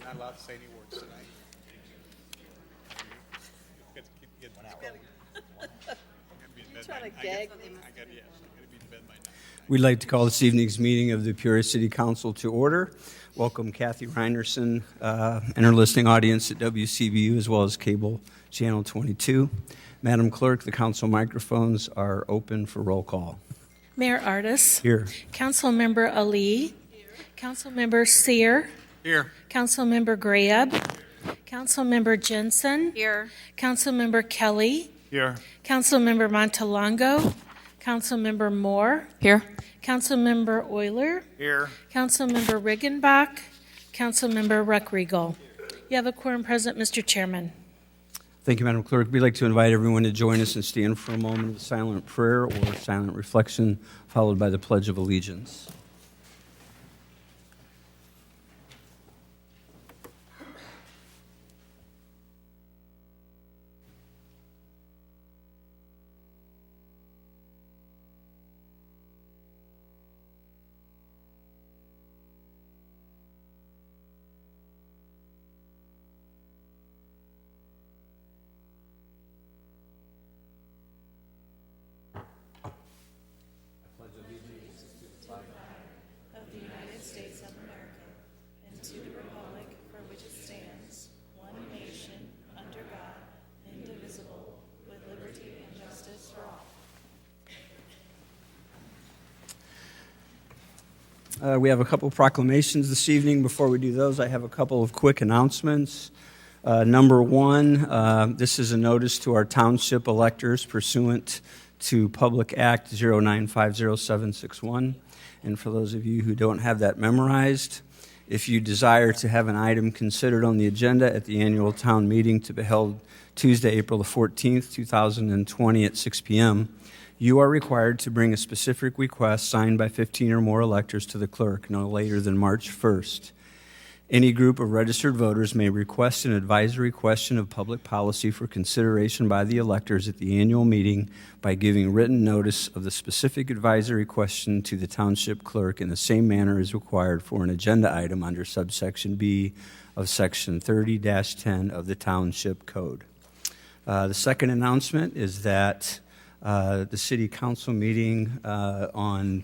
Not allowed to say any words tonight. You get to be in bed trying by to gag me? I got to be in bed by 9. We'd like to call this evening's meeting of the Peoria City Council to order. Welcome Kathy Reinerson and her listening audience at WCBU as well as cable channel 22. Madam Clerk, the council microphones are open for roll call. Mayor Artis. Here. Councilmember Ali. Here. Councilmember Sear. Here. Councilmember Grab. Councilmember Jensen. Here. Councilmember Kelly. Here. Councilmember Montalongo. Councilmember Moore. Here. Councilmember Euler. Here. Councilmember Riggenbach. Councilmember Ruckriegel. You have a quorum present, Mr. Chairman. Thank you, Madam Clerk. We'd like to invite everyone to join us and stand for a moment of silent prayer or silent reflection, followed by the Pledge of Allegiance. Of the United States of America, and to the republic for which it stands, one nation, under God, indivisible, with liberty and justice for all. We have a couple proclamations this evening. Before we do those, I have a couple of quick announcements. Number one, this is a notice to our township electors pursuant to Public Act 0950-761. And for those of you who don't have that memorized, if you desire to have an item considered on the agenda at the annual town meeting to be held Tuesday, April the 14th, 2020 at 6 p.m., you are required to bring a specific request signed by 15 or more electors to the clerk no later than March 1st. Any group of registered voters may request an advisory question of public policy for consideration by the electors at the annual meeting by giving written notice of the specific advisory question to the township clerk in the same manner as required for an agenda item under subsection B of section 30-10 of the township code. The second announcement is that the city council meeting on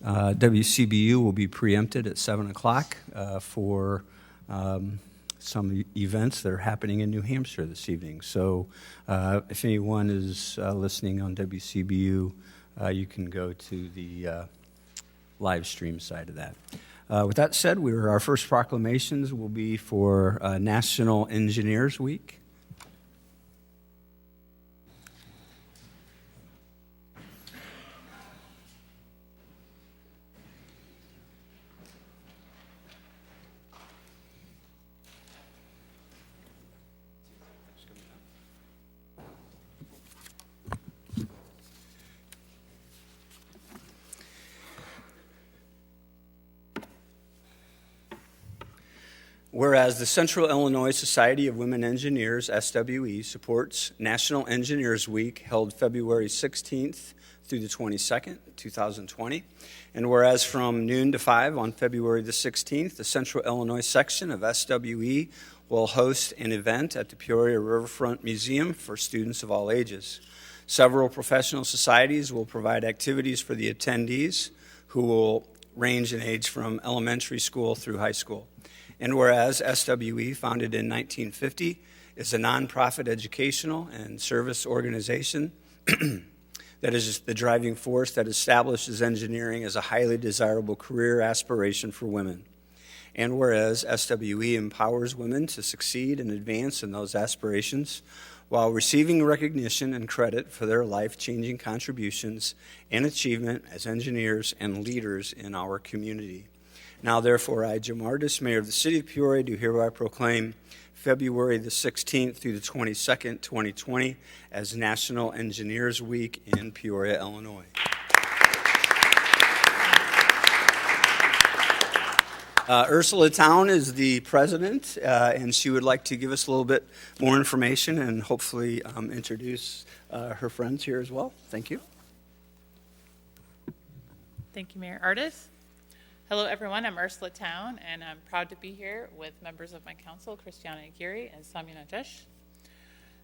WCBU will be preempted at 7 o'clock for some events that are happening in New Hampshire this evening. So if anyone is listening on WCBU, you can go to the live stream side of that. With that said, our first proclamations will be for National Engineers Week. Whereas the Central Illinois Society of Women Engineers, SWE, supports National Engineers Week held February 16th through the 22nd, 2020. And whereas from noon to 5 on February the 16th, the Central Illinois section of SWE will host an event at the Peoria Riverfront Museum for students of all ages. Several professional societies will provide activities for the attendees who will range in age from elementary school through high school. And whereas SWE, founded in 1950, is a nonprofit educational and service organization that is the driving force that establishes engineering as a highly desirable career aspiration for women. And whereas SWE empowers women to succeed and advance in those aspirations while receiving recognition and credit for their life-changing contributions and achievement as engineers and leaders in our community. Now, therefore, I, Jim Artis, Mayor of the City of Peoria, do hereby proclaim February the 16th through the 22nd, 2020, as National Engineers Week in Peoria, Illinois. Ursula Town is the president, and she would like to give us a little bit more information and hopefully introduce her friends here as well. Thank you. Thank you, Mayor Artis. Hello, everyone. I'm Ursula Town, and I'm proud to be here with members of my council, Christiana Aguirre and Samia Najesh.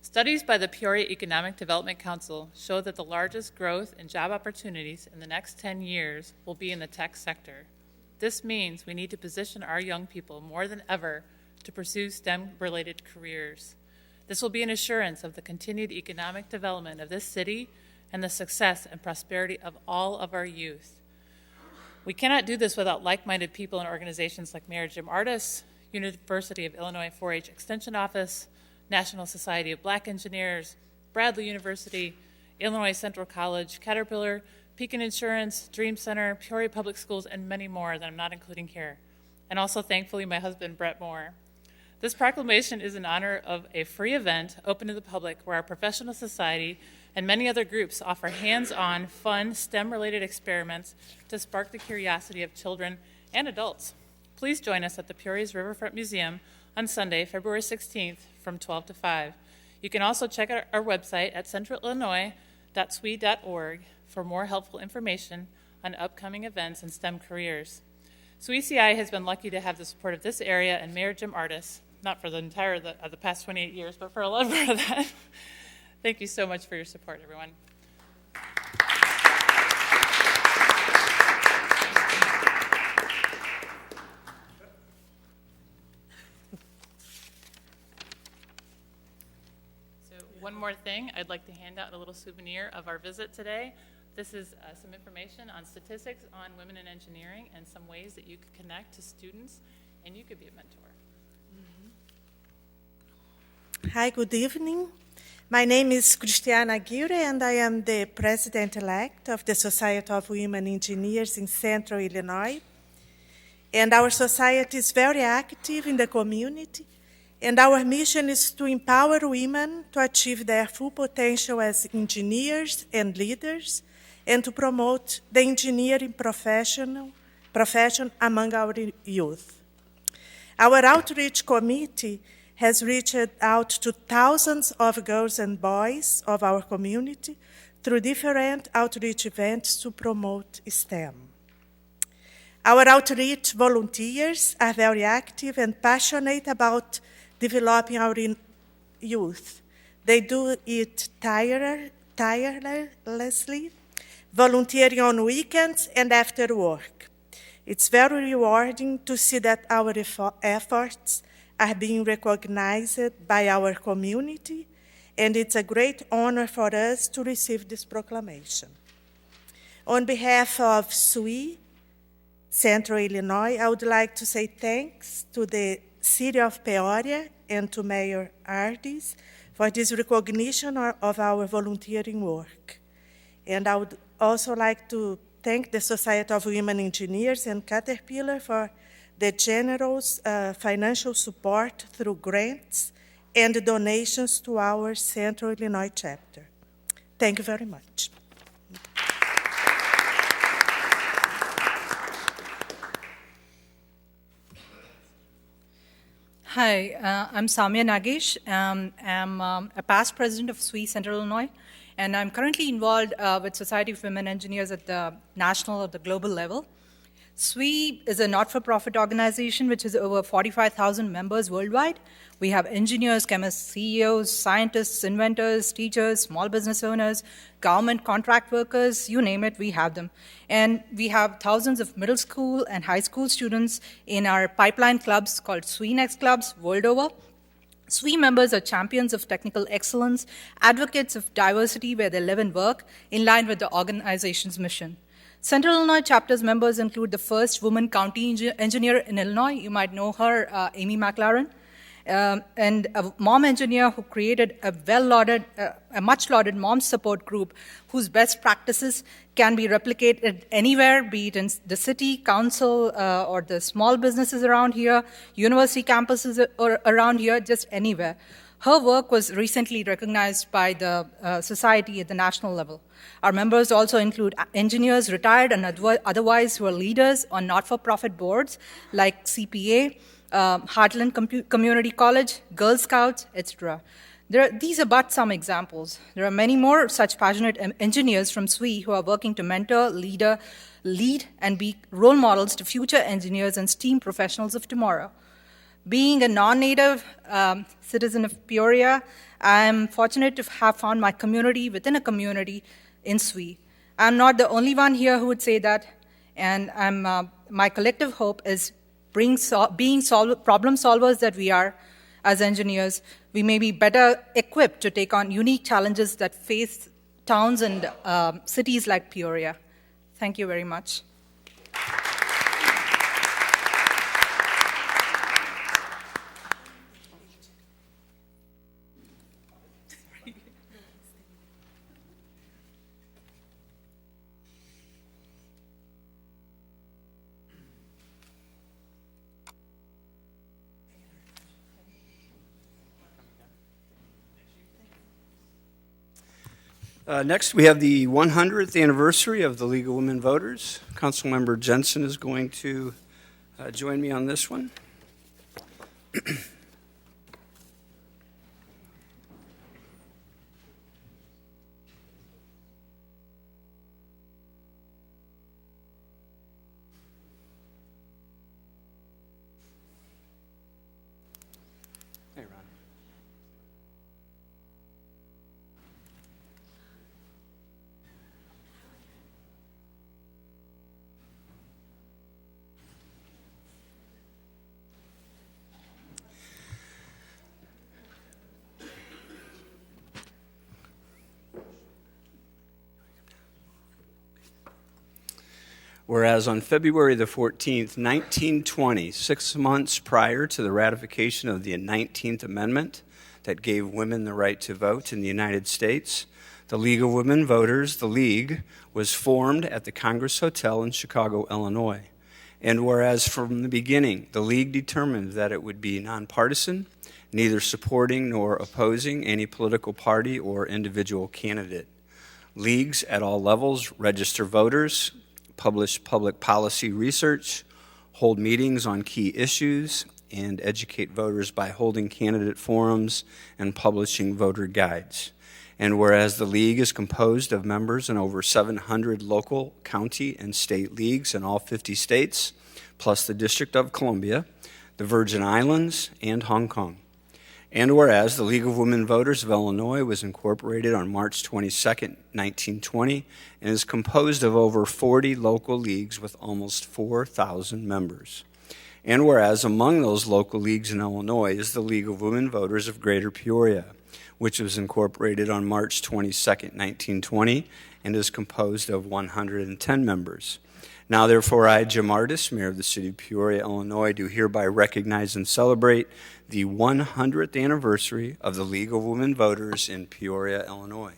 Studies by the Peoria Economic Development Council show that the largest growth in job opportunities in the next 10 years will be in the tech sector. This means we need to position our young people more than ever to pursue STEM-related careers. This will be an assurance of the continued economic development of this city and the success and prosperity of all of our youth. We cannot do this without like-minded people and organizations like Mayor Jim Ardis, University of Illinois 4-H Extension Office, National Society of Black Engineers, Bradley University, Illinois Central College, Caterpillar, Pekin Insurance, Dream Center, Peoria Public Schools, and many more that I'm not including here. And also, thankfully, my husband, Brett Moore. This proclamation is in honor of a free event open to the public where our professional society and many other groups offer hands-on, fun, STEM-related experiments to spark the curiosity of children and adults. Please join us at the Peoria's Riverfront Museum on Sunday, February 16th from 12 to 5. You can also check out our website at centralillinois.swe.org for more helpful information on upcoming events and STEM careers. SWE-CI has been lucky to have the support of this area and Mayor Jim Ardis, not for the entire of the past 28 years, but for a lot of that. Thank you so much for your support, everyone. So one more thing, I'd like to hand out a little souvenir of our visit today. This is some information on statistics on women in engineering and some ways that you could connect to students and you could be a mentor. Hi, good evening. My name is Christiana Aguirre, and I am the president-elect of the Society of Women Engineers in Central Illinois. And our society is very active in the community, and our mission is to empower women to achieve their full potential as engineers and leaders, and to promote the engineering profession among our youth. Our outreach committee has reached out to thousands of girls and boys of our community through different outreach events to promote STEM. Our outreach volunteers are very active and passionate about developing our youth. They do it tirelessly, volunteering on weekends and after work. It's very rewarding to see that our efforts are being recognized by our community, and it's a great honor for us to receive this proclamation. On behalf of SWE, Central Illinois, I would like to say thanks to the City of Peoria and to Mayor Ardis for this recognition of our volunteering work. And I would also like to thank the Society of Women Engineers and Caterpillar for the generous financial support through grants and donations to our Central Illinois chapter. Thank you very much. Hi, I'm Samia Nagesh. I'm a past president of SWE Central Illinois, and I'm currently involved with Society of Women Engineers at the national or the global level. SWE is a not-for-profit organization which has over 45,000 members worldwide. We have engineers, chemists, CEOs, scientists, inventors, teachers, small business owners, government contract workers, you name it, we have them. And we have thousands of middle school and high school students in our pipeline clubs called SWE Next Clubs world over. SWE members are champions of technical excellence, advocates of diversity where they live and work, in line with the organization's mission. Central Illinois chapter's members include the first woman county engineer in Illinois. You might know her, Amy McLaren, and a mom engineer who created a much-lauded mom support group whose best practices can be replicated anywhere, be it in the city, council, or the small businesses around here, university campuses or around here, just anywhere. Her work was recently recognized by the society at the national level. Our members also include engineers, retired and otherwise, who are leaders on not-for-profit boards like CPA, Heartland Community College, Girl Scouts, etc. These are but some examples. There are many more such passionate engineers from SWE who are working to mentor, lead, and be role models to future engineers and STEAM professionals of tomorrow. Being a non-native citizen of Peoria, I'm fortunate to have found my community within a community in SWE. I'm not the only one here who would say that, and my collective hope is being problem solvers that we are as engineers, we may be better equipped to take on unique challenges that face towns and cities like Peoria. Thank you very much. Next, we have the 100th anniversary of the League of Women Voters. Councilmember Jensen is going to join me on this one. Hey, Ron. Whereas on February the 14th, 1920, 6 months prior to the ratification of the 19th Amendment that gave women the right to vote in the United States, the League of Women Voters, the League, was formed at the Congress Hotel in Chicago, Illinois. And whereas from the beginning, the League determined that it would be nonpartisan, neither supporting nor opposing any political party or individual candidate. Leagues at all levels register voters, publish public policy research, hold meetings on key issues, and educate voters by holding candidate forums and publishing voter guides. And whereas the League is composed of members in over 700 local, county, and state leagues in all 50 states, plus the District of Columbia, the Virgin Islands, and Hong Kong. And whereas the League of Women Voters of Illinois was incorporated on March 22, 1920, and is composed of over 40 local leagues with almost 4,000 members. And whereas among those local leagues in Illinois is the League of Women Voters of Greater Peoria, which was incorporated on March 22, 1920, and is composed of 110 members. Now, therefore, I, Jim Ardis, Mayor of the City of Peoria, Illinois, do hereby recognize and celebrate the 100th anniversary of the League of Women Voters in Peoria, Illinois.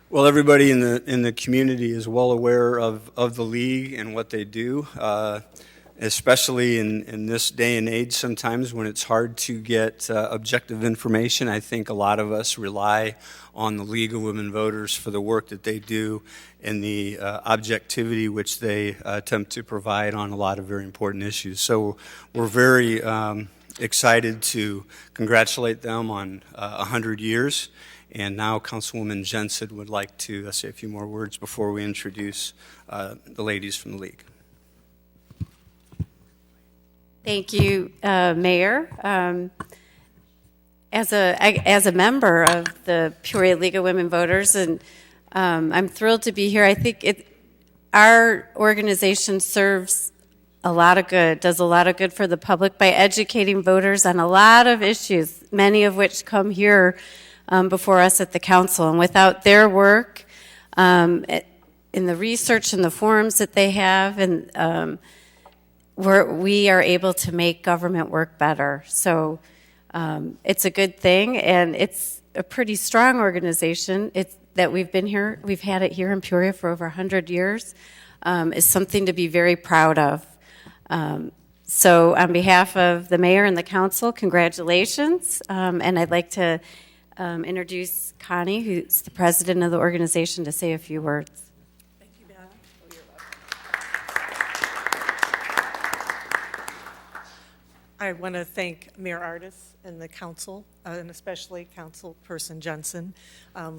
Well, everybody in the community is well aware of the League and what they do, especially in this day and age sometimes when it's hard to get objective information. I think a lot of us rely on the League of Women Voters for the work that they do and the objectivity which they attempt to provide on a lot of very important issues. So we're very excited to congratulate them on 100 years. And now Councilwoman Jensen would like to say a few more words before we introduce the ladies from the League. Thank you, Mayor. As a member of the Peoria League of Women Voters, and I'm thrilled to be here. I think our organization serves a lot of good, does a lot of good for the public by educating voters on a lot of issues, many of which come here before us at the council. And without their work in the research and the forums that they have, and we are able to make government work better. So it's a good thing, and it's a pretty strong organization. It's that we've had it here in Peoria for over 100 years, is something to be very proud of. So on behalf of the mayor and the council, congratulations. And I'd like to introduce Connie, who's the president of the organization, to say a few words. Thank you, Bella. I want to thank Mayor Ardis and the council, and especially Councilperson Jensen,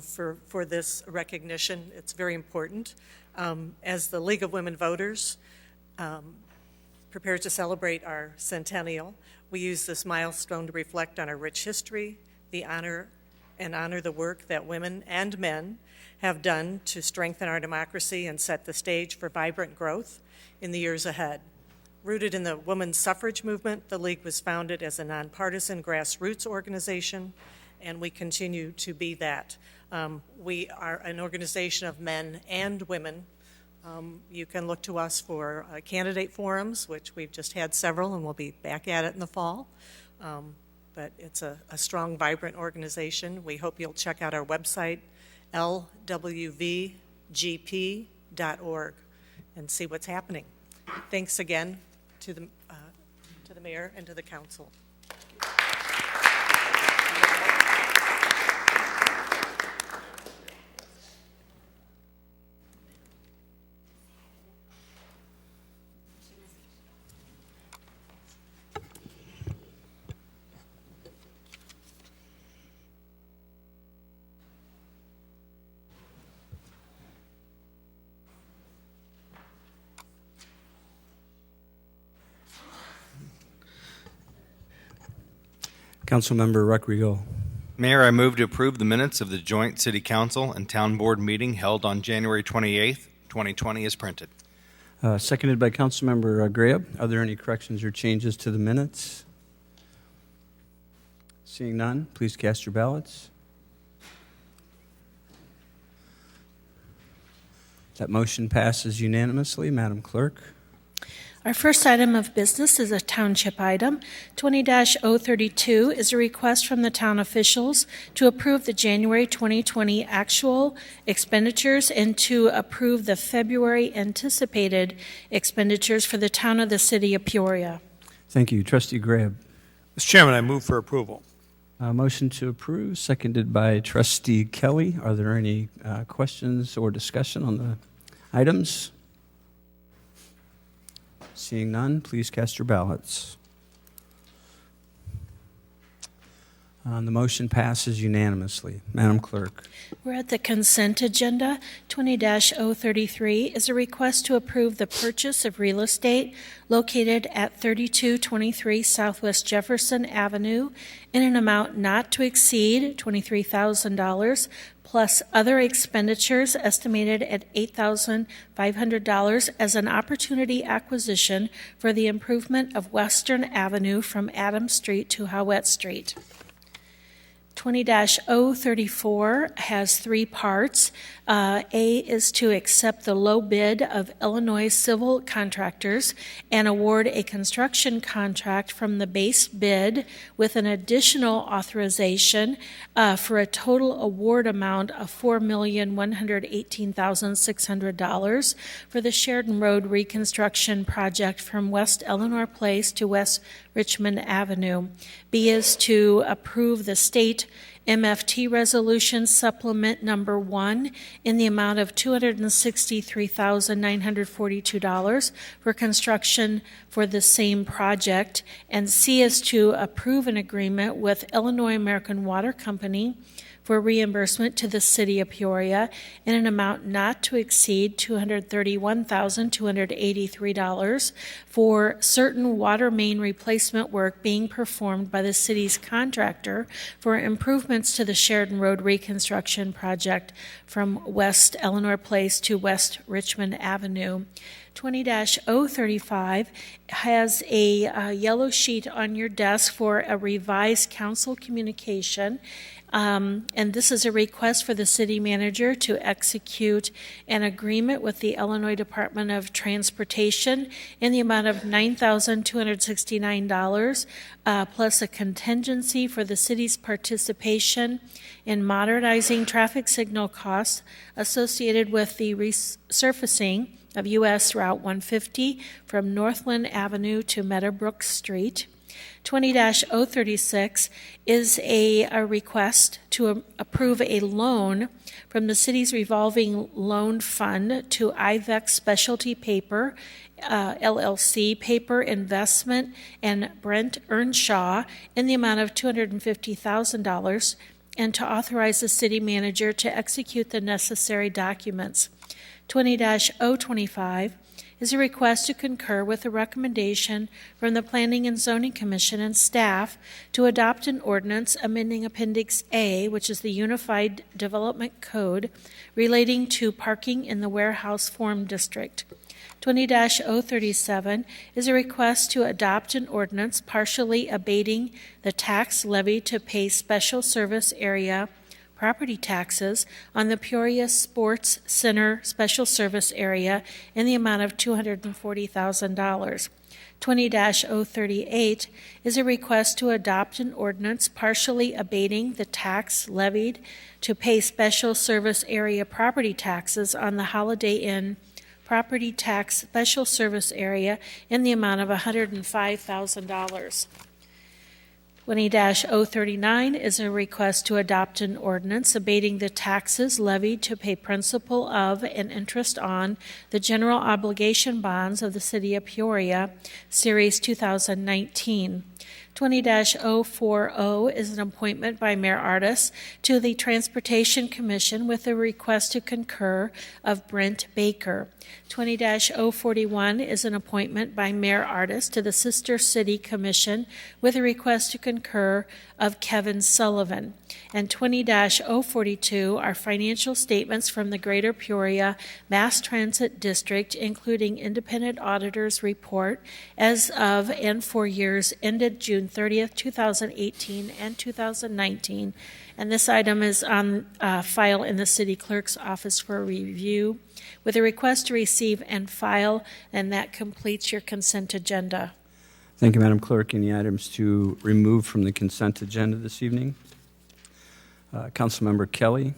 for this recognition. It's very important. As the League of Women Voters prepares to celebrate our centennial, we use this milestone to reflect on our rich history, honor the work that women and men have done to strengthen our democracy and set the stage for vibrant growth in the years ahead. Rooted in the women's suffrage movement, the League was founded as a nonpartisan grassroots organization, and we continue to be that. We are an organization of men and women. You can look to us for candidate forums, which we've just had several, and we'll be back at it in the fall. But it's a strong, vibrant organization. We hope you'll check out our website, lwvgp.org, and see what's happening. Thanks again to the mayor and to the council. Councilmember Rodrigo. Mayor, I move to approve the minutes of the joint city council and town board meeting held on January 28th, 2020 as printed. Seconded by Councilmember Graham. Are there any corrections or changes to the minutes? Seeing none, please cast your ballots. That motion passes unanimously. Madam Clerk. Our first item of business is a township item. 20-032 is a request from the town officials to approve the January 2020 actual expenditures and to approve the February anticipated expenditures for the town of the city of Peoria. Thank you. Trustee Graham. Mr. Chairman, I move for approval. Motion to approve, seconded by Trustee Kelly. Are there any questions or discussion on the items? Seeing none, please cast your ballots. The motion passes unanimously. Madam Clerk. We're at the consent agenda. 20-033 is a request to approve the purchase of real estate located at 3223 Southwest Jefferson Avenue in an amount not to exceed $23,000 plus other expenditures estimated at $8,500 as an opportunity acquisition for the improvement of Western Avenue from Adams Street to Howett Street. 20-034 has three parts. A is to accept the low bid of Illinois Civil Contractors and award a construction contract from the base bid with an additional authorization for a total award amount of $4,118,600 for the Sheridan Road reconstruction project from West Eleanor Place to West Richmond Avenue. B is to approve the state MFT Resolution Supplement Number 1 in the amount of $263,942 for construction for the same project. And C is to approve an agreement with Illinois American Water Company for reimbursement to the city of Peoria in an amount not to exceed $231,283 for certain water main replacement work being performed by the city's contractor for improvements to the Sheridan Road reconstruction project from West Eleanor Place to West Richmond Avenue. 20-035 has a yellow sheet on your desk for a revised council communication. And this is a request for the city manager to execute an agreement with the Illinois Department of Transportation in the amount of $9,269 plus a contingency for the city's participation in modernizing traffic signal costs associated with the resurfacing of U.S. Route 150 from Northland Avenue to Meadowbrook Street. 20-036 is a request to approve a loan from the city's revolving loan fund to IVEX Specialty Paper, LLC, Paper Investment, and Brent Earnshaw in the amount of $250,000, and to authorize the city manager to execute the necessary documents. 20-025 is a request to concur with a recommendation from the Planning and Zoning Commission and staff to adopt an ordinance amending Appendix A, which is the Unified Development Code, relating to parking in the Warehouse Form District. 20-037 is a request to adopt an ordinance partially abating the tax levied to pay special service area property taxes on the Peoria Sports Center Special Service Area in the amount of $240,000. 20-038 is a request to adopt an ordinance partially abating the tax levied to pay special service area property taxes on the Holiday Inn Property Tax Special Service Area in the amount of $105,000. 20-039 is a request to adopt an ordinance abating the taxes levied to pay principal of and interest on the general obligation bonds of the City of Peoria, Series 2019. 20-040 is an appointment by Mayor Artis to the Transportation Commission with a request to concur of Brent Baker. 20-041 is an appointment by Mayor Artis to the Sister City Commission with a request to concur of Kevin Sullivan. And 20-042 are financial statements from the Greater Peoria Mass Transit District, including independent auditor's report as of and for years ended June 30th, 2018 and 2019. And this item is on file in the city clerk's office for review with a request to receive and file, and that completes your consent agenda. Thank you, Madam Clerk. Any items to remove from the consent agenda this evening? Councilmember Kelly.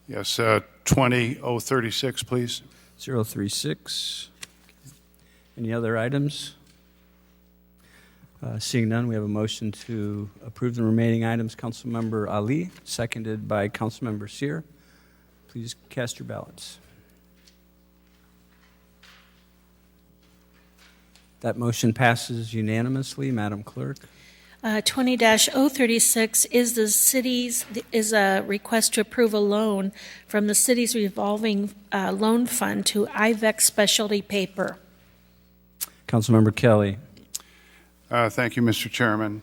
Yes, 20-036, please. 036. Any other items? Seeing none, we have a motion to approve the remaining items. Councilmember Ali, seconded by Councilmember Sear. Please cast your ballots. That motion passes unanimously, Madam Clerk. 20-036 is a request to approve a loan from the city's revolving loan fund to IVEX Specialty Paper. Councilmember Kelly. Thank you, Mr. Chairman.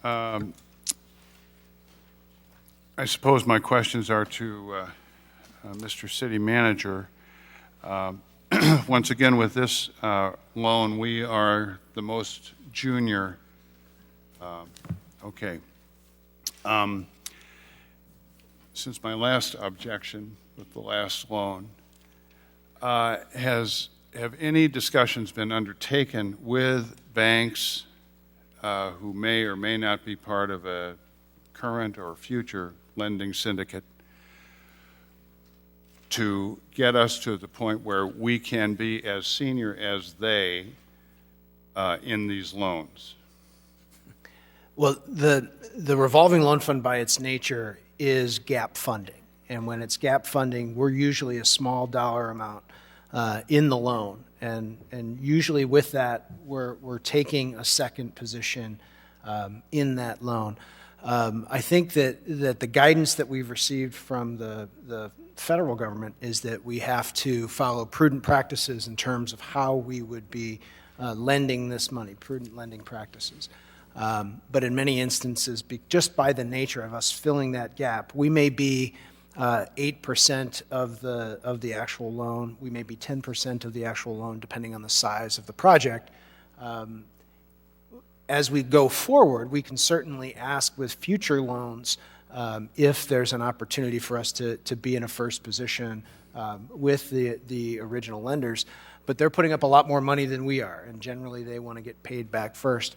I suppose my questions are to Mr. City Manager. Once again, with this loan, we are the most junior. Since my last objection with the last loan, have any discussions been undertaken with banks who may or may not be part of a current or future lending syndicate to get us to the point where we can be as senior as they in these loans? Well, the revolving loan fund by its nature is gap funding. And when it's gap funding, we're usually a small dollar amount in the loan. And usually with that, we're taking a second position in that loan. I think that the guidance that we've received from the federal government is that we have to follow prudent practices in terms of how we would be lending this money, prudent lending practices. But in many instances, just by the nature of us filling that gap, we may be 8% of the actual loan. We may be 10% of the actual loan, depending on the size of the project. As we go forward, we can certainly ask with future loans if there's an opportunity for us to be in a first position with the original lenders. But they're putting up a lot more money than we are, and generally they want to get paid back first.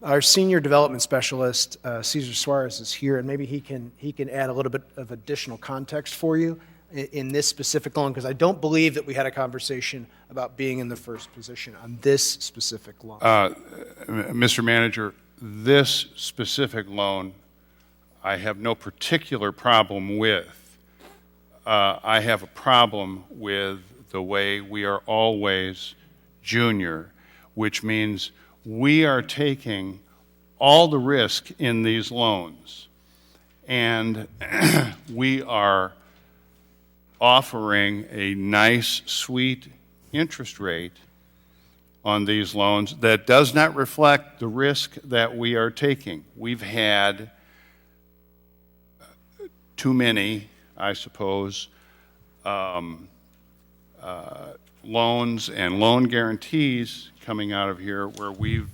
Our senior development specialist, Cesar Suarez, is here, and maybe he can add a little bit of additional context for you in this specific loan, because I don't believe that we had a conversation about being in the first position on this specific loan. Mr. Manager, this specific loan, I have no particular problem with. I have a problem with the way we are always junior, which means we are taking all the risk in these loans, and we are offering a nice, sweet interest rate on these loans that does not reflect the risk that we are taking. We've had too many, I suppose, loans and loan guarantees coming out of here where we've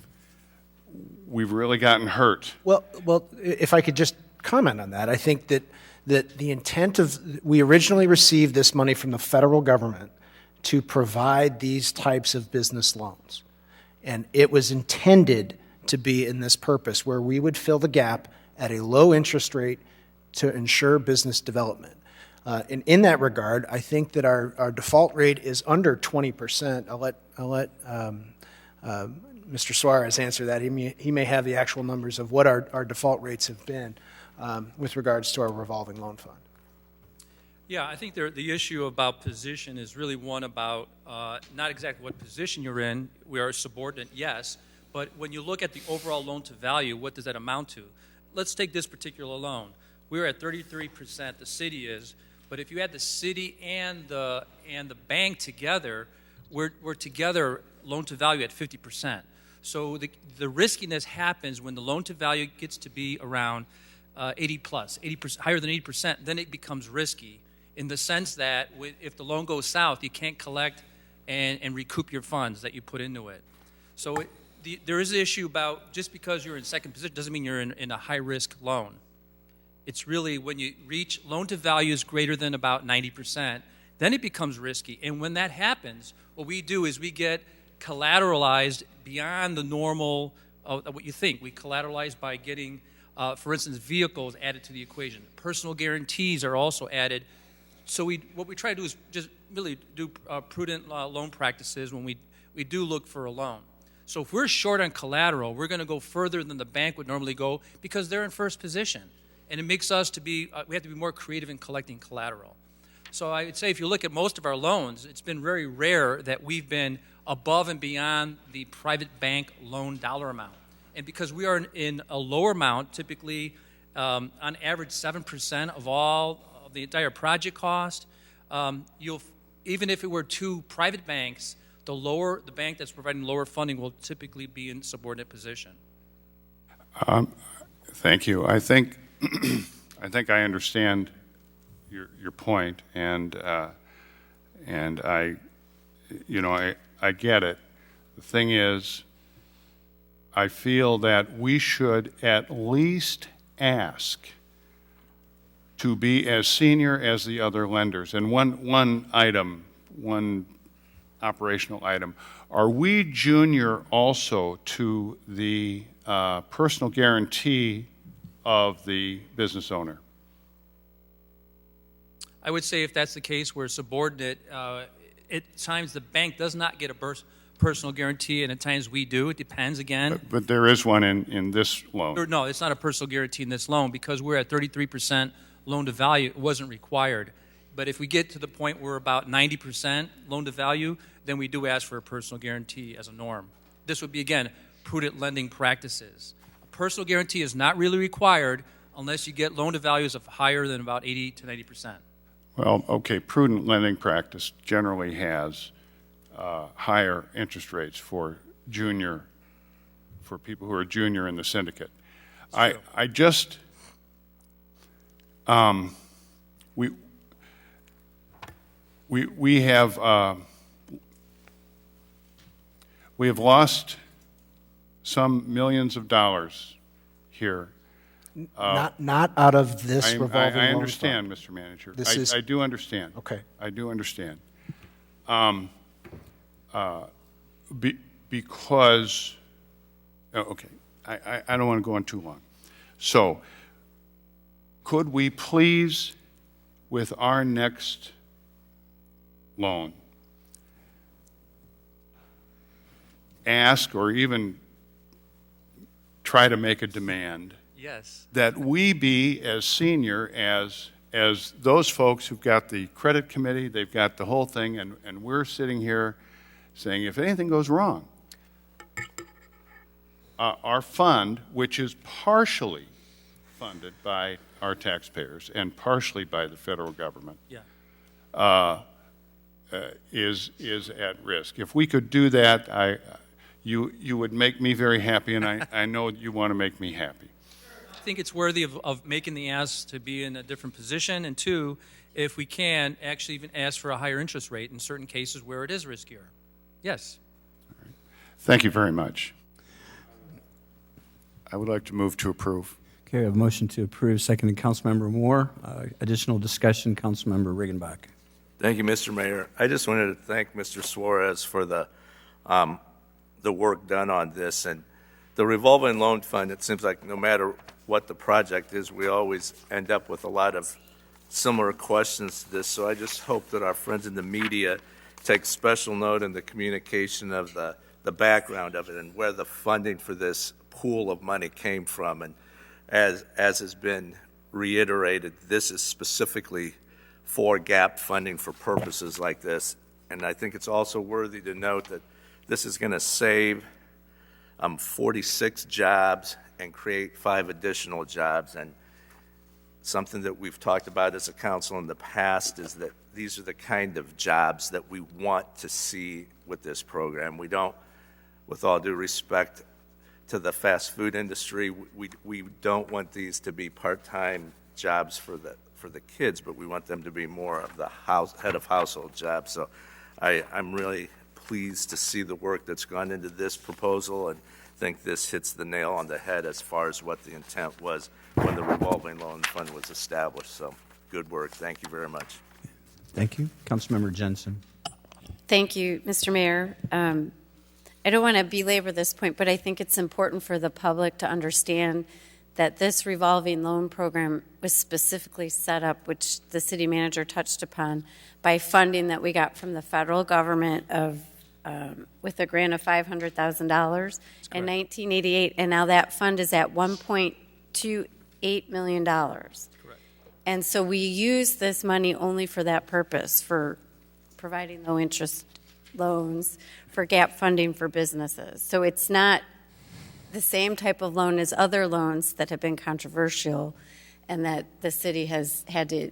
really gotten hurt. Well, if I could just comment on that, I think that the intent of, we originally received this money from the federal government to provide these types of business loans. And it was intended to be in this purpose where we would fill the gap at a low interest rate to ensure business development. And in that regard, I think that our default rate is under 20%. I'll let Mr. Suarez answer that. He may have the actual numbers of what our default rates have been with regards to our revolving loan fund. Yeah, I think the issue about position is really one about not exactly what position you're in. We are subordinate, yes, but when you look at the overall loan to value, what does that amount to? Let's take this particular loan. We're at 33%, the city is, but if you add the city and the bank together, we're together loan to value at 50%. So the riskiness happens when the loan to value gets to be around 80%, higher than 80%, then it becomes risky in the sense that if the loan goes south, you can't collect and recoup your funds that you put into it. So there is an issue about just because you're in second position doesn't mean you're in a high-risk loan. It's really when you reach loan to values greater than about 90%, then it becomes risky. And when that happens, what we do is we get collateralized beyond the normal of what you think. We collateralize by getting, for instance, vehicles added to the equation. Personal guarantees are also added. So what we try to do is just really do prudent loan practices when we do look for a loan. So if we're short on collateral, we're going to go further than the bank would normally go because they're in first position. And it makes us we have to be more creative in collecting collateral. So I would say if you look at most of our loans, it's been very rare that we've been above and beyond the private bank loan dollar amount. And because we are in a lower amount, typically on average 7% of all of the entire project cost, even if it were two private banks, the bank that's providing lower funding will typically be in subordinate position. Thank you. I think I understand your point, and I get it. The thing is, I feel that we should at least ask to be as senior as the other lenders. And one operational item, are we junior also to the personal guarantee of the business owner? I would say if that's the case, we're subordinate. At times the bank does not get a personal guarantee, and at times we do. It depends again. But there is one in this loan. No, it's not a personal guarantee in this loan because we're at 33% loan to value. It wasn't required. But if we get to the point where we're about 90% loan to value, then we do ask for a personal guarantee as a norm. This would be, again, prudent lending practices. A personal guarantee is not really required unless you get loan to values of higher than about 80 to 90%. Well, okay, prudent lending practice generally has higher interest rates for people who are junior in the syndicate. I just we have lost some millions of dollars here. Not out of this revolving loan I understand, fund. Mr. Manager. I do understand. Okay. I do understand. Because, okay, I don't want to go on too long. So, could we please with our next loan, ask or even try to make a demand Yes. that we be as senior as those folks who've got the credit committee, they've got the whole thing, and we're sitting here saying, if anything goes wrong, our fund, which is partially funded by our taxpayers and partially by the federal government, Yeah. is at risk. If we could do that, you would make me very happy, and I know you want to make me happy. I think it's worthy of making the ask to be in a different position, and two, if we can, actually even ask for a higher interest rate in certain cases where it is riskier. Yes. Thank you very much. I would like to move to approve. Okay, we have a motion to approve, seconded Councilmember Moore. Additional discussion, Councilmember Riggenbach. Thank you, Mr. Mayor. I just wanted to thank Mr. Suarez for the work done on this. And the revolving loan fund, it seems like no matter what the project is, we always end up with a lot of similar questions to this. So I just hope that our friends in the media take special note in the communication of the background of it and where the funding for this pool of money came from. And as has been reiterated, this is specifically for gap funding for purposes like this. And I think it's also worthy to note that this is going to save 46 jobs and create 5 additional jobs. And something that we've talked about as a council in the past is that these are the kind of jobs that we want to see with this program. We don't, with all due respect to the fast food industry, we don't want these to be part-time jobs for the kids, but we want them to be more of the head of household jobs. So I'm really pleased to see the work that's gone into this proposal and think this hits the nail on the head as far as what the intent was when the revolving loan fund was established. So good work. Thank you very much. Thank you. Councilmember Jensen. Thank you, Mr. Mayor. I don't want to belabor this point, but I think it's important for the public to understand that this revolving loan program was specifically set up, which the city manager touched upon, by funding that we got from the federal government with a grant of $500,000 in 1988, and now that fund is at $1.28 million. Correct. And so we use this money only for that purpose, for providing low-interest loans, for gap funding for businesses. So it's not the same type of loan as other loans that have been controversial and that the city has had to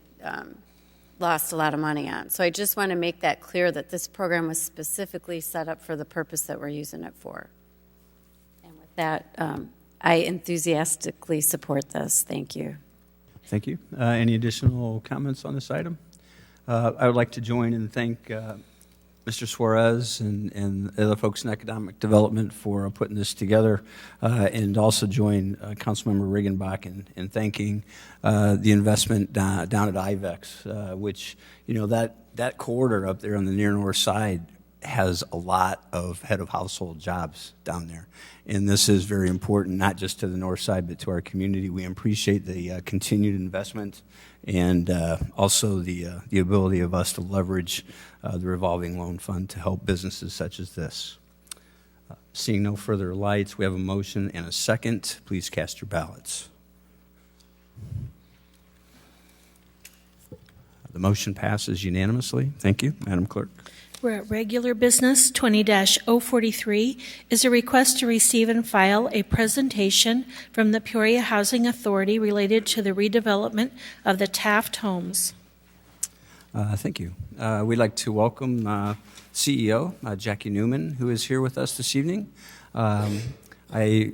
lost a lot of money on. So I just want to make that clear that this program was specifically set up for the purpose that we're using it for. And with that, I enthusiastically support this. Thank you. Thank you. Any additional comments on this item? I would like to join and thank Mr. Suarez and the other folks in economic development for putting this together, and also join Councilmember Riggenbach in thanking the investment down at IVEX, which, that corridor up there on the near north side has a lot of head of household jobs down there. And this is very important, not just to the north side, but to our community. We appreciate the continued investment and also the ability of us to leverage the revolving loan fund to help businesses such as this. Seeing no further lights, we have a motion and a second. Please cast your ballots. The motion passes unanimously. Thank you, Madam Clerk. We're at regular business. 20-043 is a request to receive and file a presentation from the Peoria Housing Authority related to the redevelopment of the Taft homes. Thank you. We'd like to welcome CEO Jackie Newman, who is here with us this evening. I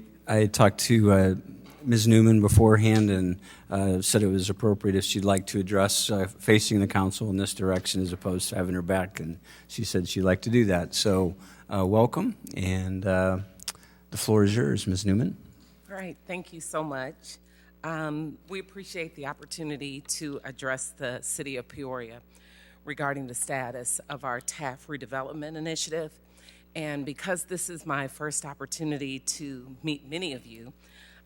talked to Ms. Newman beforehand and said it was appropriate if she'd like to address facing the council in this direction as opposed to having her back, and she said she'd like to do that. So welcome, and the floor is yours, Ms. Newman. All right, thank you so much. We appreciate the opportunity to address the City of Peoria regarding the status of our Taft redevelopment initiative. And because this is my first opportunity to meet many of you,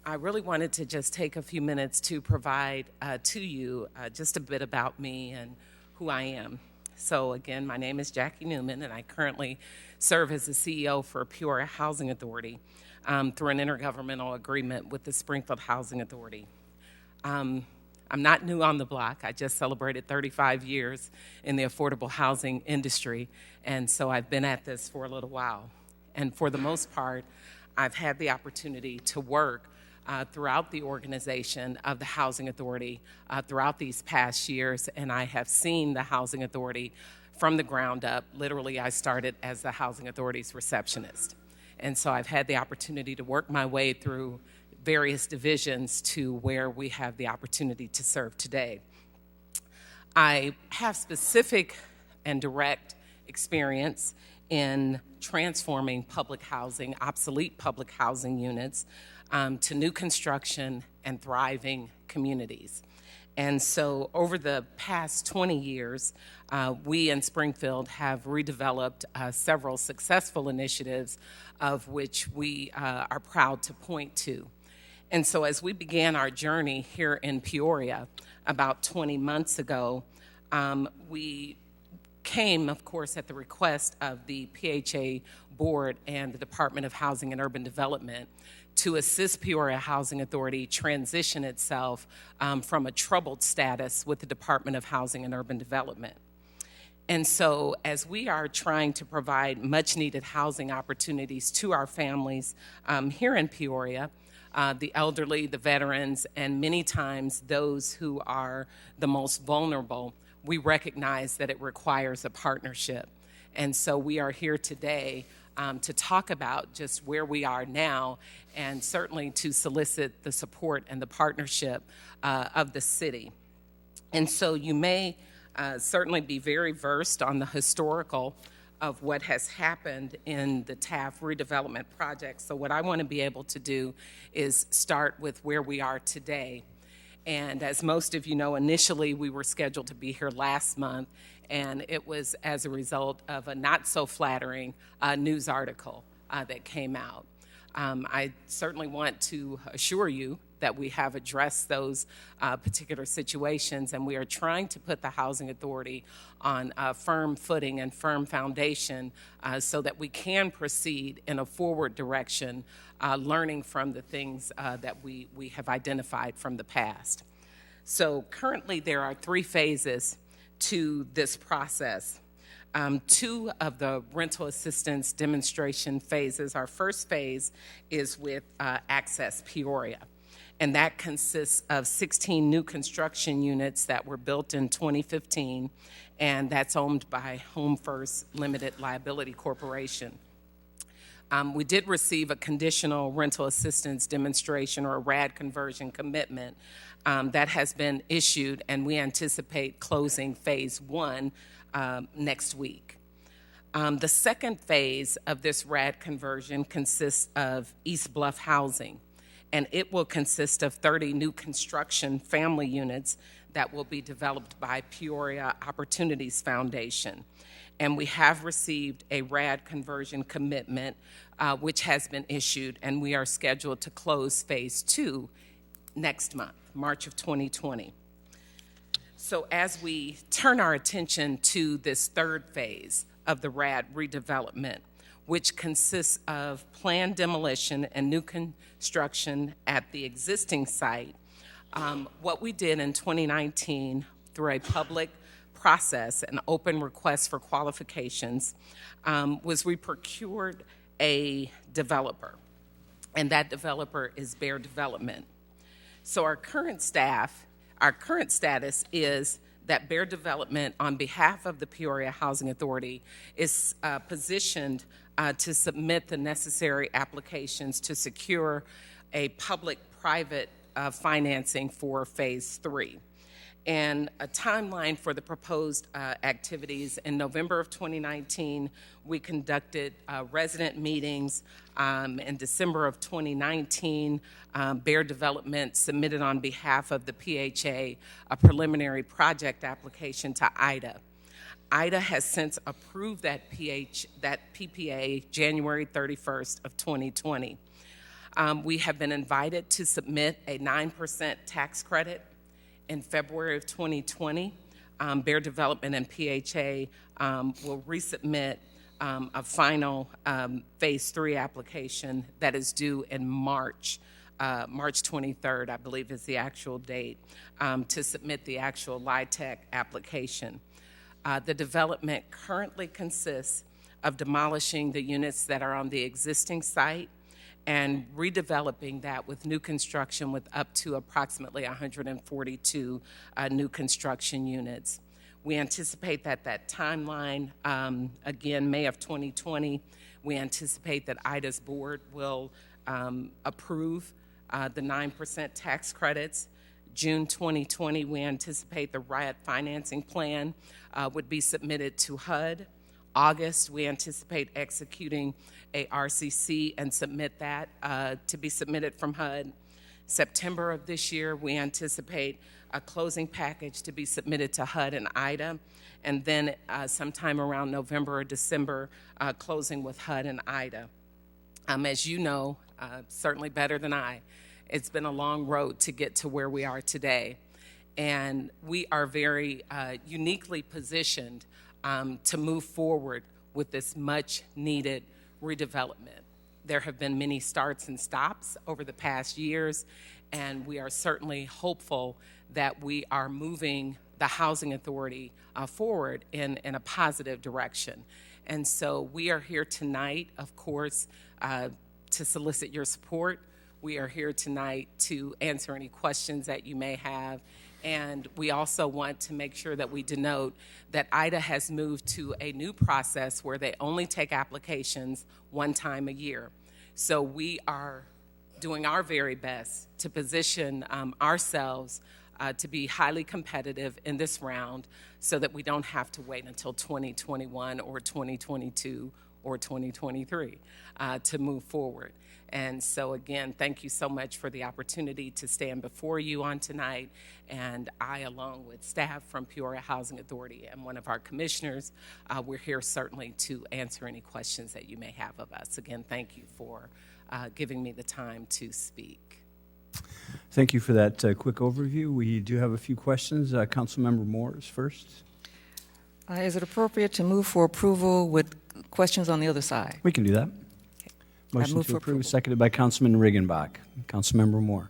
I really wanted to just take a few minutes to provide to you just a bit about me and who I am. So again, my name is Jackie Newman, and I currently serve as the CEO for Peoria Housing Authority through an intergovernmental agreement with the Springfield Housing Authority. I'm not new on the block. I just celebrated 35 years in the affordable housing industry, and so I've been at this for a little while. And for the most part, I've had the opportunity to work throughout the organization of the Housing Authority throughout these past years, and I have seen the Housing Authority from the ground up. Literally, I started as the Housing Authority's receptionist. And so I've had the opportunity to work my way through various divisions to where we have the opportunity to serve today. I have specific and direct experience in transforming public housing, obsolete public housing units, to new construction and thriving communities. And so over the past 20 years, we in Springfield have redeveloped several successful initiatives of which we are proud to point to. And so as we began our journey here in Peoria about 20 months ago, we came, of course, at the request of the PHA Board and the Department of Housing and Urban Development to assist Peoria Housing Authority transition itself from a troubled status with the Department of Housing and Urban Development. And so as we are trying to provide much-needed housing opportunities to our families here in Peoria, the elderly, the veterans, and many times those who are the most vulnerable, we recognize that it requires a partnership. And so we are here today to talk about just where we are now and certainly to solicit the support and the partnership of the city. And so you may certainly be very versed on the historical of what has happened in the TAF redevelopment project. So what I want to be able to do is start with where we are today. And as most of you know, initially we were scheduled to be here last month, and it was as a result of a not so flattering news article that came out. I certainly want to assure you that we have addressed those particular situations, and we are trying to put the Housing Authority on a firm footing and firm foundation so that we can proceed in a forward direction, learning from the things that we have identified from the past. So currently there are 3 phases to this process. 2 of the rental assistance demonstration phases. Our first phase is with Access Peoria, and that consists of 16 new construction units that were built in 2015, and that's owned by Home First Limited Liability Corporation. We did receive a conditional rental assistance demonstration or a RAD conversion commitment that has been issued, and we anticipate closing phase 1 next week. The second phase of this RAD conversion consists of East Bluff Housing, and it will consist of 30 new construction family units that will be developed by Peoria Opportunities Foundation. And we have received a RAD conversion commitment, which has been issued, and we are scheduled to close phase 2 next month, March of 2020. So as we turn our attention to this third phase of the RAD redevelopment, which consists of planned demolition and new construction at the existing site, what we did in 2019 through a public process, an open request for qualifications, was we procured a developer, and that developer is Bear Development. So our current status is that Bear Development, on behalf of the Peoria Housing Authority, is positioned to submit the necessary applications to secure a public-private financing for phase 3. And a timeline for the proposed activities. In November of 2019, we conducted resident meetings. In December of 2019, Bear Development submitted on behalf of the PHA a preliminary project application to IDA. IDA has since approved that PPA January 31st of 2020. We have been invited to submit a 9% tax credit in February of 2020. Bear Development and PHA will resubmit a final Phase 3 application that is due in March 23rd, I believe is the actual date, to submit the actual LIHTC application. The development currently consists of demolishing the units that are on the existing site and redeveloping that with new construction with up to approximately 142 new construction units. We anticipate that timeline, again, May of 2020, we anticipate that IDA's board will approve the 9% tax credits. June 2020, we anticipate the RIOT financing plan would be submitted to HUD. August, we anticipate executing a RCC and submit that to be submitted from HUD. September of this year, we anticipate a closing package to be submitted to HUD and IDA, and then sometime around November or December, closing with HUD and IDA. As you know, certainly better than I, it's been a long road to get to where we are today, and we are very uniquely positioned to move forward with this much-needed redevelopment. There have been many starts and stops over the past years, and we are certainly hopeful that we are moving the Housing Authority forward in a positive direction. And so we are here tonight, of course, to solicit your support. We are here tonight to answer any questions that you may have. And we also want to make sure that we denote that IDA has moved to a new process where they only take applications one time a year. So we are doing our very best to position ourselves to be highly competitive in this round so that we don't have to wait until 2021 or 2022 or 2023 to move forward. And so again, thank you so much for the opportunity to stand before you on tonight. And I, along with staff from Peoria Housing Authority and one of our commissioners, we're here certainly to answer any questions that you may have of us. Again, thank you for giving me the time to speak. Thank you for that quick overview. We do have a few questions. Councilmember Moore is first. Is it appropriate to move for approval with questions on the other side? We can do that. Motion to approve, seconded by Councilman Riggenbach. Councilmember Moore.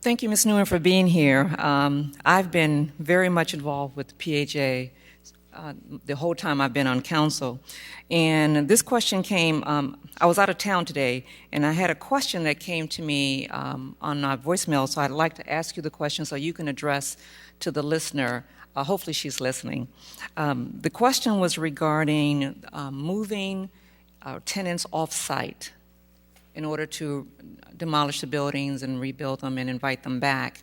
Thank you, Ms. Newman, for being here. I've been very much involved with the PHA the whole time I've been on council. And this question came, I was out of town today, and I had a question that came to me on my voicemail, so I'd like to ask you the question so you can address to the listener. Hopefully she's listening. The question was regarding moving tenants off-site in order to demolish the buildings and rebuild them and invite them back.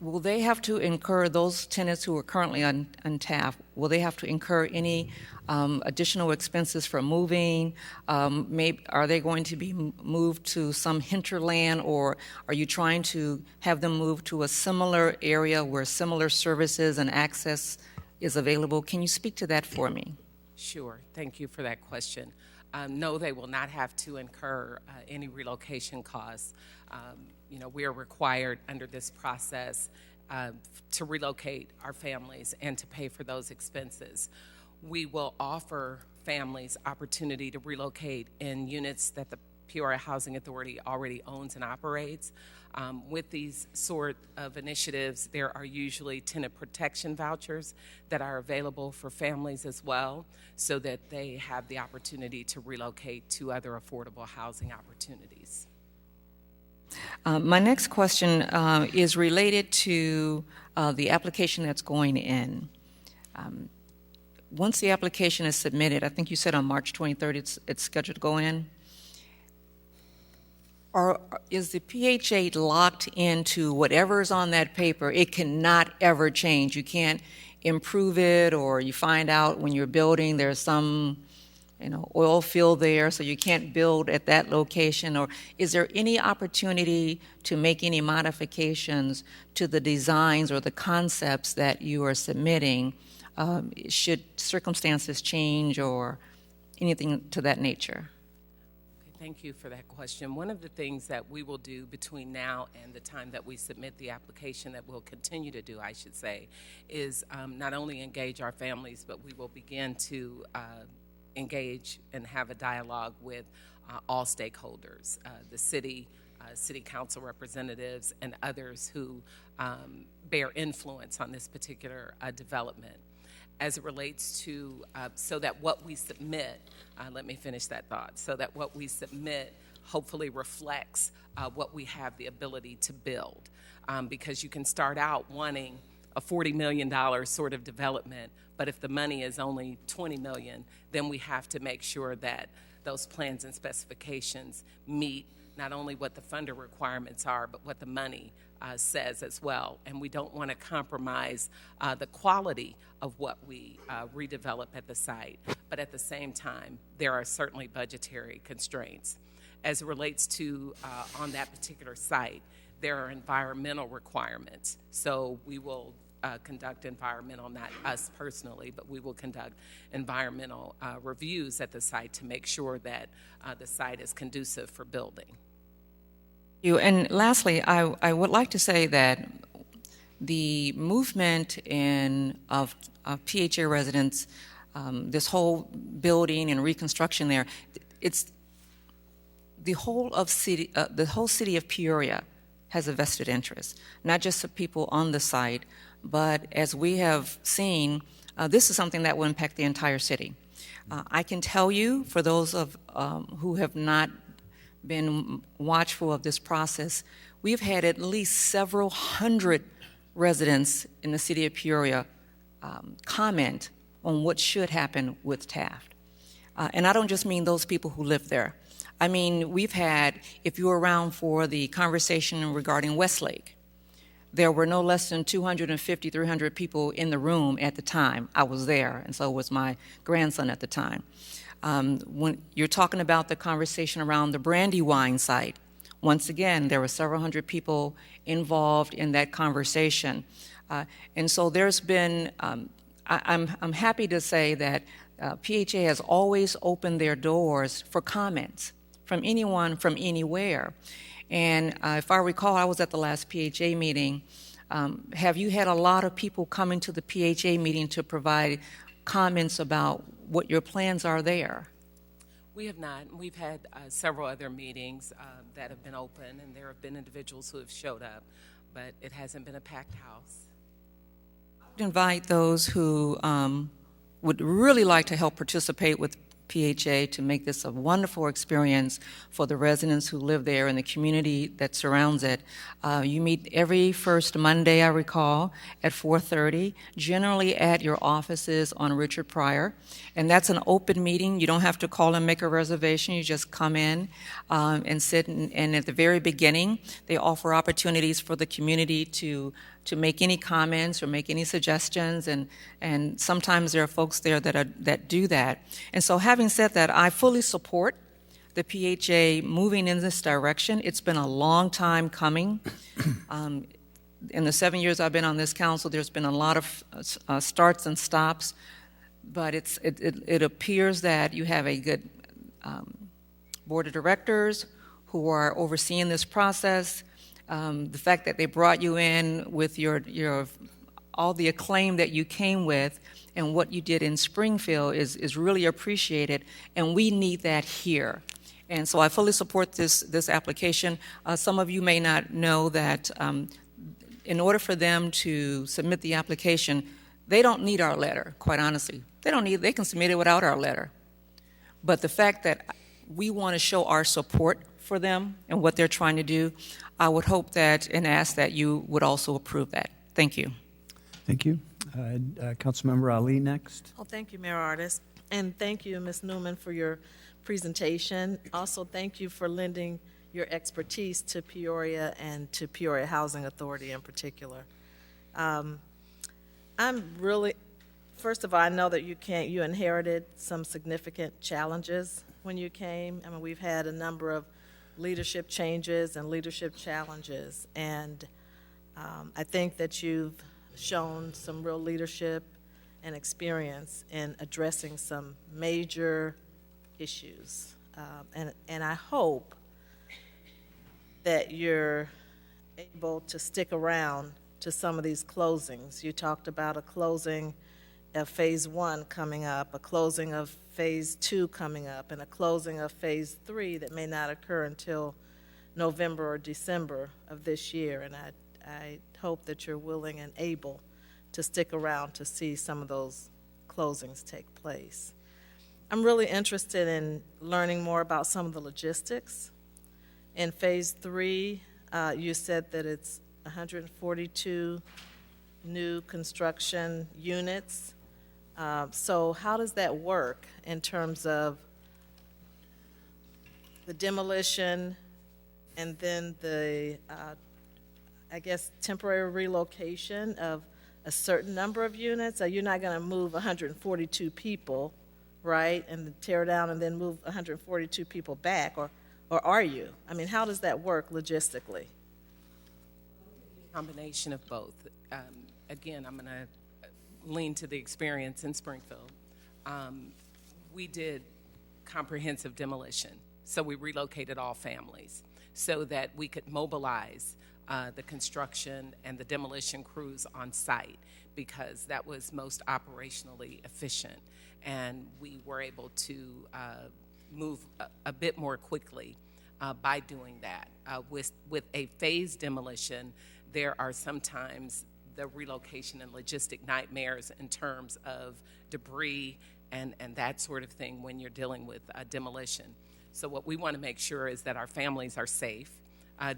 Will they have to incur, those tenants who are currently untapped, will they have to incur any additional expenses for moving? Are they going to be moved to some hinterland, or are you trying to have them move to a similar area where similar services and access is available? Can you speak to that for me? Sure. Thank you for that question. No, they will not have to incur any relocation costs. We are required under this process to relocate our families and to pay for those expenses. We will offer families opportunity to relocate in units that the Peoria Housing Authority already owns and operates. With these sort of initiatives, there are usually tenant protection vouchers that are available for families as well, so that they have the opportunity to relocate to other affordable housing opportunities. My next question is related to the application that's going in. Once the application is submitted, I think you said on March 23rd it's scheduled to go in. Or is the PHA locked into whatever's on that paper? It cannot ever change. You can't improve it, or you find out when you're building there's some oil field there, so you can't build at that location? Or is there any opportunity to make any modifications to the designs or the concepts that you are submitting should circumstances change or anything to that nature? Thank you for that question. One of the things that we will do between now and the time that we submit the application, that we'll continue to do, I should say, is not only engage our families, but we will begin to engage and have a dialogue with all stakeholders, the city, city council representatives, and others who bear influence on this particular development. As it relates to, so that what we submit, let me finish that thought, so that what we submit hopefully reflects what we have the ability to build. Because you can start out wanting a $40 million sort of development, but if the money is only $20 million, then we have to make sure that those plans and specifications meet not only what the funder requirements are, but what the money says as well. And we don't want to compromise the quality of what we redevelop at the site. But at the same time, there are certainly budgetary constraints. As it relates to on that particular site, there are environmental requirements. So we will conduct environmental, not us personally, but we will conduct environmental reviews at the site to make sure that the site is conducive for building. And lastly, I would like to say that the movement of PHA residents, this whole building and reconstruction there, it's the whole city of Peoria has a vested interest, not just the people on the site, but as we have seen, this is something that will impact the entire city. I can tell you, for those of who have not been watchful of this process, we've had at least several hundred residents in the city of Peoria comment on what should happen with Taft. And I don't just mean those people who live there. I mean, we've had, if you were around for the conversation regarding Westlake, there were no less than 250, 300 people in the room at the time. I was there, and so was my grandson at the time. When you're talking about the conversation around the Brandywine site, once again, there were several hundred people involved in that conversation. And so there's been, I'm happy to say that PHA has always opened their doors for comments from anyone, from anywhere. And if I recall, I was at the last PHA meeting. Have you had a lot of people coming to the PHA meeting to provide comments about what your plans are there? We have not. We've had several other meetings that have been open, and there have been individuals who have showed up, but it hasn't been a packed house. I would invite those who would really like to help participate with PHA to make this a wonderful experience for the residents who live there and the community that surrounds it. You meet every first Monday, I recall, at 4:30, generally at your offices on Richard Pryor. And that's an open meeting. You don't have to call and make a reservation. You just come in and sit. And at the very beginning, they offer opportunities for the community to make any comments or make any suggestions, and sometimes there are folks there that do that. And so having said that, I fully support the PHA moving in this direction. It's been a long time coming. In the 7 years I've been on this council, there's been a lot of starts and stops, but it appears that you have a good board of directors who are overseeing this process. The fact that they brought you in with your all the acclaim that you came with and what you did in Springfield is really appreciated, and we need that here. And so I fully support this application. Some of you may not know that in order for them to submit the application, they don't need our letter, quite honestly. They can submit it without our letter. But the fact that we want to show our support for them and what they're trying to do, I would hope that and ask that you would also approve that. Thank you. Thank you. Councilmember Ali next. Well, thank you, Mayor Artis. And thank you, Ms. Newman, for your presentation. Also, thank you for lending your expertise to Peoria and to Peoria Housing Authority in particular. First of all, I know that you inherited some significant challenges when you came. I mean, we've had a number of leadership changes and leadership challenges, and I think that you've shown some real leadership and experience in addressing some major issues and I hope that you're able to stick around to some of these closings. You talked about a closing of Phase 1 coming up, a closing of Phase 2 coming up, and a closing of Phase 3 that may not occur until November or December of this year. And I hope that you're willing and able to stick around to see some of those closings take place. I'm really interested in learning more about some of the logistics. In Phase 3, you said that it's 142 new construction units. So how does that work in terms of the demolition and then the, I guess, temporary relocation of a certain number of units? You're not going to move 142 people, right, and tear down and then move 142 people back, or are you? I mean, how does that work logistically? Combination of both. Again, I'm going to lean to the experience in Springfield. We did comprehensive demolition, so we relocated all families so that we could mobilize the construction and the demolition crews on site, because that was most operationally efficient, and we were able to move a bit more quickly by doing that. With a phased demolition, there are sometimes the relocation and logistic nightmares in terms of debris and that sort of thing when you're dealing with demolition. So what we want to make sure is that our families are safe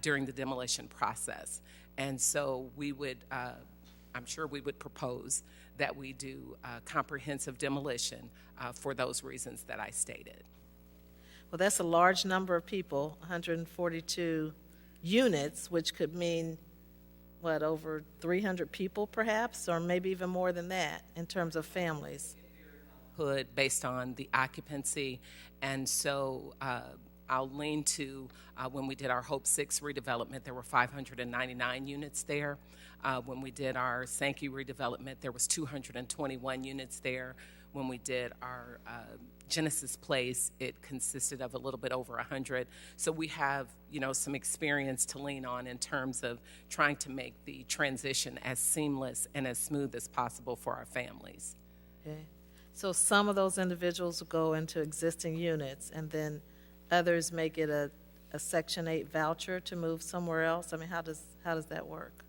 during the demolition process. And so we would, I'm sure we would propose that we do comprehensive demolition for those reasons that I stated. Well, that's a large number of people, 142 units, which could mean, what, over 300 people perhaps, or maybe even more than that in terms of families. Based on the occupancy, and so I'll lean to when we did our Hope 6 redevelopment, there were 599 units there. When we did our Sankey redevelopment, there was 221 units there. When we did our Genesis Place, it consisted of a little bit over 100. So we have, some experience to lean on in terms of trying to make the transition as seamless and as smooth as possible for our families. Okay. So some of those individuals will go into existing units, and then others may get a Section 8 voucher to move somewhere else. I mean, how does that work?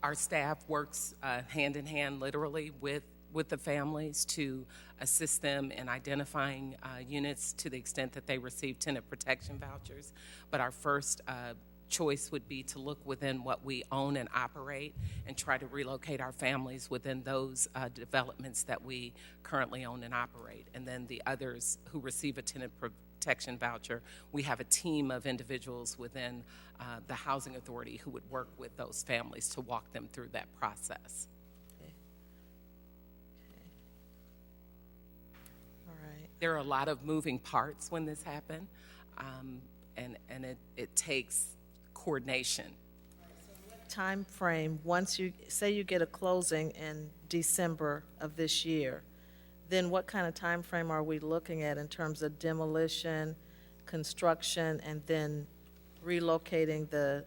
Our staff works hand in hand, literally, with the families to assist them in identifying units to the extent that they receive tenant protection vouchers. But our first choice would be to look within what we own and operate and try to relocate our families within those developments that we currently own and operate. And then the others who receive a tenant protection voucher, we have a team of individuals within the Housing Authority who would work with those families to walk them through that process. There are a lot of moving parts when this happens, and it takes coordination. Time frame, once you say you get a closing in December of this year, then what kind of time frame are we looking at in terms of demolition, construction, and then relocating the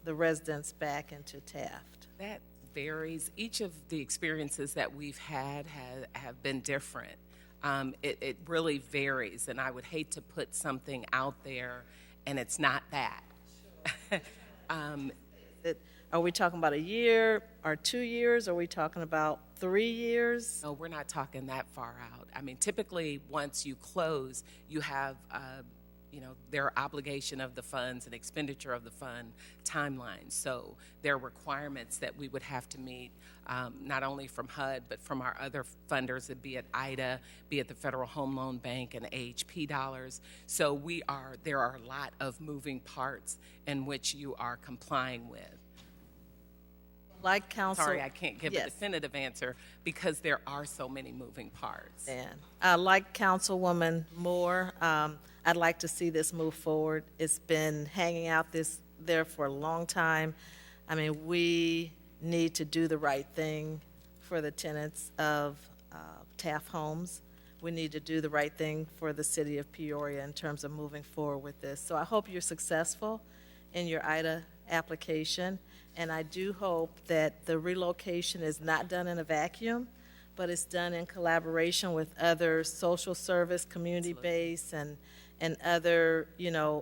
residents back into Taft? That varies. Each of the experiences that we've had have been different. It really varies, and I would hate to put something out there and it's not that. Are we talking about a year or 2 years? Are we talking about 3 years? No, we're not talking that far out. I mean, typically once you close, you have their obligation of the funds and expenditure of the fund timeline. So there are requirements that we would have to meet, not only from HUD, but from our other funders, be it IDA, be it the Federal Home Loan Bank and AHP dollars. So there are a lot of moving parts in which you are complying with. Like council. Sorry, I can't give a definitive answer because there are so many moving parts. Like Councilwoman Moore, I'd like to see this move forward. It's been hanging out there for a long time. I mean, we need to do the right thing for the tenants of Taft Homes. we need to do the right thing for the city of Peoria in terms of moving forward with this. So I hope you're successful in your IDA application, and I do hope that the relocation is not done in a vacuum, but it's done in collaboration with other social service, community-based, and other,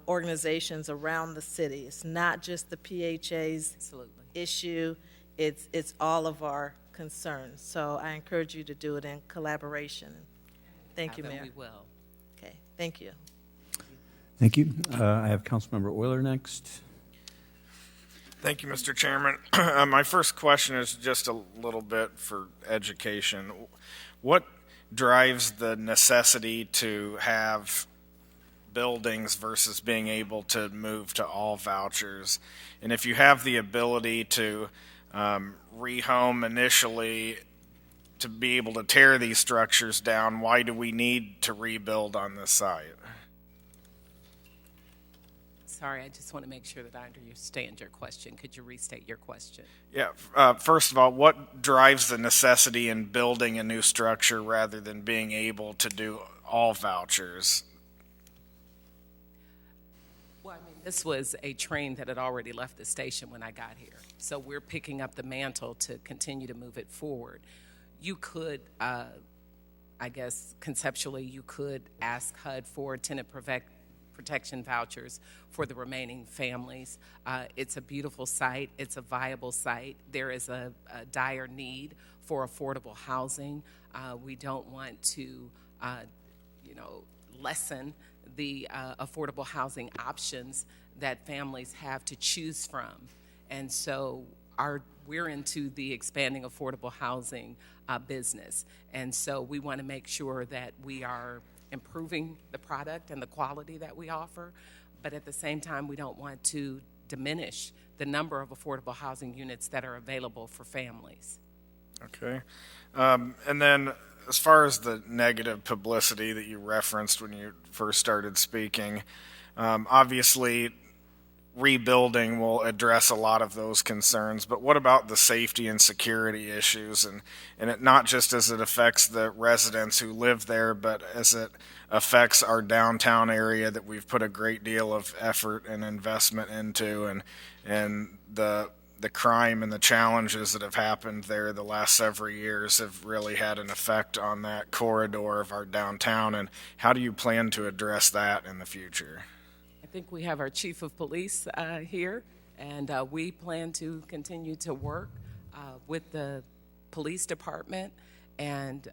organizations around the city. It's not just the PHA's issue, it's all of our concerns. So I encourage you to do it in collaboration. Thank you, Mayor. We will. Okay, thank you. Thank you. I have Councilmember Euler next. Thank you, Mr. Chairman. My first question is just a little bit for education. What drives the necessity to have buildings versus being able to move to all vouchers? And if you have the ability to rehome initially to be able to tear these structures down, why do we need to rebuild on this site? Sorry, I just want to make sure that I understand your question. Could you restate your question? Yeah, first of all, what drives the necessity in building a new structure rather than being able to do all vouchers? Well, I mean, this was a train that had already left the station when I got here. So we're picking up the mantle to continue to move it forward. You could, I guess, conceptually, you could ask HUD for tenant protection vouchers for the remaining families. It's a beautiful site. It's a viable site. There is a dire need for affordable housing. We don't want to, lessen the affordable housing options that families have to choose from. And so we're into the expanding affordable housing business. And so we want to make sure that we are improving the product and the quality that we offer, but at the same time, we don't want to diminish the number of affordable housing units that are available for families. Okay. And then as far as the negative publicity that you referenced when you first started speaking, obviously rebuilding will address a lot of those concerns, but what about the safety and security issues, and it not just as it affects the residents who live there, but as it affects our downtown area that we've put a great deal of effort and investment into, and the crime and the challenges that have happened there the last several years have really had an effect on that corridor of our downtown, and how do you plan to address that in the future? I think we have our chief of police here, and we plan to continue to work with the police department and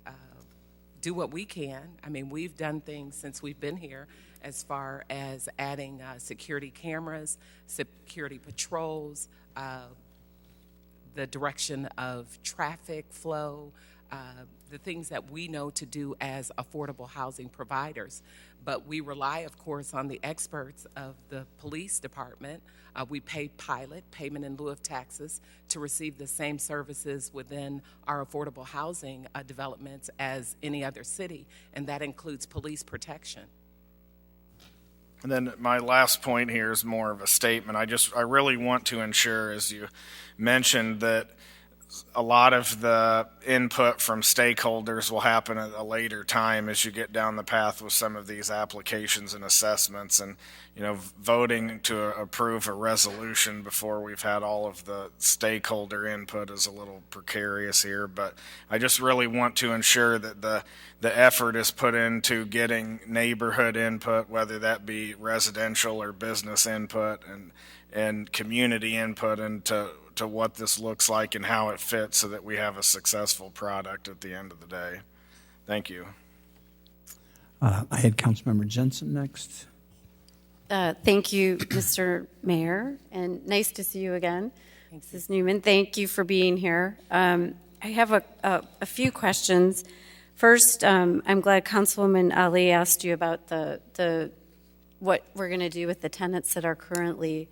do what we can. I mean, we've done things since we've been here as far as adding security cameras, security patrols, the direction of traffic flow, the things that we know to do as affordable housing providers. But we rely, of course, on the experts of the police department. We pay payment in lieu of taxes, to receive the same services within our affordable housing developments as any other city, and that includes police protection. And then my last point here is more of a statement. I really want to ensure, as you mentioned, that a lot of the input from stakeholders will happen at a later time as you get down the path with some of these applications and assessments, and voting to approve a resolution before we've had all of the stakeholder input is a little precarious here. But I just really want to ensure that the effort is put into getting neighborhood input, whether that be residential or business input, and community input into what this looks like and how it fits, so that we have a successful product at the end of the day. Thank you. I had Councilmember Jensen next. Thank you, Mr. Mayor, and nice to see you again. Mrs. Newman, thank you for being here. I have a few questions. First, I'm glad Councilwoman Ali asked you about the what we're going to do with the tenants that are currently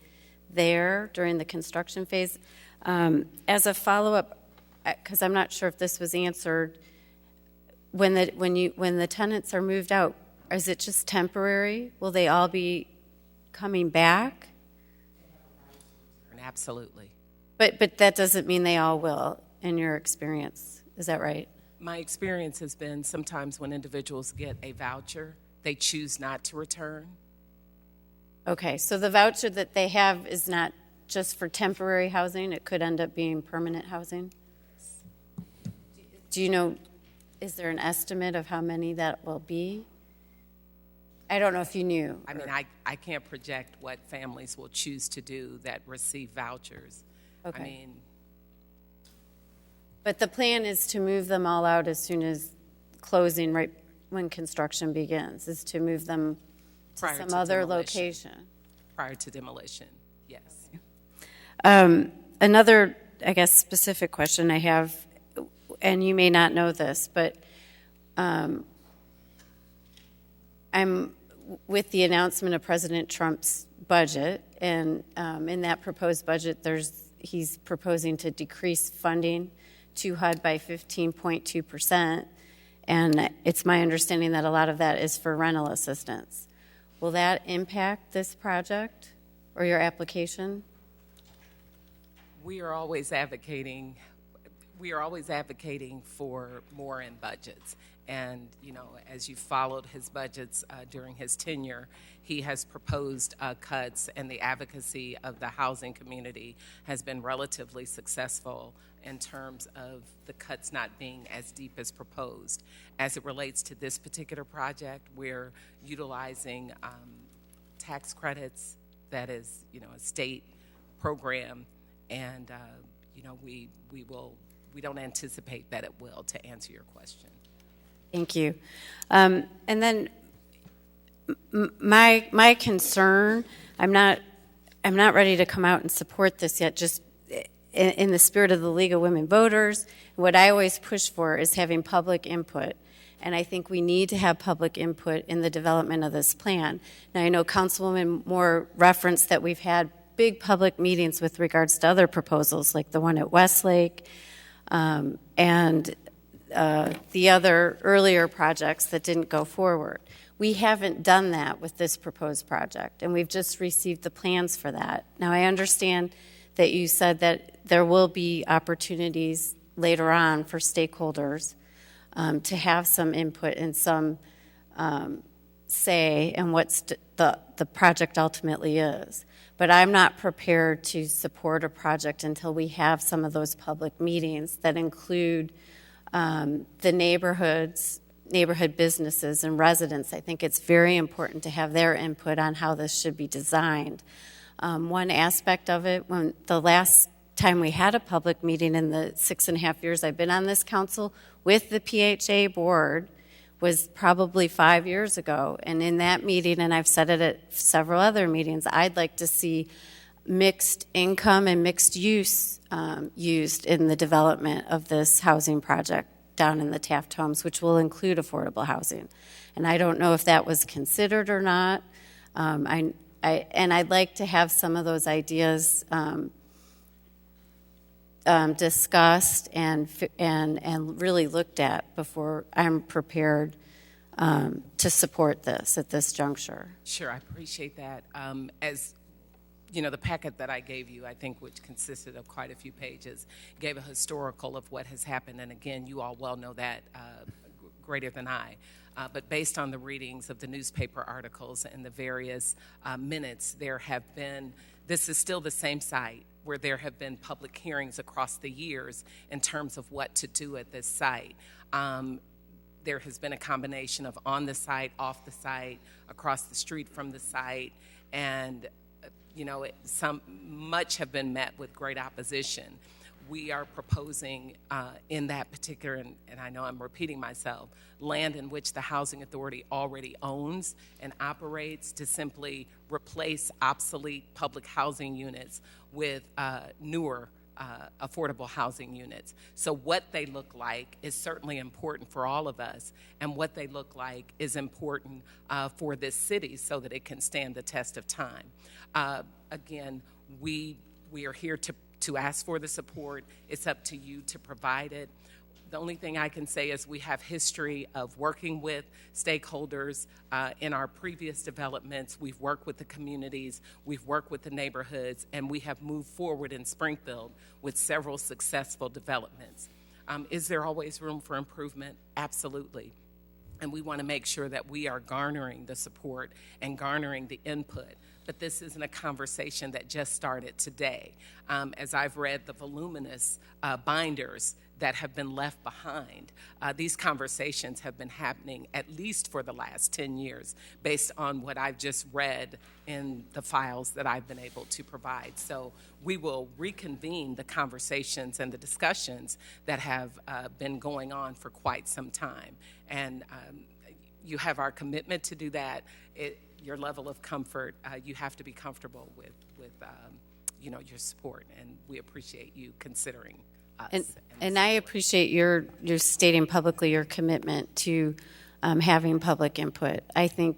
there during the construction phase. As a follow-up, because I'm not sure if this was answered, when the tenants are moved out, is it just temporary? Will they all be coming back? Absolutely. But that doesn't mean they all will, in your experience. Is that right? My experience has been sometimes when individuals get a voucher, they choose not to return. Okay, so the voucher that they have is not just for temporary housing, it could end up being permanent housing? Do you know, is there an estimate of how many that will be? I don't know if you knew. I mean, I can't project what families will choose to do that receive vouchers. Okay. I mean, But the plan is to move them all out as soon as closing, right when construction begins, is to move them to prior some to other demolition. location. Prior to demolition, yes. Another, I guess, specific question I have, and you may not know this, but I'm with the announcement of President Trump's budget, and in that proposed budget, he's proposing to decrease funding to HUD by 15.2%, and it's my understanding that a lot of that is for rental assistance. Will that impact this project or your application? We are always advocating for more in budgets. And, you know, as you followed his budgets during his tenure, he has proposed cuts, and the advocacy of the housing community has been relatively successful in terms of the cuts not being as deep as proposed. As it relates to this particular project, we're utilizing tax credits, that is, you know, a state program, and, you know, we don't anticipate that it will, to answer your question. Thank you. And then my concern, I'm not ready to come out and support this yet, just in the spirit of the League of Women Voters. What I always push for is having public input, and I think we need to have public input in the development of this plan. Now, I know Councilwoman Moore referenced that we've had big public meetings with regards to other proposals, like the one at Westlake, and the other earlier projects that didn't go forward. We haven't done that with this proposed project, and we've just received the plans for that. Now, I understand that you said that there will be opportunities later on for stakeholders to have some input and some say in what the project ultimately is. But I'm not prepared to support a project until we have some of those public meetings that include the neighborhood businesses and residents. I think it's very important to have their input on how this should be designed. One aspect of it, when the last time we had a public meeting in the 6.5 years I've been on this council with the PHA board, was probably 5 years ago. And in that meeting, and I've said it at several other meetings, I'd like to see mixed income and mixed use used in the development of this housing project down in the Taft Homes, which will include affordable housing. And I don't know if that was considered or not. And I'd like to have some of those ideas discussed and really looked at before I'm prepared to support this at this juncture. Sure, I appreciate that. As you know, the packet that I gave you, I think, which consisted of quite a few pages, gave a historical of what has happened. And again, you all well know that greater than I. But based on the readings of the newspaper articles and the various minutes, this is still the same site where there have been public hearings across the years in terms of what to do at this site. There has been a combination of on the site, off the site, across the street from the site, and you know, much have been met with great opposition. We are proposing in that particular, and I know I'm repeating myself, land in which the Housing Authority already owns and operates, to simply replace obsolete public housing units with newer affordable housing units. So what they look like is certainly important for all of us, and what they look like is important for this city so that it can stand the test of time. Again, we are here to ask for the support. It's up to you to provide it. The only thing I can say is we have history of working with stakeholders in our previous developments. We've worked with the communities, we've worked with the neighborhoods, and we have moved forward in Springfield with several successful developments. Is there always room for improvement? Absolutely. And we want to make sure that we are garnering the support and garnering the input. But this isn't a conversation that just started today. As I've read the voluminous binders that have been left behind, these conversations have been happening at least for the last 10 years based on what I've just read in the files that I've been able to provide. So we will reconvene the conversations and the discussions that have been going on for quite some time. And you have our commitment to do that. Your level of comfort, you have to be comfortable with your support, and we appreciate you considering us. And I appreciate your stating publicly your commitment to having public input. I think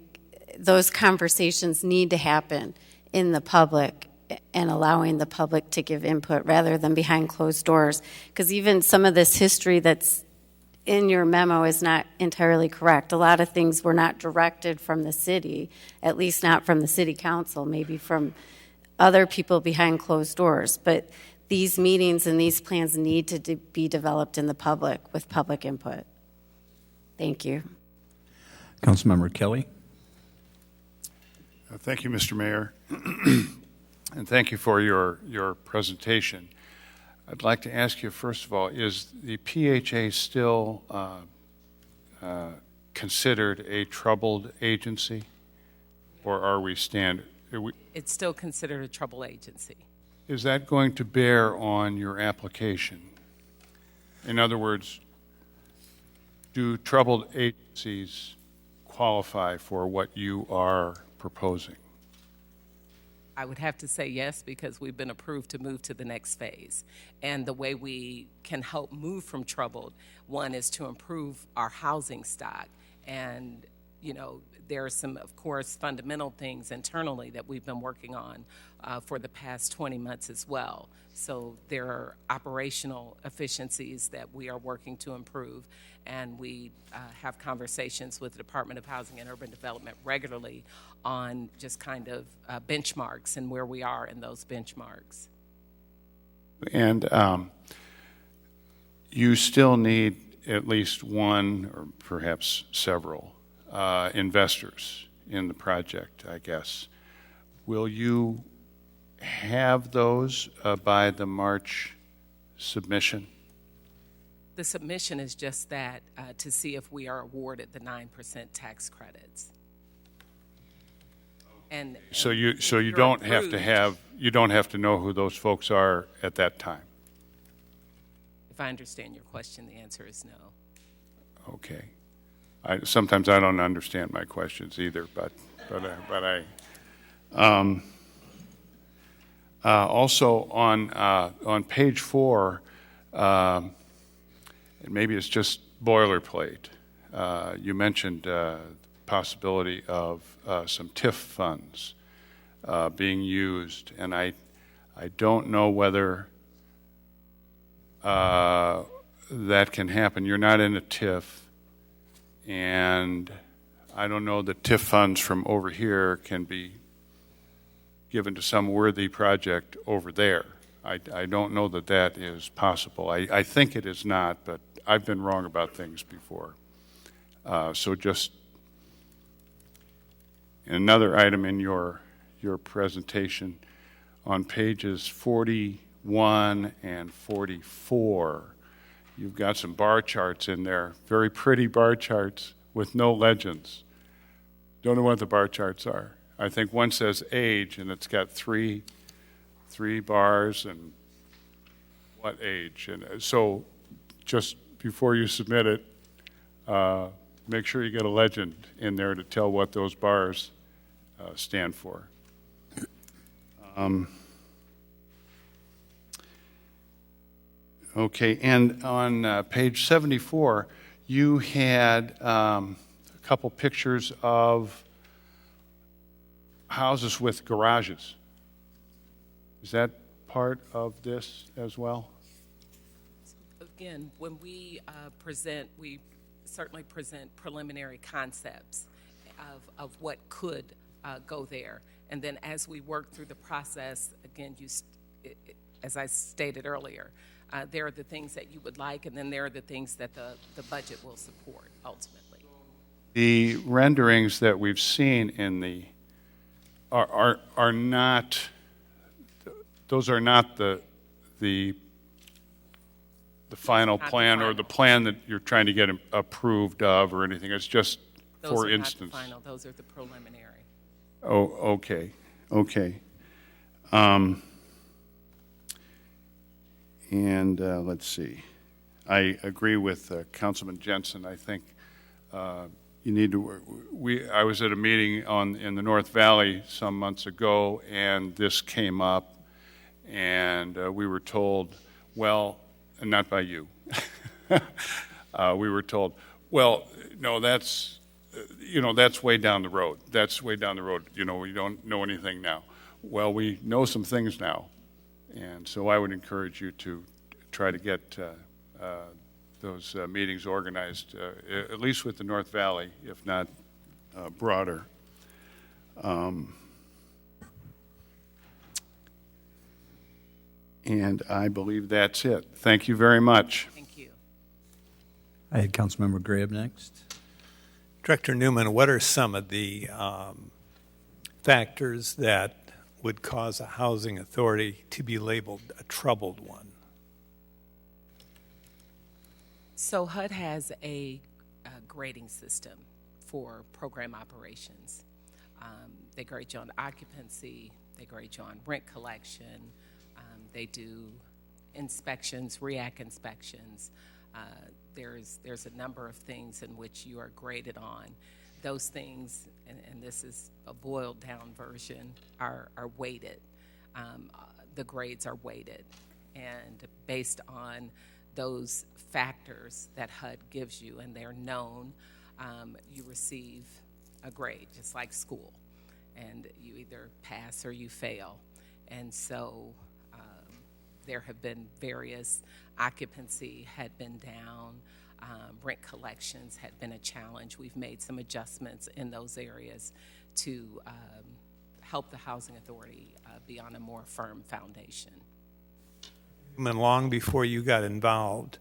those conversations need to happen in the public and allowing the public to give input rather than behind closed doors, because even some of this history that's in your memo is not entirely correct. A lot of things were not directed from the city, at least not from the city council, maybe from other people behind closed doors. But these meetings and these plans need to be developed in the public with public input. Thank you. Councilmember Kelly. Thank you, Mr. Mayor, and thank you for your presentation. I'd like to ask you, first of all, is the PHA still considered a troubled agency, or are we It's still considered a trouble agency. Is that going to bear on your application? In other words, do troubled agencies qualify for what you are proposing? I would have to say yes, because we've been approved to move to the next phase. And the way we can help move from troubled, one is to improve our housing stock. And, there are some, of course, fundamental things internally that we've been working on for the past 20 months as well. So there are operational efficiencies that we are working to improve. And we have conversations with the Department of Housing and Urban Development regularly on just kind of benchmarks and where we are in those benchmarks. And you still need at least one or perhaps several investors in the project, I guess. Will you have those by the March submission? The submission is just that, to see if we are awarded the 9% tax credits. So you don't have to know who those folks are at that time. If I understand your question, the answer is no. Okay. Sometimes I don't understand my questions either, but I. Also on page 4. And maybe it's just boilerplate. You mentioned possibility of some TIF funds being used, and I don't know whether that can happen. You're not in a TIF, and I don't know that TIF funds from over here can be given to some worthy project over there. I don't know that that is possible. I think it is not, but I've been wrong about things before. So just another item in your presentation on pages 41 and 44, you've got some bar charts in there, very pretty bar charts with no legends. Don't know what the bar charts are. I think one says age, and it's got three bars and what age. And so just before you submit it, make sure you get a legend in there to tell what those bars stand for. Okay, and on page 74, you had a couple pictures of houses with garages. Is that part of this as well? Again, when we present, we certainly present preliminary concepts of what could go there. And then as we work through the process, again, as I stated earlier, there are the things that you would like, and then there are the things that the budget will support ultimately. The renderings that we've seen in the are not, those are not the final Not the plan or final. the plan that you're trying to get approved of or anything. It's just Those for are instance. not the final, those are the preliminary. Oh, okay, okay. And let's see. I agree with Councilman Jensen. I think you need to. I was at a meeting in the North Valley some months ago, and this came up, and we were told, well, and not by you. We were told, well, no, that's that's way down the road. That's way down the road. We don't know anything now. Well, we know some things now, and so I would encourage you to try to get those meetings organized, at least with the North Valley, if not broader. And I believe that's it. Thank you very much. Thank you. I had Councilmember Graham next. Director Newman, what are some of the factors that would cause a housing authority to be labeled a troubled one? So HUD has a grading system for program operations. They grade you on occupancy, they grade you on rent collection, they do inspections, REAC inspections. There's a number of things in which you are graded on. Those things, and this is a boiled down version, are weighted. The grades are weighted, and based on those factors that HUD gives you, and they're known, you receive a grade, just like school, and you either pass or you fail. And so there have been various, occupancy had been down, rent collections had been a challenge. We've made some adjustments in those areas to help the housing authority be on a more firm foundation. And long before you got involved,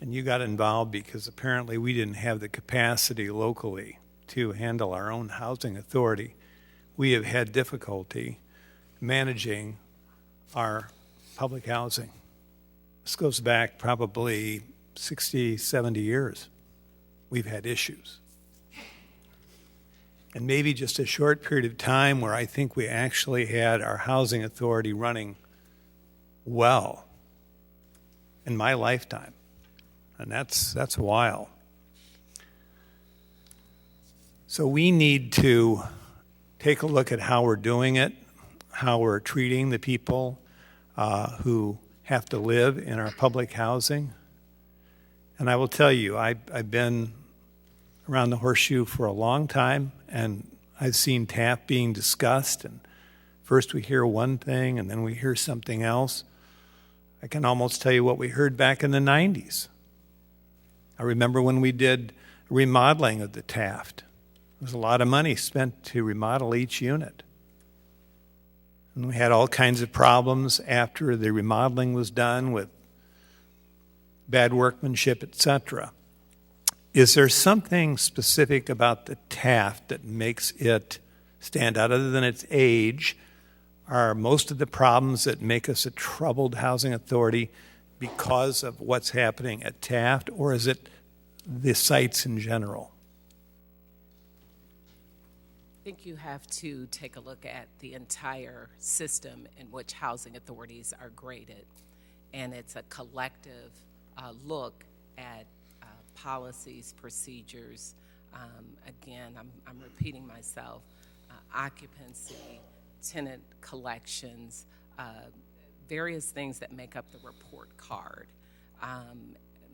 and you got involved because apparently we didn't have the capacity locally to handle our own housing authority, we have had difficulty managing our public housing. This goes back probably 60, 70 years. We've had issues. And maybe just a short period of time where I think we actually had our housing authority running well in my lifetime. And that's a while. So we need to take a look at how we're doing it, how we're treating the people who have to live in our public housing. And I will tell you, I've been around the horseshoe for a long time, and I've seen TAF being discussed, and first we hear one thing, and then we hear something else. I can almost tell you what we heard back in the 90s. I remember when we did remodeling of the Taft. There was a lot of money spent to remodel each unit. And we had all kinds of problems after the remodeling was done with bad workmanship, etc. Is there something specific about the Taft that makes it stand out other than its age? Are most of the problems that make us a troubled housing authority because of what's happening at Taft, or is it the sites in general? I think you have to take a look at the entire system in which housing authorities are graded, and it's a collective look at policies, procedures. Again, I'm repeating myself, occupancy, tenant collections, various things that make up the report card,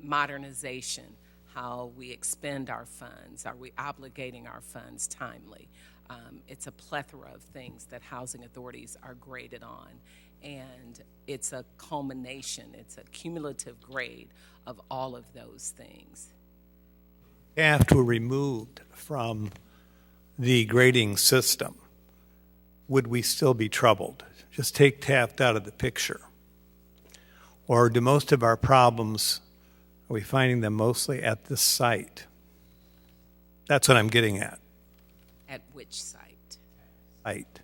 modernization, how we expend our funds, are we obligating our funds timely? It's a plethora of things that housing authorities are graded on, and it's a culmination, it's a cumulative grade of all of those things. Taft were removed from the grading system, would we still be troubled? just take Taft out of the picture? Or do most of our problems, are we finding them mostly at this site? That's what I'm getting at. At which site? Site.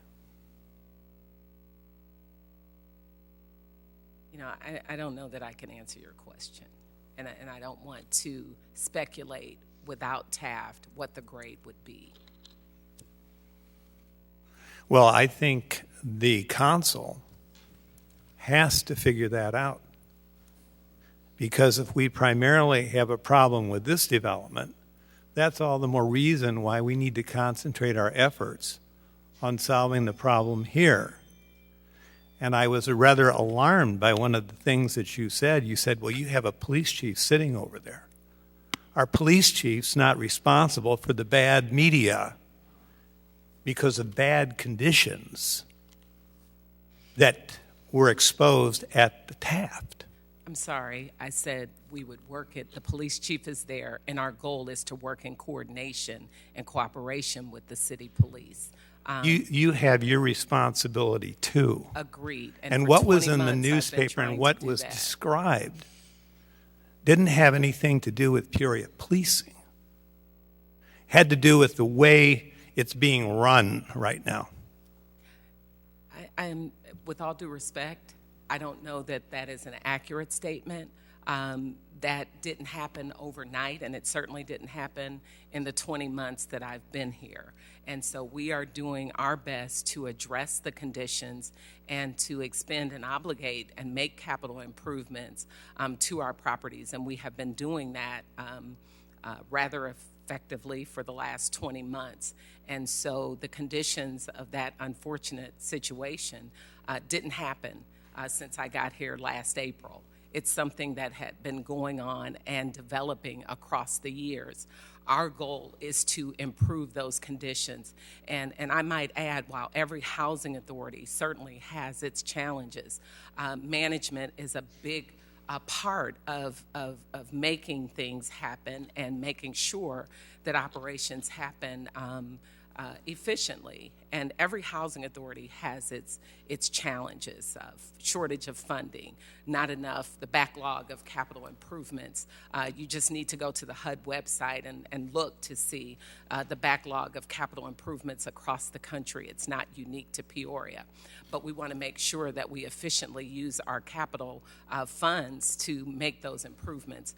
You know, I don't know that I can answer your question, and I don't want to speculate without Taft what the grade would be. Well, I think the council has to figure that out. Because if we primarily have a problem with this development, that's all the more reason why we need to concentrate our efforts on solving the problem here. And I was rather alarmed by one of the things that you said. You said, well, you have a police chief sitting over there. Our police chief's not responsible for the bad media because of bad conditions that were exposed at the Taft. I'm sorry, I said we would work it. The police chief is there, and our goal is to work in coordination and cooperation with the city police. You have your responsibility too. Agreed. And for what was 20 in the months, I've been newspaper trying and to what do was that. described didn't have anything to do with Peoria policing. Had to do with the way it's being run right now. I'm, with all due respect, I don't know that that is an accurate statement. That didn't happen overnight, and it certainly didn't happen in the 20 months that I've been here. And so we are doing our best to address the conditions and to expend and obligate and make capital improvements to our properties. And we have been doing that rather effectively for the last 20 months. And so the conditions of that unfortunate situation didn't happen since I got here last April. It's something that had been going on and developing across the years. Our goal is to improve those conditions. And I might add, while every housing authority certainly has its challenges, management is a big part of making things happen and making sure that operations happen efficiently. And every housing authority has its challenges of shortage of funding, not enough, the backlog of capital improvements. You just need to go to the HUD website and look to see the backlog of capital improvements across the country. It's not unique to Peoria. But we want to make sure that we efficiently use our capital funds to make those improvements.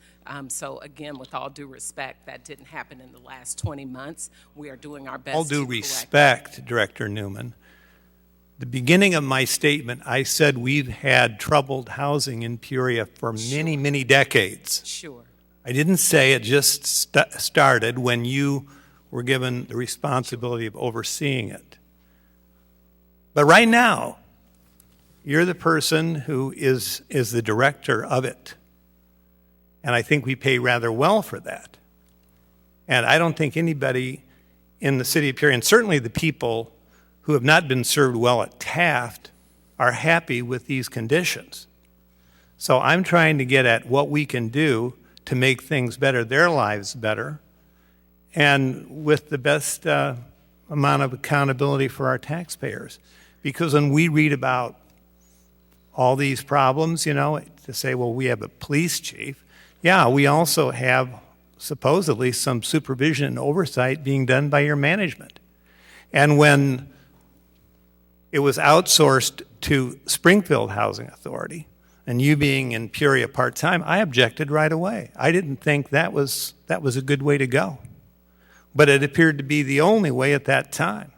So again, with all due respect, that didn't happen in the last 20 months. We are doing our best All to due correct respect, Director Newman, the beginning of my statement, I said we've had troubled housing in Peoria for many, many decades. Sure. I didn't say it just started when you were given the responsibility of overseeing it. But right now, you're the person who is the director of it. And I think we pay rather well for that. And I don't think anybody in the city of Peoria, and certainly the people who have not been served well at Taft, are happy with these conditions. So I'm trying to get at what we can do to make things better, their lives better, and with the best amount of accountability for our taxpayers. Because when we read about all these problems, you know, to say, well, we have a police chief. Yeah, we also have supposedly some supervision and oversight being done by your management. And when it was outsourced to Springfield Housing Authority, and you being in Peoria part-time, I objected right away. I didn't think that was a good way to go. But it appeared to be the only way at that time.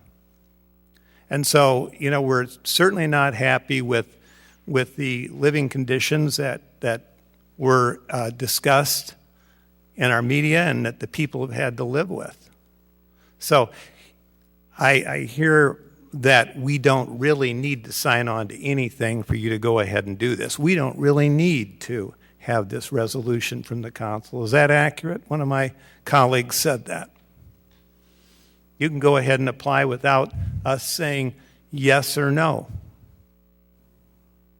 And so, you know, we're certainly not happy with the living conditions that were discussed in our media and that the people have had to live with. So I hear that we don't really need to sign on to anything for you to go ahead and do this. We don't really need to have this resolution from the council. Is that accurate? One of my colleagues said that. You can go ahead and apply without us saying yes or no.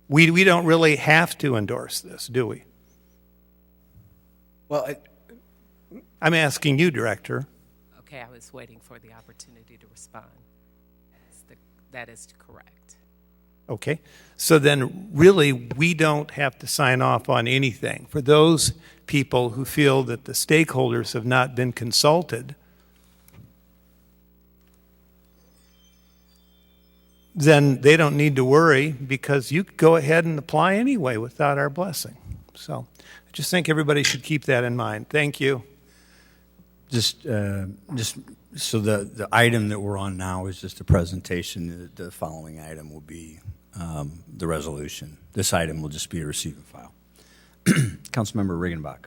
We don't really have to endorse this, do we? Well, I'm asking you, Director. Okay, I was waiting for the opportunity to respond. That is correct. Okay, so then really we don't have to sign off on anything. For those people who feel that the stakeholders have not been consulted, then they don't need to worry because you could go ahead and apply anyway without our blessing. So I just think everybody should keep that in mind. Thank you. Just so the item that we're on now is just a presentation. The following item will be the resolution. This item will just be a receive and file. Councilmember Regenbach.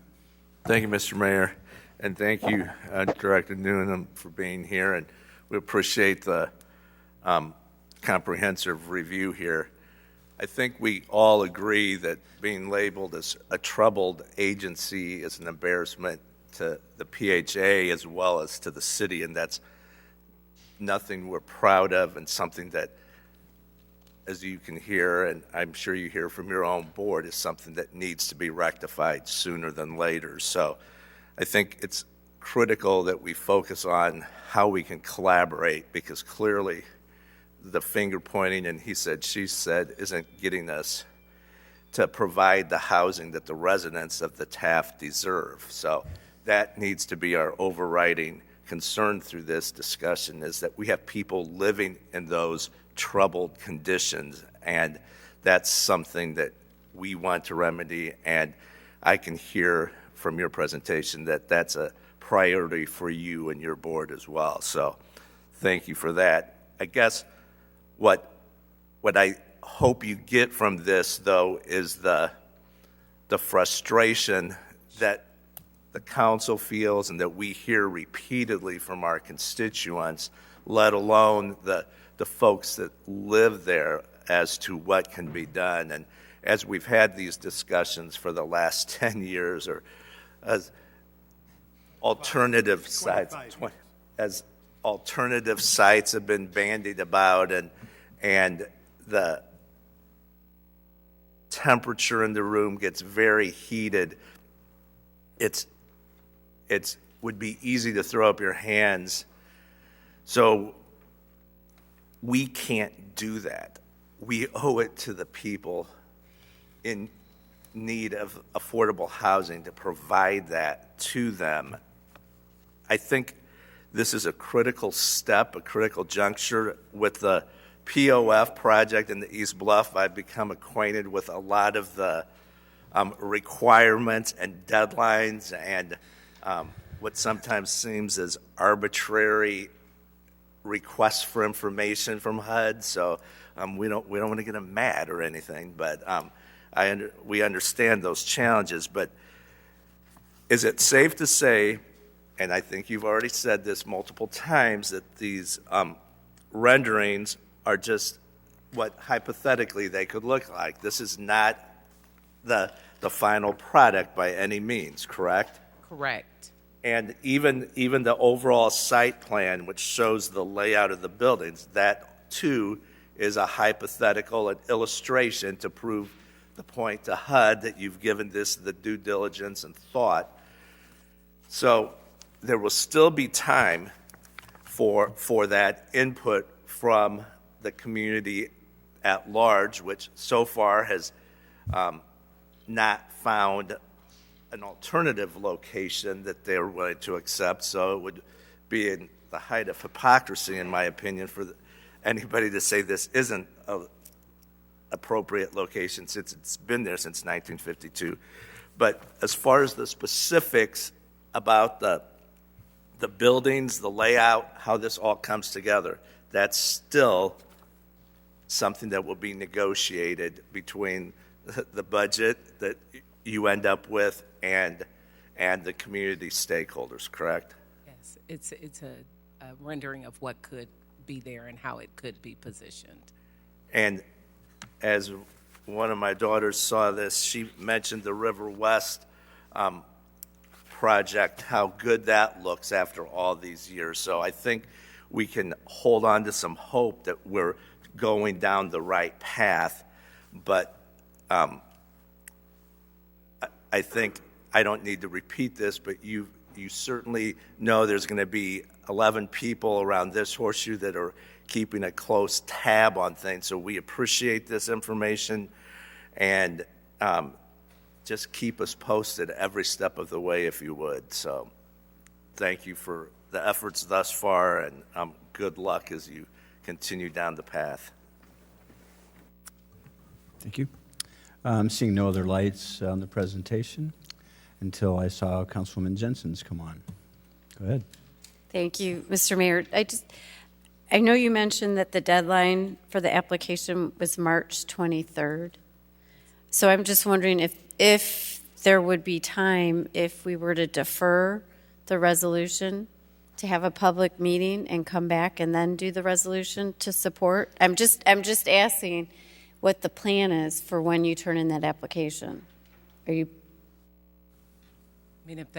Thank you, Mr. Mayor, and thank you, Director Noonan, for being here. And we appreciate the comprehensive review here. I think we all agree that being labeled as a troubled agency is an embarrassment to the PHA as well as to the city, and that's nothing we're proud of and something that, as you can hear, and I'm sure you hear from your own board, is something that needs to be rectified sooner than later. So I think it's critical that we focus on how we can collaborate, because clearly the finger pointing and he said, she said isn't getting us to provide the housing that the residents of the Taft deserve. So that needs to be our overriding concern through this discussion, is that we have people living in those troubled conditions, and that's something that we want to remedy. And I can hear from your presentation that that's a priority for you and your board as well. So thank you for that. I guess what I hope you get from this, though, is the frustration that the council feels and that we hear repeatedly from our constituents, let alone the folks that live there, as to what can be done. And as we've had these discussions for the last 10 years, or as alternative sites, as alternative sites have been bandied about, and the temperature in the room gets very heated, it would be easy to throw up your hands. So we can't do that. We owe it to the people in need of affordable housing to provide that to them. I think this is a critical step, a critical juncture with the POF project in the East Bluff. I've become acquainted with a lot of the requirements and deadlines and what sometimes seems as arbitrary requests for information from HUD. So we don't want to get them mad or anything, but we understand those challenges. But is it safe to say, and I think you've already said this multiple times, that these renderings are just what hypothetically they could look like? This is not the final product by any means, correct? Correct. And even the overall site plan, which shows the layout of the buildings, that too is a hypothetical, an illustration to prove the point to HUD that you've given this the due diligence and thought. So there will still be time for that input from the community at large, which so far has not found an alternative location that they're willing to accept. So it would be in the height of hypocrisy, in my opinion, for anybody to say this isn't an appropriate location, since it's been there since 1952. But as far as the specifics about the buildings, the layout, how this all comes together, that's still something that will be negotiated between the budget that you end up with and the community stakeholders, correct? Yes, it's a rendering of what could be there and how it could be positioned. And as one of my daughters saw this, she mentioned the River West project, how good that looks after all these years. So I think we can hold on to some hope that we're going down the right path. But I think I don't need to repeat this, but you certainly know there's going to be 11 people around this horseshoe that are keeping a close tab on things. So we appreciate this information, and just keep us posted every step of the way if you would. So thank you for the efforts thus far, and good luck as you continue down the path. Thank you. I'm seeing no other lights on the presentation until I saw Councilwoman Jensen's come on. Go ahead. Thank you, Mr. Mayor. I know you mentioned that the deadline for the application was March 23rd. So I'm just wondering if there would be time if we were to defer the resolution to have a public meeting and come back and then do the resolution to support. I'm just asking what the plan is for when you turn in that application. Are you? I mean, if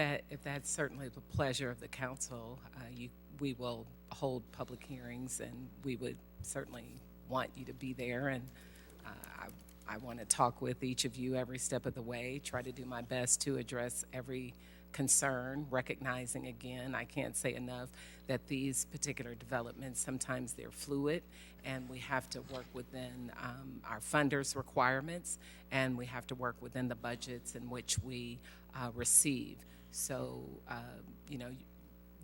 that's certainly the pleasure of the council, we will hold public hearings, and we would certainly want you to be there. And I want to talk with each of you every step of the way, try to do my best to address every concern, recognizing, again, I can't say enough, that these particular developments, sometimes they're fluid, and we have to work within our funders' requirements, and we have to work within the budgets in which we receive. So,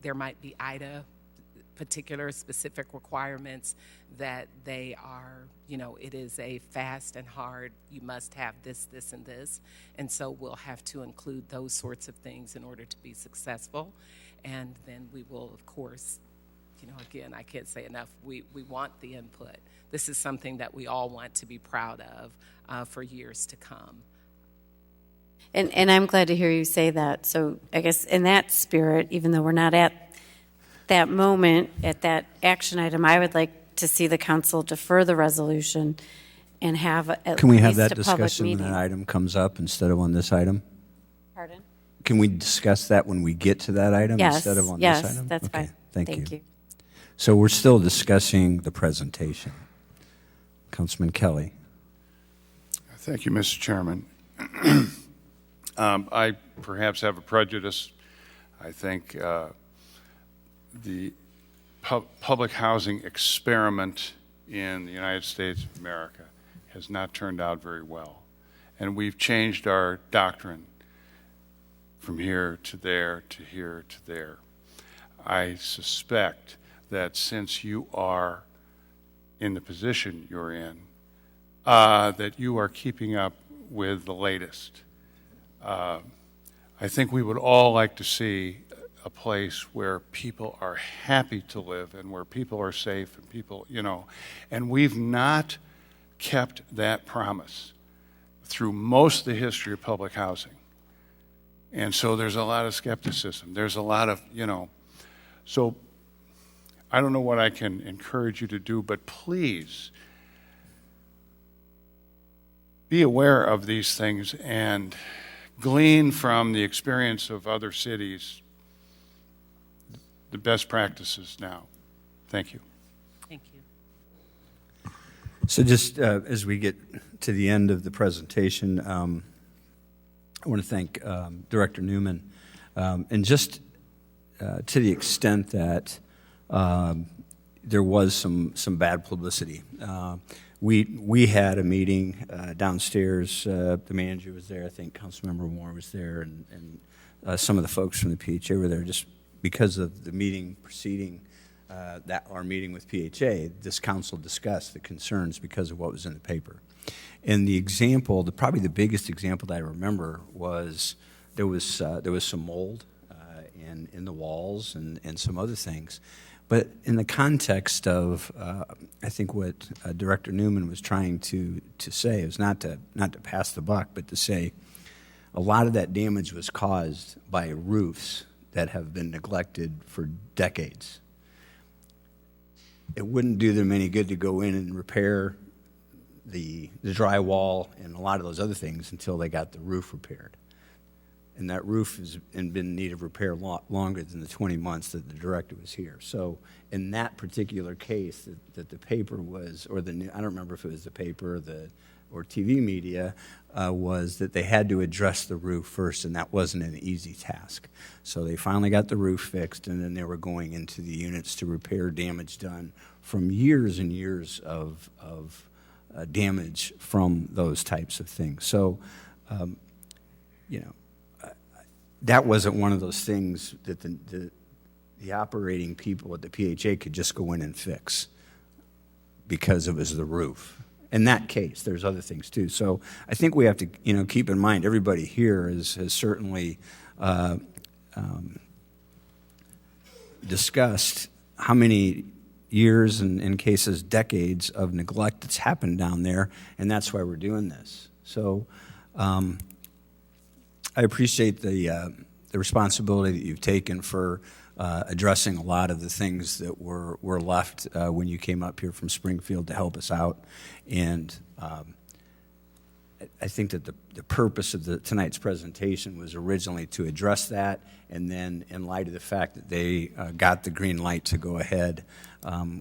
there might be IDA particular specific requirements that they are, it is a fast and hard, you must have this, this, and this. And so we'll have to include those sorts of things in order to be successful. And then we will, of course, again, I can't say enough, we want the input. This is something that we all want to be proud of for years to come. And I'm glad to hear you say that. So I guess in that spirit, even though we're not at that moment, at that action item, I would like to see the council defer the resolution and have at least Can we have that a public discussion when meeting. that item comes up instead of on this item? Pardon? Can we discuss that when we get to that item Yes, instead of on yes, this item? that's Okay, fine. Thank you. So we're still discussing the presentation. Councilman Kelly. Thank you, Mr. Chairman. I perhaps have a prejudice. I think the public housing experiment in the United States of America has not turned out very well. And we've changed our doctrine from here to there to here to there. I suspect that since you are in the position you're in, that you are keeping up with the latest. I think we would all like to see a place where people are happy to live and where people are safe and people, and we've not kept that promise through most of the history of public housing. And so there's a lot of skepticism. There's a lot of, so I don't know what I can encourage you to do, but please be aware of these things and glean from the experience of other cities the best practices now. Thank you. Thank you. So just as we get to the end of the presentation, I want to thank Director Newman. And just to the extent that there was some bad publicity. We had a meeting downstairs. The manager was there. I think Councilmember Moore was there, and some of the folks from the PHA were there. Just because of the meeting preceding our meeting with PHA, this council discussed the concerns because of what was in the paper. And the example, probably the biggest example that I remember was there was some mold in the walls and some other things. But in the context of, I think what Director Newman was trying to say is not to pass the buck, but to say a lot of that damage was caused by roofs that have been neglected for decades. It wouldn't do them any good to go in and repair the drywall and a lot of those other things until they got the roof repaired. And that roof has been in need of repair longer than the 20 months that the director was here. So in that particular case, that the paper was, or I don't remember if it was the paper or TV media, was that they had to address the roof first, and that wasn't an easy task. So they finally got the roof fixed, and then they were going into the units to repair damage done from years and years of damage from those types of things. So, that wasn't one of those things that the operating people at the PHA could just go in and fix because it was the roof. In that case, there's other things too. So I think we have to, keep in mind, everybody here has certainly discussed how many years and in cases decades of neglect that's happened down there, and that's why we're doing this. So I appreciate the responsibility that you've taken for addressing a lot of the things that were left when you came up here from Springfield to help us out. And I think that the purpose of tonight's presentation was originally to address that, and then in light of the fact that they got the green light to go ahead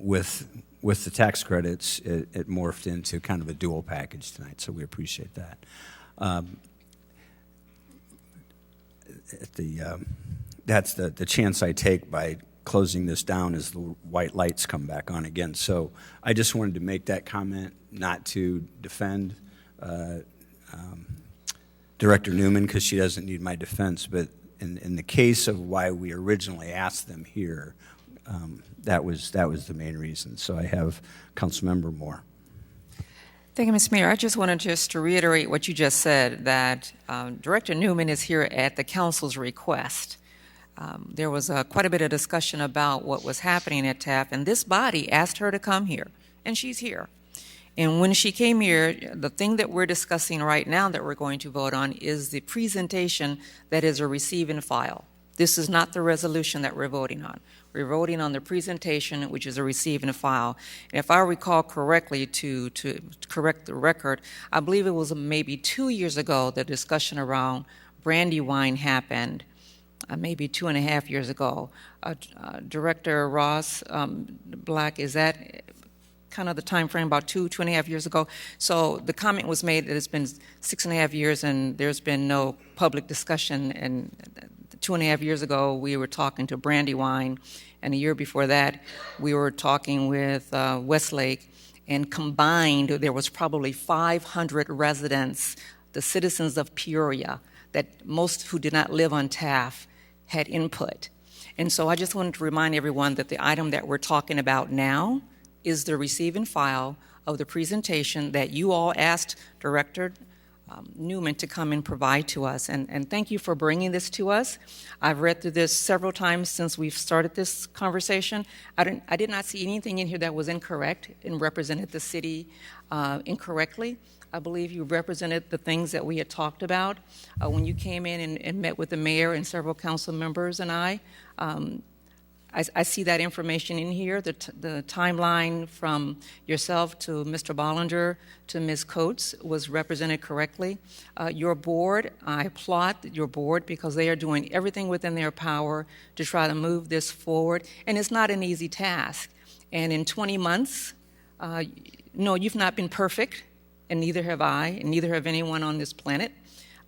with the tax credits, it morphed into kind of a dual package tonight, so we appreciate that. That's the chance I take by closing this down as the white lights come back on again. So I just wanted to make that comment, not to defend Director Newman, because she doesn't need my defense, but in the case of why we originally asked them here, that was the main reason. So I have Councilmember Moore. Thank you, Ms. Mayor. I just wanted to reiterate what you just said, that Director Newman is here at the council's request. There was quite a bit of discussion about what was happening at TAF, and this body asked her to come here, and she's here. And when she came here, the thing that we're discussing right now that we're going to vote on is the presentation that is a receive and file. This is not the resolution that we're voting on. We're voting on the presentation, which is a receive and file. And if I recall correctly, to correct the record, I believe it was maybe 2 years ago the discussion around Brandywine happened, maybe 2.5 years ago. Director Ross Black, is that kind of the time frame, about 2.5 years ago? So the comment was made that it's been 6.5 years and there's been no public discussion, and 2.5 years ago, we were talking to Brandywine, and a year before that, we were talking with Westlake, and combined, there was probably 500 residents, the citizens of Peoria, that most who did not live on TAF had input. And so I just wanted to remind everyone that the item that we're talking about now is the receive and file of the presentation that you all asked Director Newman to come and provide to us. And thank you for bringing this to us. I've read through this several times since we've started this conversation. I did not see anything in here that was incorrect and represented the city incorrectly. I believe you represented the things that we had talked about when you came in and met with the mayor and several council members and I see that information in here, the timeline from yourself to Mr. Bollinger to Ms. Coates was represented correctly. Your board, I applaud your board because they are doing everything within their power to try to move this forward, and it's not an easy task. And in 20 months, no, you've not been perfect, and neither have I, and neither have anyone on this planet.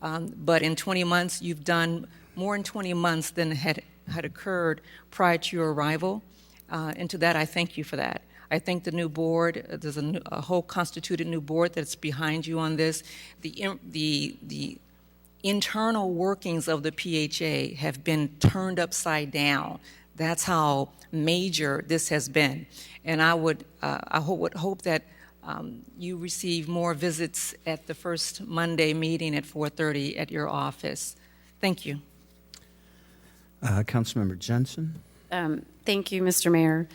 But in 20 months, you've done more in 20 months than had occurred prior to your arrival, and to that I thank you for that. I think the new board, there's a whole constituted new board that's behind you on this. The internal workings of the PHA have been turned upside down. That's how major this has been, and I would hope that you receive more visits at the first Monday meeting at 4:30 at your office. Thank you. Councilmember Jensen. Thank you, Mr. Mayor.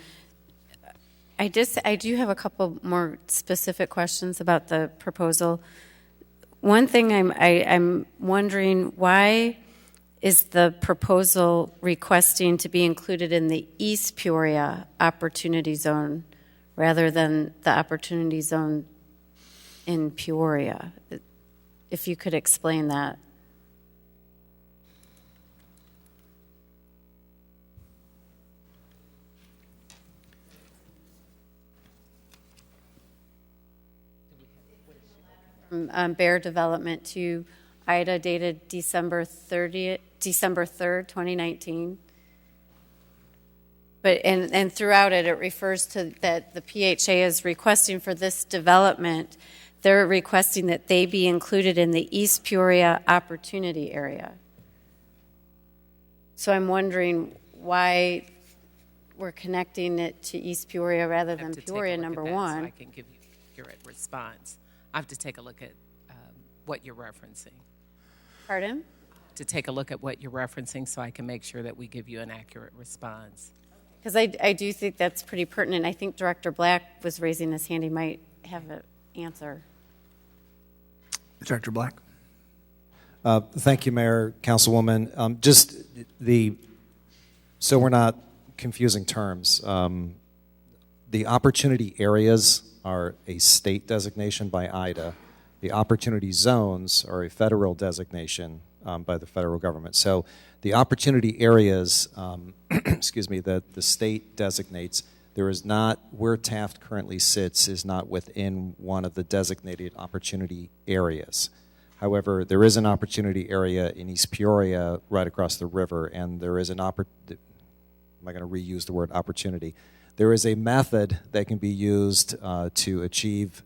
I do have a couple more specific questions about the proposal. One thing I'm wondering, why is the proposal requesting to be included in the East Peoria Opportunity Zone rather than the Opportunity Zone in Peoria? If you could explain that. Bear Development to Ida dated December 3rd, 2019. But, and throughout it, it refers to that the PHA is requesting for this development, they're requesting that they be included in the East Peoria Opportunity Area. So I'm wondering why we're connecting it to East Peoria rather than Peoria, number one. So I can give you an accurate response. I have to take a look at what you're referencing. Pardon? To take a look at what you're referencing so I can make sure that we give you an accurate response. Because I do think that's pretty pertinent. I think Director Black was raising his hand. He might have an answer. Director Black. Thank you, Mayor, Councilwoman. So we're not confusing terms. The opportunity areas are a state designation by IDA. The opportunity zones are a federal designation by the federal government. So the opportunity areas, excuse me, that the state designates, there is not, where Taft currently sits is not within one of the designated opportunity areas. However, there is an opportunity area in East Peoria right across the river, and there is an am I going to reuse the word opportunity? There is a method that can be used to achieve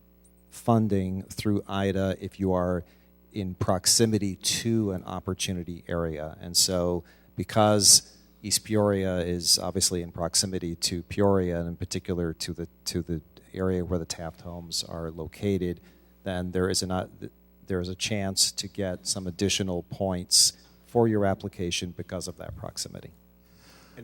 funding through IDA if you are in proximity to an opportunity area. And so because East Peoria is obviously in proximity to Peoria, and in particular to the area where the Taft homes are located, then there is a chance to get some additional points for your application because of that proximity.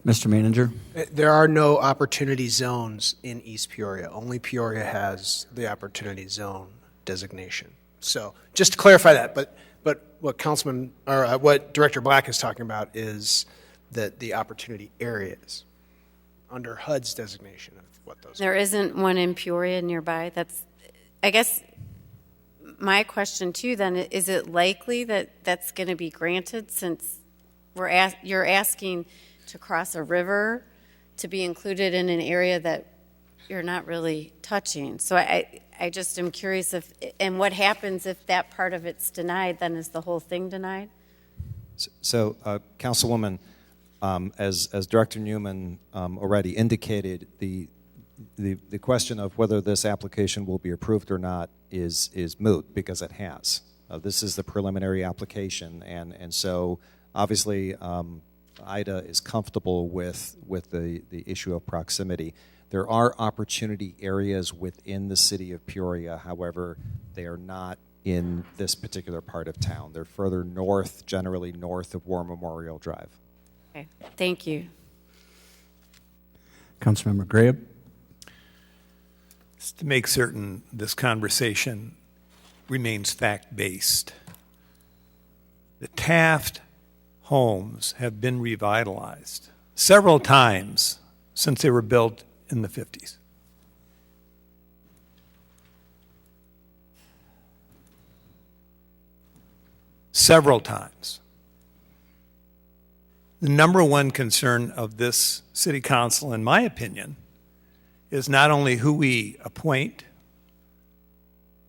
Mr. Manager? There are no opportunity zones in East Peoria. Only Peoria has the opportunity zone designation. So just to clarify that, but what Councilman or what Director Black is talking about is that the opportunity areas under HUD's designation of what those There are. isn't one in Peoria nearby. That's, I guess, my question too. Then is it likely that that's going to be granted since you're asking to cross a river to be included in an area that you're not really touching? So I just am curious and what happens if that part of it's denied, then is the whole thing denied? So, Councilwoman, as Director Newman already indicated, the question of whether this application will be approved or not is moot because it has. This is the preliminary application, and so obviously IDA is comfortable with the issue of proximity. There are opportunity areas within the city of Peoria. However, they are not in this particular part of town. They're further north, generally north of War Memorial Drive. Okay, thank you. Councilmember Graham? Just to make certain this conversation remains fact-based, the Taft homes have been revitalized several times since they were built in the 50s. Several times. The number one concern of this city council, in my opinion, is not only who we appoint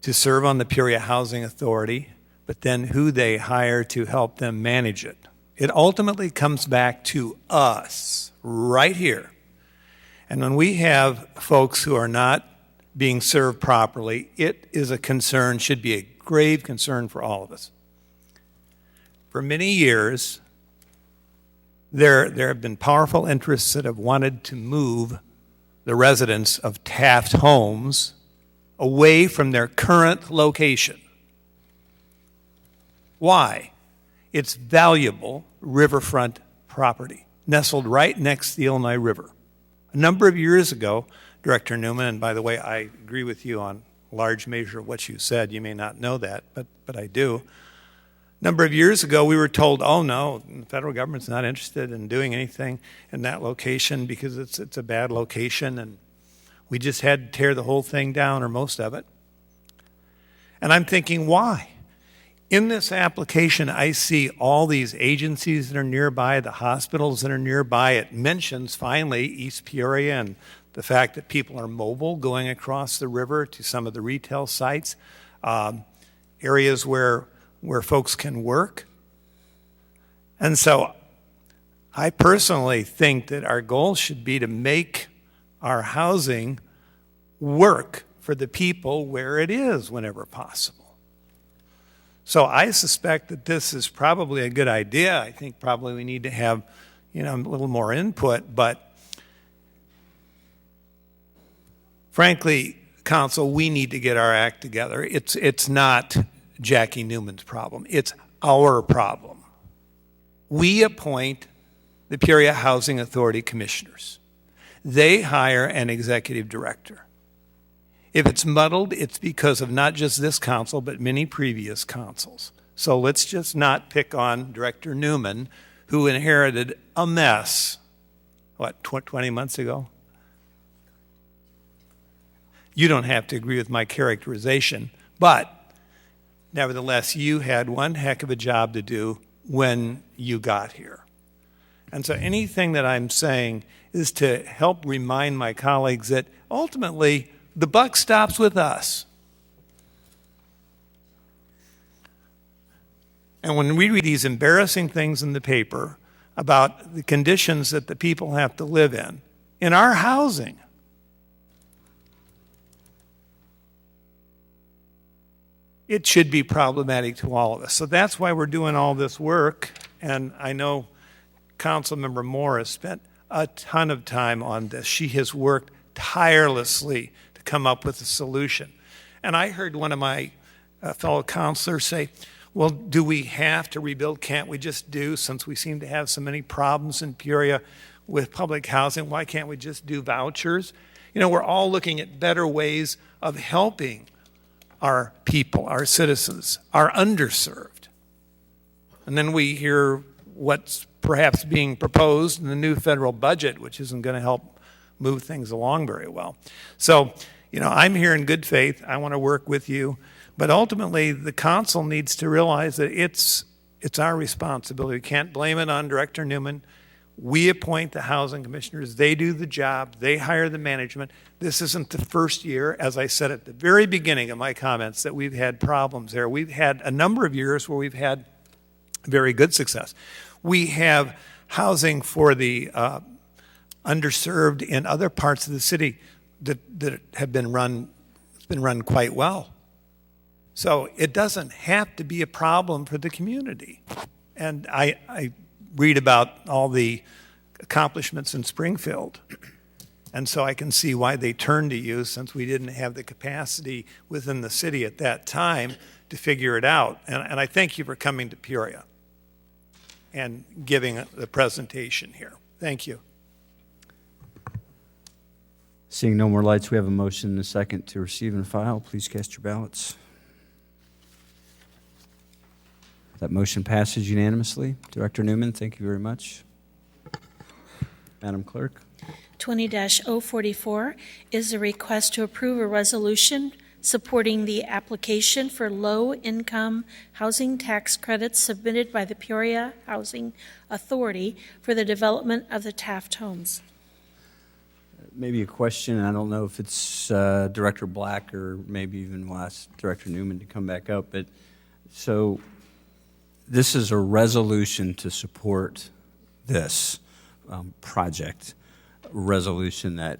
to serve on the Peoria Housing Authority, but then who they hire to help them manage it. It ultimately comes back to us right here. And when we have folks who are not being served properly, it is a concern, should be a grave concern for all of us. For many years, there have been powerful interests that have wanted to move the residents of Taft homes away from their current location. Why? It's valuable riverfront property, nestled right next to the Illinois River. A number of years ago, Director Newman, and by the way, I agree with you on a large measure of what you said. You may not know that, but I do. A number of years ago, we were told, oh no, the federal government's not interested in doing anything in that location because it's a bad location, and we just had to tear the whole thing down or most of it. And I'm thinking, why? In this application, I see all these agencies that are nearby, the hospitals that are nearby. It mentions, finally, East Peoria and the fact that people are mobile going across the river to some of the retail sites. areas where folks can work. And so I personally think that our goal should be to make our housing work for the people where it is whenever possible. So I suspect that this is probably a good idea. I think probably we need to have, a little more input, but frankly, Council, we need to get our act together. It's not Jackie Newman's problem. It's our problem. We appoint the Peoria Housing Authority commissioners. They hire an executive director. If it's muddled, it's because of not just this council, but many previous councils. So let's just not pick on Director Newman, who inherited a mess, 20 months ago? You don't have to agree with my characterization, but nevertheless, you had one heck of a job to do when you got here. And so anything that I'm saying is to help remind my colleagues that ultimately the buck stops with us. And when we read these embarrassing things in the paper about the conditions that the people have to live in our housing, it should be problematic to all of us. So that's why we're doing all this work. And I know Councilmember Moore has spent a ton of time on this. She has worked tirelessly to come up with a solution. And I heard one of my fellow councilors say, well, do we have to rebuild? Can't we just do, since we seem to have so many problems in Peoria with public housing, why can't we just do vouchers? We're all looking at better ways of helping our people, our citizens, our underserved. And then we hear what's perhaps being proposed in the new federal budget, which isn't going to help move things along very well. So, I'm here in good faith. I want to work with you. But ultimately, the council needs to realize that it's our responsibility. We can't blame it on Director Newman. We appoint the housing commissioners. They do the job. They hire the management. This isn't the first year, as I said at the very beginning of my comments, that we've had problems there. We've had a number of years where we've had very good success. We have housing for the underserved in other parts of the city that have been run quite well. So it doesn't have to be a problem for the community. And I read about all the accomplishments in Springfield. And so I can see why they turned to you, since we didn't have the capacity within the city at that time to figure it out. And I thank you for coming to Peoria and giving the presentation here. Thank you. Seeing no more lights, we have a motion and a second to receive and file. Please cast your ballots. That motion passes unanimously. Director Newman, thank you very much. Madam Clerk. 20-044 is a request to approve a resolution supporting the application for low-income housing tax credits submitted by the Peoria Housing Authority for the development of the Taft homes. Maybe a question, I don't know if it's Director Black or maybe even we'll ask Director Newman to come back up, but so this is a resolution to support this project, resolution that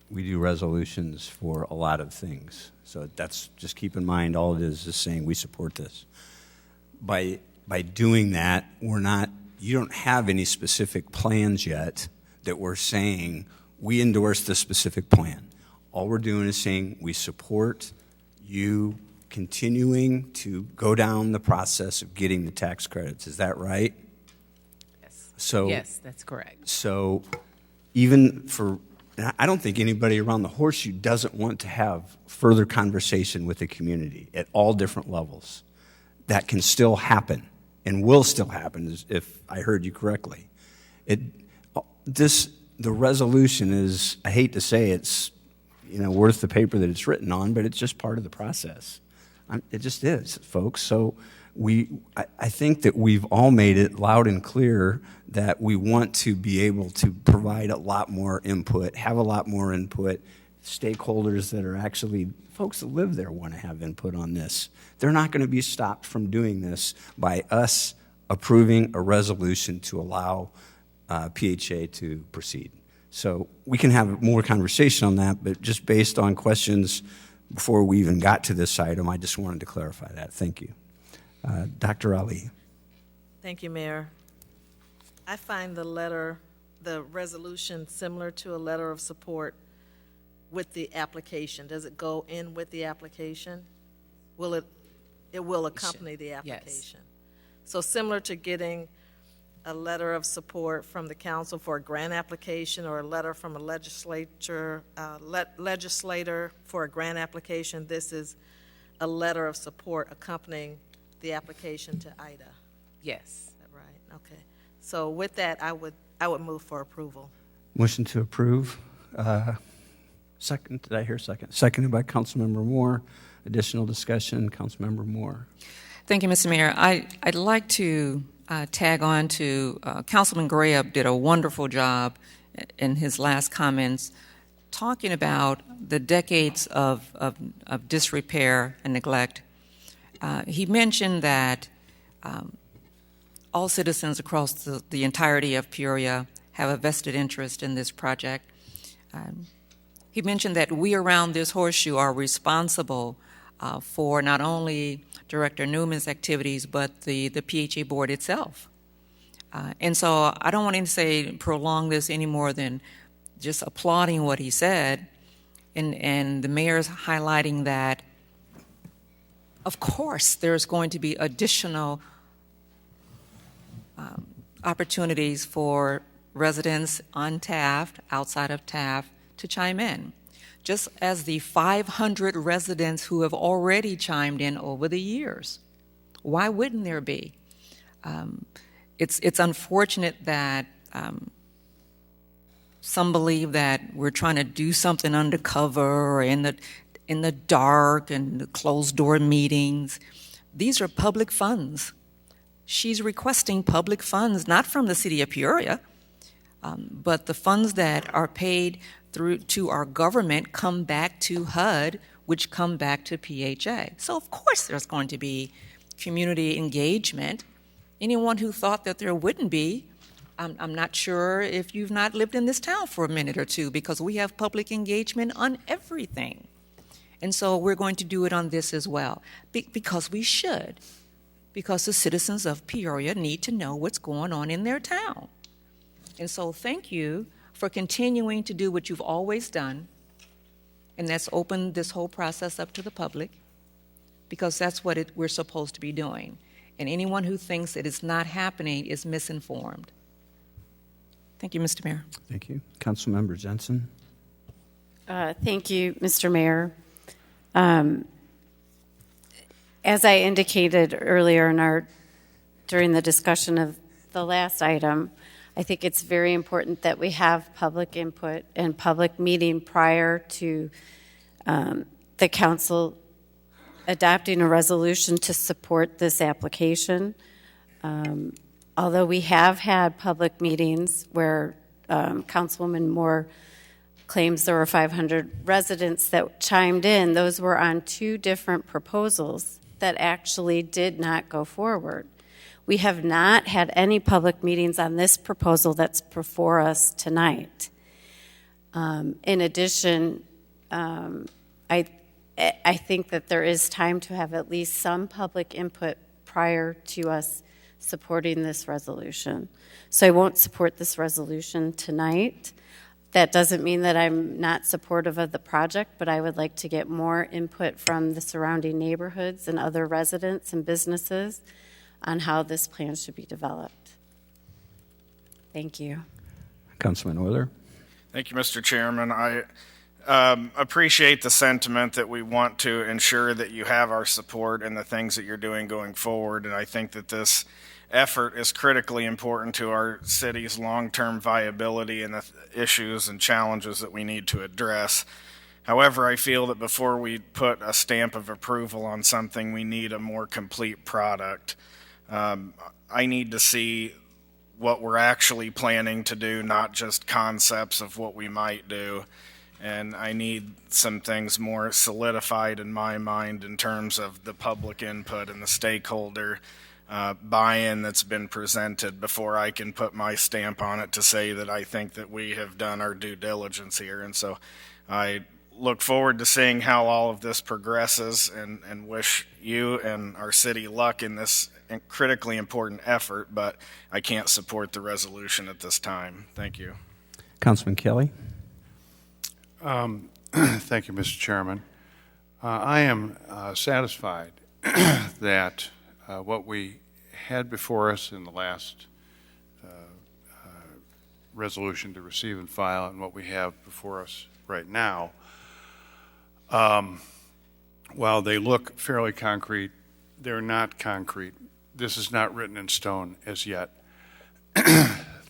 we do resolutions for a lot of things. So that's, just keep in mind, all it is saying we support this. By doing that, you don't have any specific plans yet that we're saying we endorse this specific plan. All we're doing is saying we support you continuing to go down the process of getting the tax credits. Is that right? Yes. Yes, that's correct. So even for, I don't think anybody around the horseshoe doesn't want to have further conversation with the community at all different levels. That can still happen and will still happen, if I heard you correctly. The resolution is, I hate to say it's, worth the paper that it's written on, but it's just part of the process. It just is, folks. So I think that we've all made it loud and clear that we want to be able to provide a lot more input, have a lot more input, stakeholders that are actually folks that live there want to have input on this. They're not going to be stopped from doing this by us approving a resolution to allow PHA to proceed. So we can have more conversation on that, but just based on questions before we even got to this item, I just wanted to clarify that. Thank you. Dr. Ali. Thank you, Mayor. I find the resolution similar to a letter of support with the application. Does it go in with the application? It will accompany the application. Yes. So similar to getting a letter of support from the council for a grant application or a letter from a legislator for a grant application, this is a letter of support accompanying the application to IDA. Yes. Is that right? Okay. So with that, I would move for approval. Motion to approve. Second, did I hear second? Seconded by Councilmember Moore. Additional discussion, Councilmember Moore. Thank you, Mr. Mayor. I'd like to tag on to Councilman Graham did a wonderful job in his last comments talking about the decades of disrepair and neglect. He mentioned that all citizens across the entirety of Peoria have a vested interest in this project. He mentioned that we around this horseshoe are responsible for not only Director Newman's activities, but the PHA board itself. And so I don't want to say prolong this any more than just applauding what he said, and the mayor's highlighting that, of course, there's going to be additional opportunities for residents on Taft, outside of Taft, to chime in. Just as the 500 residents who have already chimed in over the years. Why wouldn't there be? It's unfortunate that some believe that we're trying to do something undercover or in the dark and closed door meetings. These are public funds. She's requesting public funds, not from the city of Peoria, but the funds that are paid through to our government come back to HUD, which come back to PHA. So of course there's going to be community engagement. Anyone who thought that there wouldn't be, I'm not sure if you've not lived in this town for a minute or two, because we have public engagement on everything. And so we're going to do it on this as well, because we should, because the citizens of Peoria need to know what's going on in their town. And so thank you for continuing to do what you've always done, and that's open this whole process up to the public, because that's what we're supposed to be doing. And anyone who thinks that it's not happening is misinformed. Thank you, Mr. Mayor. Thank you. Councilmember Jensen. Thank you, Mr. Mayor. As I indicated earlier during the discussion of the last item, I think it's very important that we have public input and public meeting prior to the council adopting a resolution to support this application. Although we have had public meetings where Councilwoman Moore claims there were 500 residents that chimed in, those were on two different proposals that actually did not go forward. We have not had any public meetings on this proposal that's before us tonight. In addition, I think that there is time to have at least some public input prior to us supporting this resolution. So I won't support this resolution tonight. That doesn't mean that I'm not supportive of the project, but I would like to get more input from the surrounding neighborhoods and other residents and businesses on how this plan should be developed. Thank you. Councilman Euler. Thank you, Mr. Chairman. I appreciate the sentiment that we want to ensure that you have our support in the things that you're doing going forward, and I think that this effort is critically important to our city's long-term viability and the issues and challenges that we need to address. However, I feel that before we put a stamp of approval on something, we need a more complete product. I need to see what we're actually planning to do, not just concepts of what we might do. and I need some things more solidified in my mind in terms of the public input and the stakeholder buy-in that's been presented before I can put my stamp on it to say that I think that we have done our due diligence here. And so I look forward to seeing how all of this progresses, and wish you and our city luck in this critically important effort, but I can't support the resolution at this time. Thank you. Councilman Kelly. Thank you, Mr. Chairman. I am satisfied that what we had before us in the last resolution to receive and file and what we have before us right now, while they look fairly concrete, they're not concrete. This is not written in stone as yet.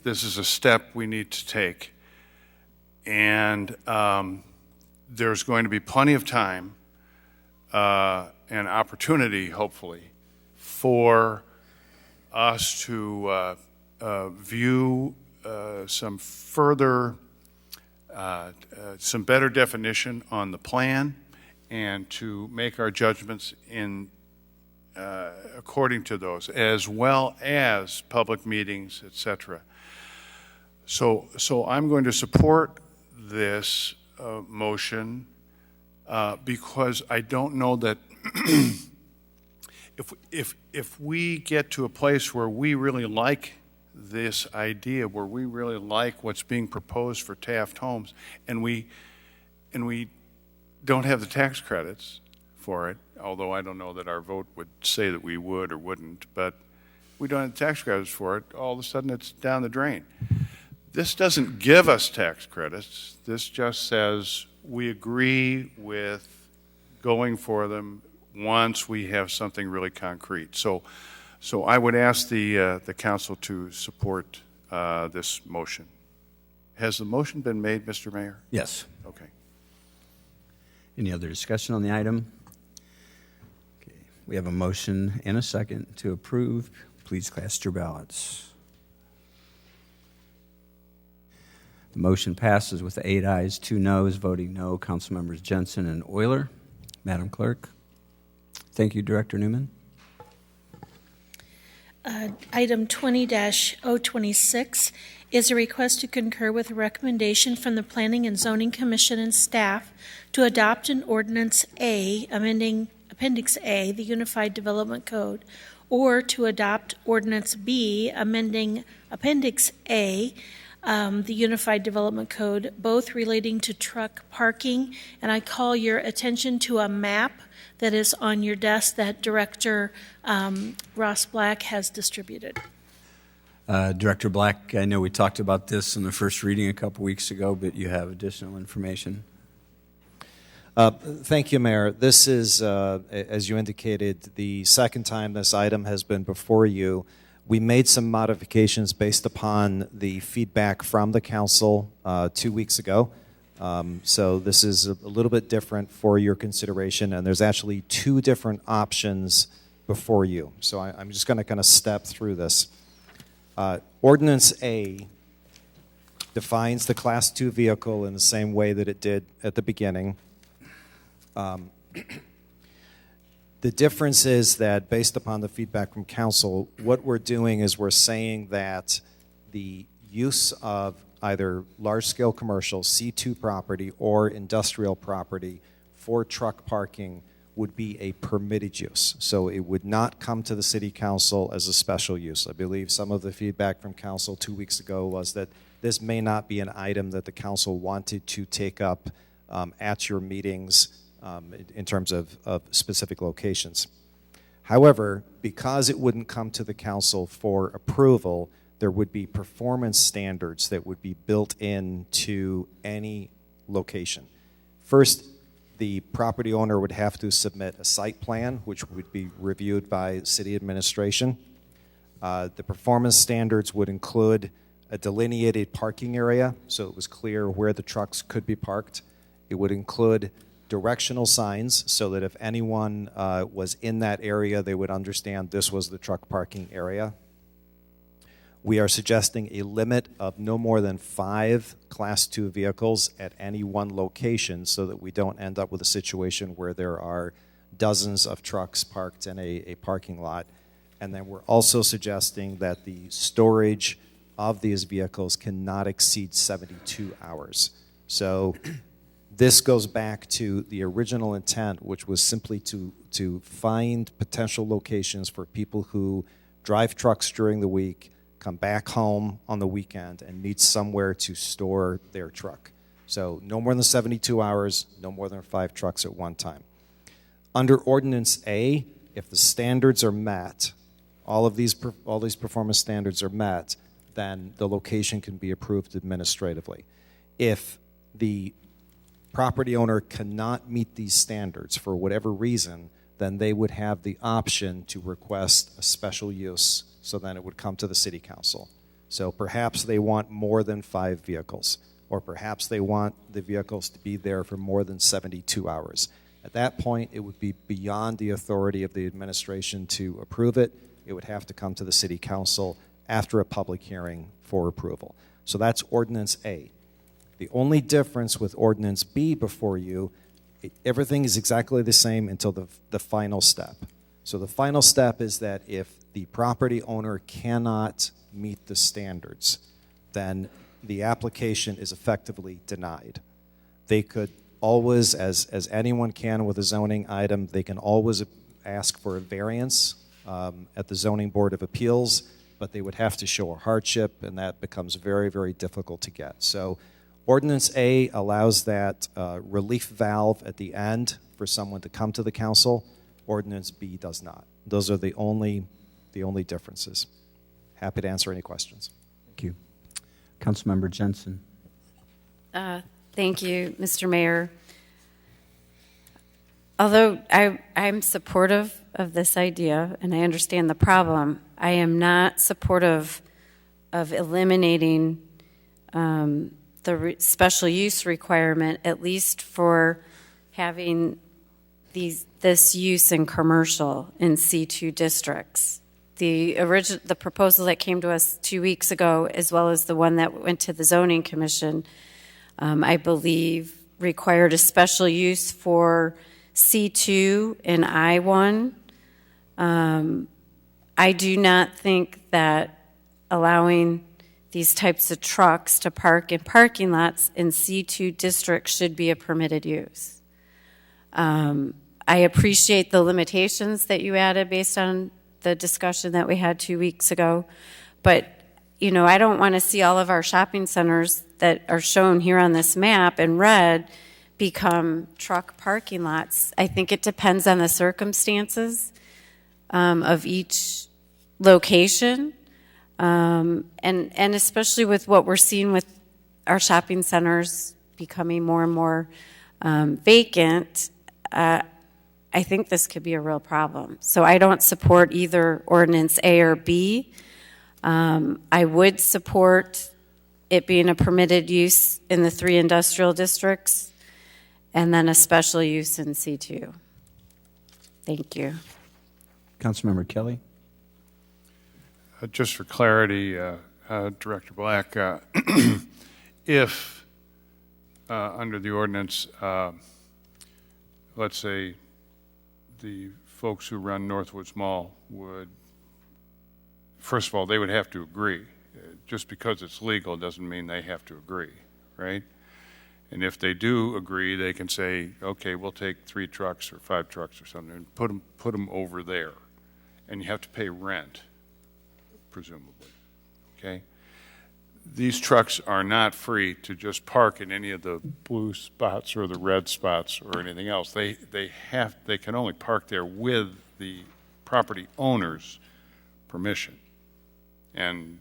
This is a step we need to take. And there's going to be plenty of time and opportunity, hopefully, for us to view some further, some better definition on the plan, and to make our judgments in according to those, as well as public meetings, etc. So I'm going to support this motion because I don't know that if we get to a place where we really like this idea, where we really like what's being proposed for Taft Homes, and we don't have the tax credits for it, although I don't know that our vote would say that we would or wouldn't, but we don't have the tax credits for it, all of a sudden it's down the drain. This doesn't give us tax credits. This just says we agree with going for them once we have something really concrete. So I would ask the council to support this motion. Has the motion been made, Mr. Mayor? Yes. Okay. Any other discussion on the item? Okay. We have a motion and a second to approve. Please cast your ballots. The motion passes with 8 ayes, 2 noes. Voting no, Councilmembers Jensen and Euler. Madam Clerk. Thank you, Director Newman. Item 20-026 is a request to concur with a recommendation from the Planning and Zoning Commission and staff to adopt an Ordinance A, amending Appendix A, the Unified Development Code, or to adopt Ordinance B, amending Appendix A, the Unified Development Code, both relating to truck parking. And I call your attention to a map that is on your desk that Director Ross Black has distributed. Director Black, I know we talked about this in the first reading a couple weeks ago, but you have additional information. Thank you, Mayor. This is, as you indicated, the second time this item has been before you. We made some modifications based upon the feedback from the council 2 weeks ago. So this is a little bit different for your consideration, and there's actually 2 different options before you. So I'm just going to kind of step through this. Ordinance A defines the Class 2 vehicle in the same way that it did at the beginning. The difference is that based upon the feedback from council, what we're doing is we're saying that the use of either large-scale commercial, C2 property, or industrial property for truck parking would be a permitted use. So it would not come to the city council as a special use. I believe some of the feedback from council 2 weeks ago was that this may not be an item that the council wanted to take up at your meetings in terms of specific locations. However, because it wouldn't come to the council for approval, there would be performance standards that would be built into any location. First, the property owner would have to submit a site plan, which would be reviewed by city administration. The performance standards would include a delineated parking area, so it was clear where the trucks could be parked. It would include directional signs so that if anyone was in that area, they would understand this was the truck parking area. We are suggesting a limit of no more than 5 Class 2 vehicles at any one location so that we don't end up with a situation where there are dozens of trucks parked in a parking lot. And then we're also suggesting that the storage of these vehicles cannot exceed 72 hours. So this goes back to the original intent, which was simply to find potential locations for people who drive trucks during the week, come back home on the weekend, and need somewhere to store their truck. So no more than 72 hours, no more than 5 trucks at one time. Under Ordinance A, if the standards are met, all these performance standards are met, then the location can be approved administratively. If the property owner cannot meet these standards for whatever reason, then they would have the option to request a special use, so then it would come to the city council. So perhaps they want more than 5 vehicles, or perhaps they want the vehicles to be there for more than 72 hours. At that point, it would be beyond the authority of the administration to approve it. It would have to come to the city council after a public hearing for approval. So that's Ordinance A. The only difference with Ordinance B before you, everything is exactly the same until the final step. So the final step is that if the property owner cannot meet the standards, then the application is effectively denied. They could always, as anyone can with a zoning item, they can always ask for a variance at the Zoning Board of Appeals, but they would have to show a hardship, and that becomes very, very difficult to get. So Ordinance A allows that relief valve at the end for someone to come to the council. Ordinance B does not. Those are the only differences. Happy to answer any questions. Thank you. Councilmember Jensen. Thank you, Mr. Mayor. Although I'm supportive of this idea and I understand the problem, I am not supportive of eliminating the special use requirement, at least for having this use in commercial in C2 districts. The proposal that came to us 2 weeks ago, as well as the one that went to the Zoning Commission, I believe required a special use for C2 and I1. I do not think that allowing these types of trucks to park in parking lots in C2 districts should be a permitted use. I appreciate the limitations that you added based on the discussion that we had 2 weeks ago, but I don't want to see all of our shopping centers that are shown here on this map in red become truck parking lots. I think it depends on the circumstances of each location, and especially with what we're seeing with our shopping centers becoming more and more vacant, I think this could be a real problem. So I don't support either Ordinance A or B. I would support it being a permitted use in the 3 industrial districts and then a special use in C2. Thank you. Councilmember Kelly. Just for clarity, Director Black, if under the ordinance, let's say the folks who run Northwoods Mall would, first of all, they would have to agree. Just because it's legal doesn't mean they have to agree, right? And if they do agree, they can say, okay, we'll take 3 trucks or 5 trucks or something and put them over there. And you have to pay rent, presumably, okay? These trucks are not free to just park in any of the blue spots or the red spots or anything else. They can only park there with the property owner's permission and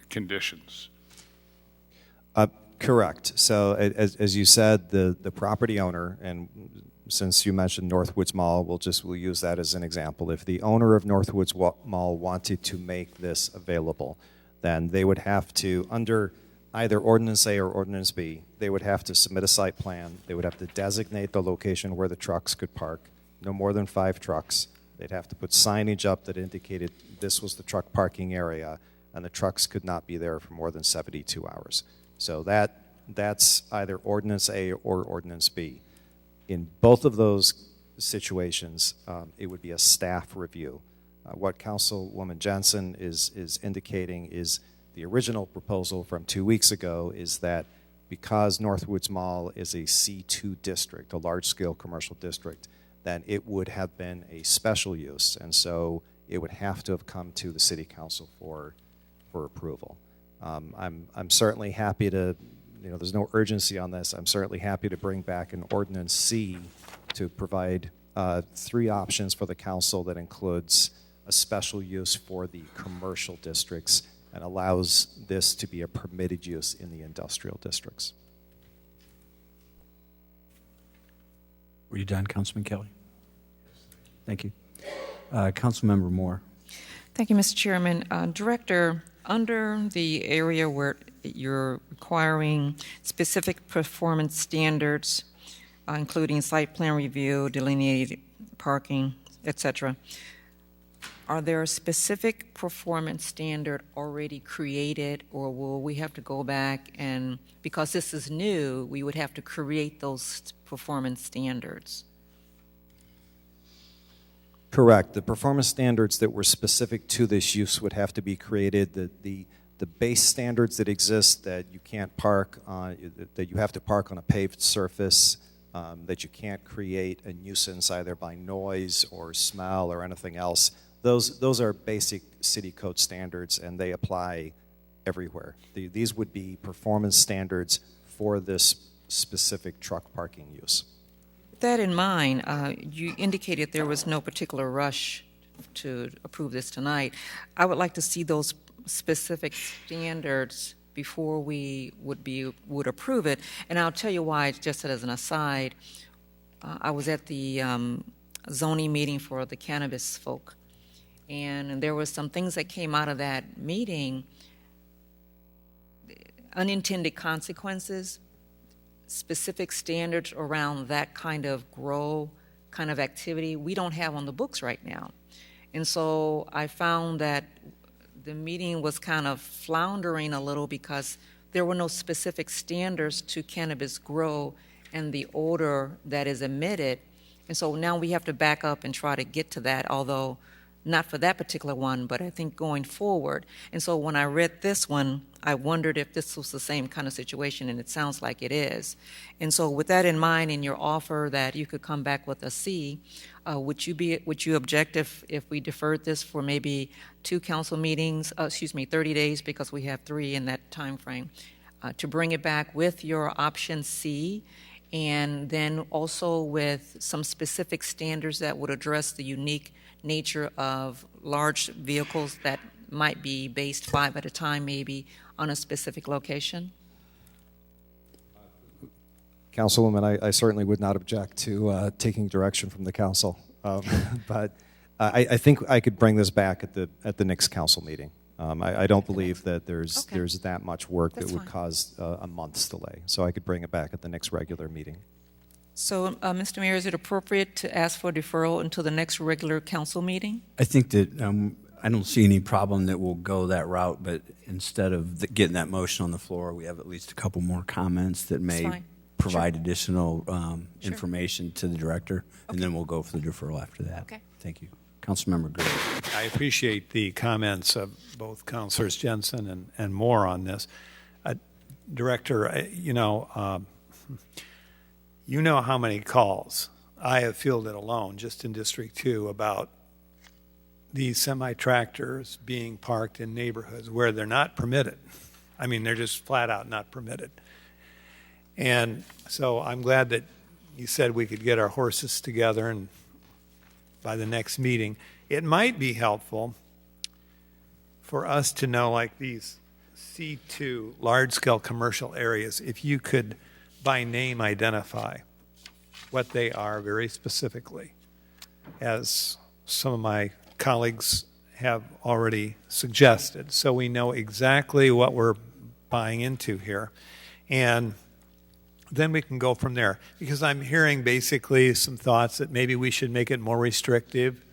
conditions. Correct. So as you said, the property owner, and since you mentioned Northwoods Mall, we'll use that as an example. If the owner of Northwoods Mall wanted to make this available, then they would have to, under either Ordinance A or Ordinance B, they would have to submit a site plan. They would have to designate the location where the trucks could park, no more than 5 trucks. They'd have to put signage up that indicated this was the truck parking area, and the trucks could not be there for more than 72 hours. So that's either Ordinance A or Ordinance B. In both of those situations, it would be a staff review. What Councilwoman Jensen is indicating is the original proposal from 2 weeks ago is that because Northwoods Mall is a C2 district, a large-scale commercial district, then it would have been a special use, and so it would have to have come to the City Council for approval. I'm certainly happy to, there's no urgency on this. I'm certainly happy to bring back an Ordinance C to provide 3 options for the council that includes a special use for the commercial districts and allows this to be a permitted use in the industrial districts. Were you done, Councilman Kelly? Thank you. Councilmember Moore. Thank you, Mr. Chairman. Director, under the area where you're requiring specific performance standards, including site plan review, delineated parking, etc., are there a specific performance standard already created, or will we have to go back and, because this is new, we would have to create those performance standards? Correct. The performance standards that were specific to this use would have to be created. The base standards that exist, that you can't park on, that you have to park on a paved surface, that you can't create a nuisance either by noise or smell or anything else, those are basic city code standards, and they apply everywhere. These would be performance standards for this specific truck parking use. With that in mind, you indicated there was no particular rush to approve this tonight. I would like to see those specific standards before we would approve it, and I'll tell you why. Just as an aside, I was at the zoning meeting for the cannabis folk, and there were some things that came out of that meeting, unintended consequences, specific standards around that kind of grow, kind of activity we don't have on the books right now. And so I found that the meeting was kind of floundering a little because there were no specific standards to cannabis grow and the odor that is emitted. And so now we have to back up and try to get to that, although not for that particular one, but I think going forward. And so when I read this one, I wondered if this was the same kind of situation, and it sounds like it is. And so with that in mind, in your offer that you could come back with a C, would you object if we deferred this for maybe 2 council meetings, 30 days, because we have 3 in that time frame, to bring it back with your option C, and then also with some specific standards that would address the unique nature of large vehicles that might be based 5 at a time, maybe on a specific location? Councilwoman, I certainly would not object to taking direction from the council, but I think I could bring this back at the next council meeting. I don't believe that there's that much work that would cause a month's delay, so I could bring it back at the next regular meeting. So, Mr. Mayor, is it appropriate to ask for deferral until the next regular council meeting? I think that I don't see any problem that we'll go that route, but instead of getting that motion on the floor, we have at least a couple more comments that may provide additional information to the director, and then we'll go for the deferral after that. Okay. Thank you. Councilmember Gray. I appreciate the comments of both Councilors Jensen and Moore on this. Director, you know how many calls I have fielded alone just in District 2 about these semi-tractors being parked in neighborhoods where they're not permitted. I mean, they're just flat out not permitted. And so I'm glad that you said we could get our horses together and by the next meeting. It might be helpful for us to know, like these C2 large-scale commercial areas, if you could by name identify what they are very specifically, as some of my colleagues have already suggested, so we know exactly what we're buying into here. And then we can go from there, because I'm hearing basically some thoughts that maybe we should make it more restrictive,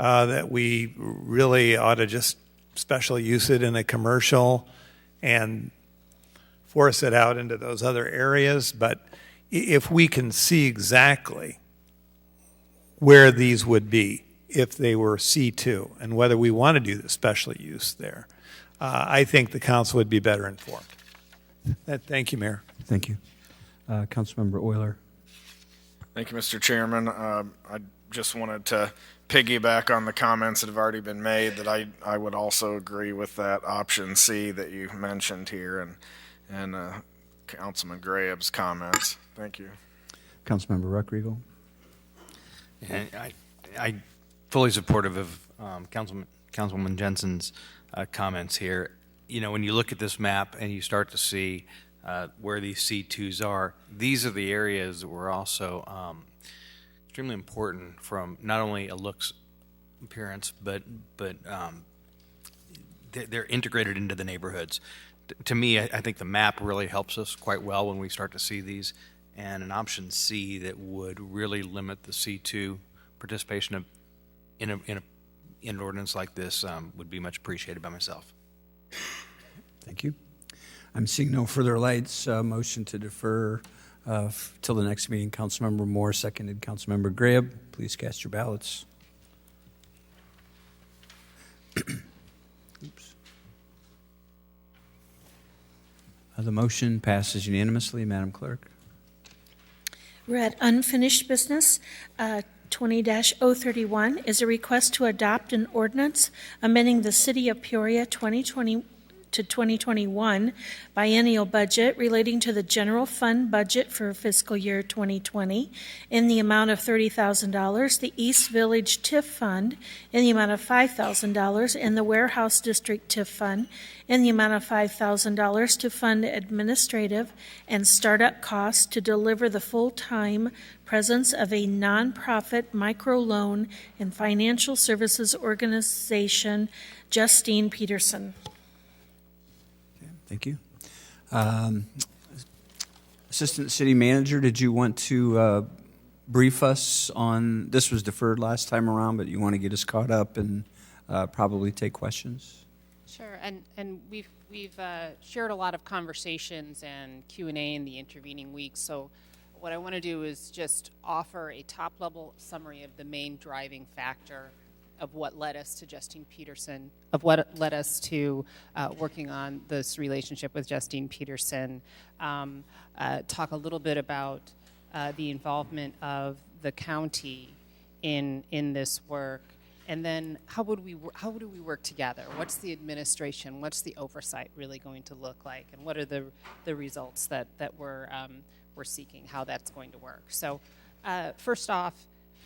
that we really ought to just special use it in a commercial and force it out into those other areas. But if we can see exactly where these would be if they were C2 and whether we want to do the special use there, I think the council would be better informed. Thank you, Mayor. Thank you. Councilmember Euler. Thank you, Mr. Chairman. I just wanted to piggyback on the comments that have already been made, that I would also agree with that option C that you mentioned here, and Councilman Grahab's comments. Thank you. Councilmember Ruckriegel. And I fully supportive of Councilwoman Jensen's comments here. You know, when you look at this map and you start to see where these C2s are, these are the areas that were also extremely important from not only a looks appearance, but they're integrated into the neighborhoods. To me, I think the map really helps us quite well when we start to see these, and an option C that would really limit the C2 participation in an ordinance like this would be much appreciated by myself. Thank you. I'm seeing no further lights. Motion to defer till the next meeting. Councilmember Moore, seconded. Councilmember Graham, please cast your ballots. Oops. The motion passes unanimously. Madam Clerk. We're at unfinished business. 20-031 is a request to adopt an ordinance amending the City of Peoria 2020 to 2021 biennial budget relating to the general fund budget for fiscal year 2020 in the amount of $30,000, the East Village TIF Fund in the amount of $5,000, and the Warehouse District TIF Fund in the amount of $5,000 to fund administrative and startup costs to deliver the full-time presence of a nonprofit microloan and financial services organization, Justine Peterson. Thank you. Assistant City Manager, did you want to brief us on, this was deferred last time around, but you want to get us caught up and probably take questions? Sure, and we've shared a lot of conversations and Q&A in the intervening weeks, so what I want to do is just offer a top-level summary of the main driving factor of what led us to Justine Peterson, of what led us to working on this relationship with Justine Peterson, talk a little bit about the involvement of the county in this work, and then how do we work together? What's the administration, what's the oversight really going to look like, and what are the results that we're seeking, how that's going to work. So first off,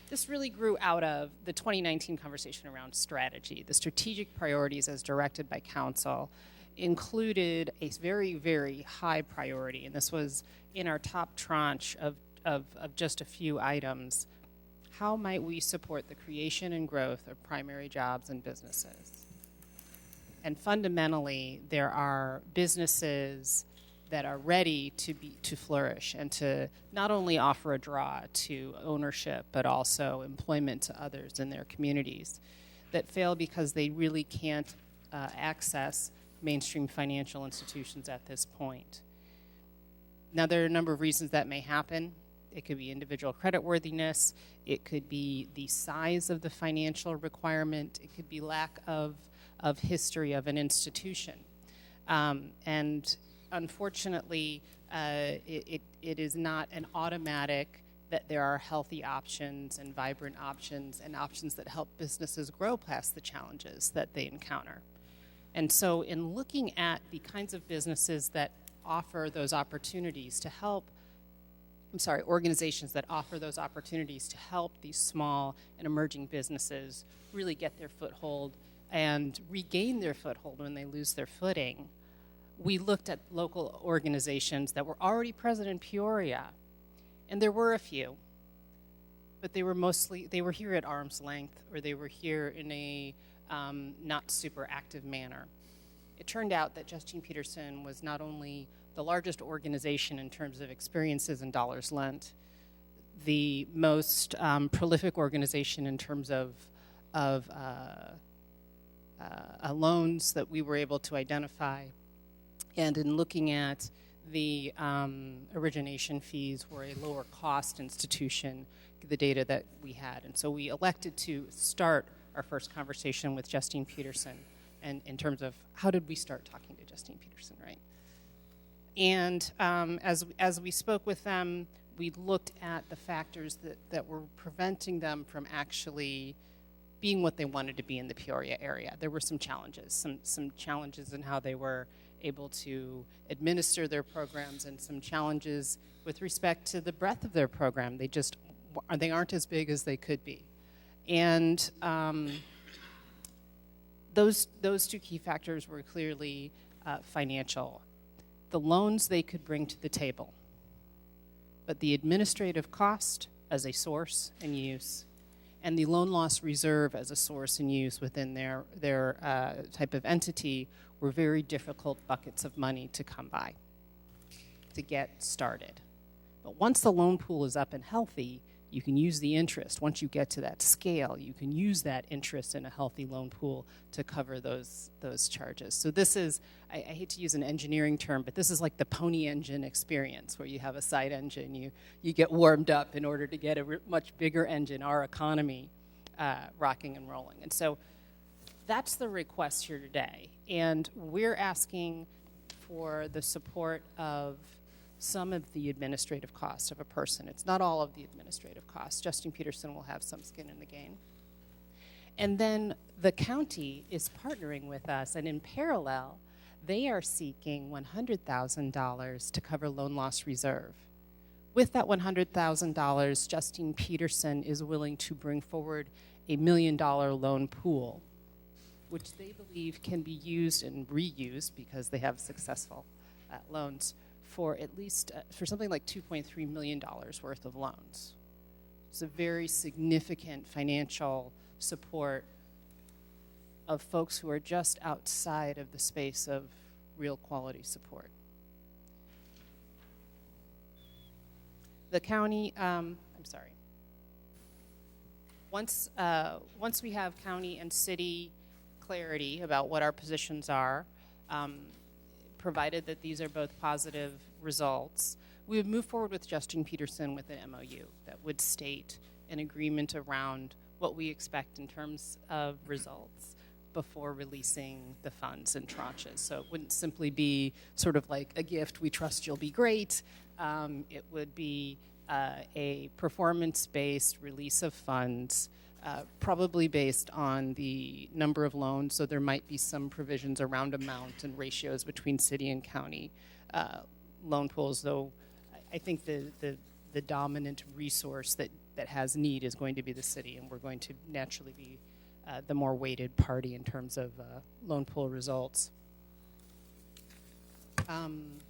this really grew out of the 2019 conversation around strategy. The strategic priorities as directed by council included a very, very high priority, and this was in our top tranche of just a few items. How might we support the creation and growth of primary jobs and businesses? And fundamentally, there are businesses that are ready to flourish and to not only offer a draw to ownership, but also employment to others in their communities, that fail because they really can't access mainstream financial institutions at this point. Now, there are a number of reasons that may happen. It could be individual creditworthiness. It could be the size of the financial requirement. It could be lack of history of an institution. And unfortunately, it is not an automatic that there are healthy options and vibrant options and options that help businesses grow past the challenges that they encounter. And so in looking at the kinds of businesses that offer those opportunities to help, organizations that offer those opportunities to help these small and emerging businesses really get their foothold and regain their foothold when they lose their footing, we looked at local organizations that were already present in Peoria, and there were a few, but they were here at arm's length, or they were here in a not super active manner. It turned out that Justine Peterson was not only the largest organization in terms of experiences and dollars lent, the most prolific organization in terms of of loans that we were able to identify. And in looking at the origination fees were a lower cost institution, the data that we had. And so we elected to start our first conversation with Justine Peterson, and in terms of how did we start talking to Justine Peterson, right? And as we spoke with them, we looked at the factors that were preventing them from actually being what they wanted to be in the Peoria area. There were some challenges, some challenges in how they were able to administer their programs, and some challenges with respect to the breadth of their program. They aren't as big as they could be. And those two key factors were clearly financial. The loans they could bring to the table, but the administrative cost as a source and use, and the loan loss reserve as a source and use within their type of entity were very difficult buckets of money to come by to get started. But once the loan pool is up and healthy, you can use the interest. Once you get to that scale, you can use that interest in a healthy loan pool to cover those charges. So this is, I hate to use an engineering term, but this is like the pony engine experience, where you have a side engine, you get warmed up in order to get a much bigger engine, our economy, rocking and rolling. And so that's the request here today. And we're asking for the support of some of the administrative costs of a person. It's not all of the administrative costs. Justine Peterson will have some skin in the game. And then the county is partnering with us, and in parallel, they are seeking $100,000 to cover loan loss reserve. With that $100,000, Justine Peterson is willing to bring forward $1 million loan pool, which they believe can be used and reused, because they have successful loans, for at least for something like $2.3 million worth of loans. It's a very significant financial support of folks who are just outside of the space of real quality support. The county, once we have county and city clarity about what our positions are, provided that these are both positive results, we would move forward with Justine Peterson with an MOU that would state an agreement around what we expect in terms of results before releasing the funds in tranches. So it wouldn't simply be sort of like a gift, we trust you'll be great. It would be a performance-based release of funds, probably based on the number of loans, so there might be some provisions around amount and ratios between city and county loan pools, though I think the dominant resource that has need is going to be the city, and we're going to naturally be the more weighted party in terms of loan pool results. And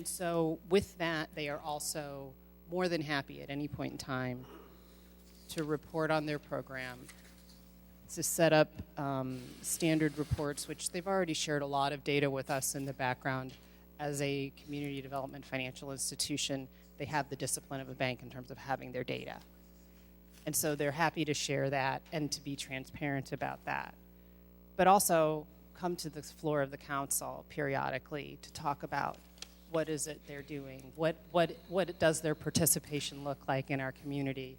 so with that, they are also more than happy at any point in time to report on their program, to set up standard reports, which they've already shared a lot of data with us in the background. As a community development financial institution, they have the discipline of a bank in terms of having their data. And so they're happy to share that and to be transparent about that. But also come to the floor of the council periodically to talk about what is it they're doing, what does their participation look like in our community,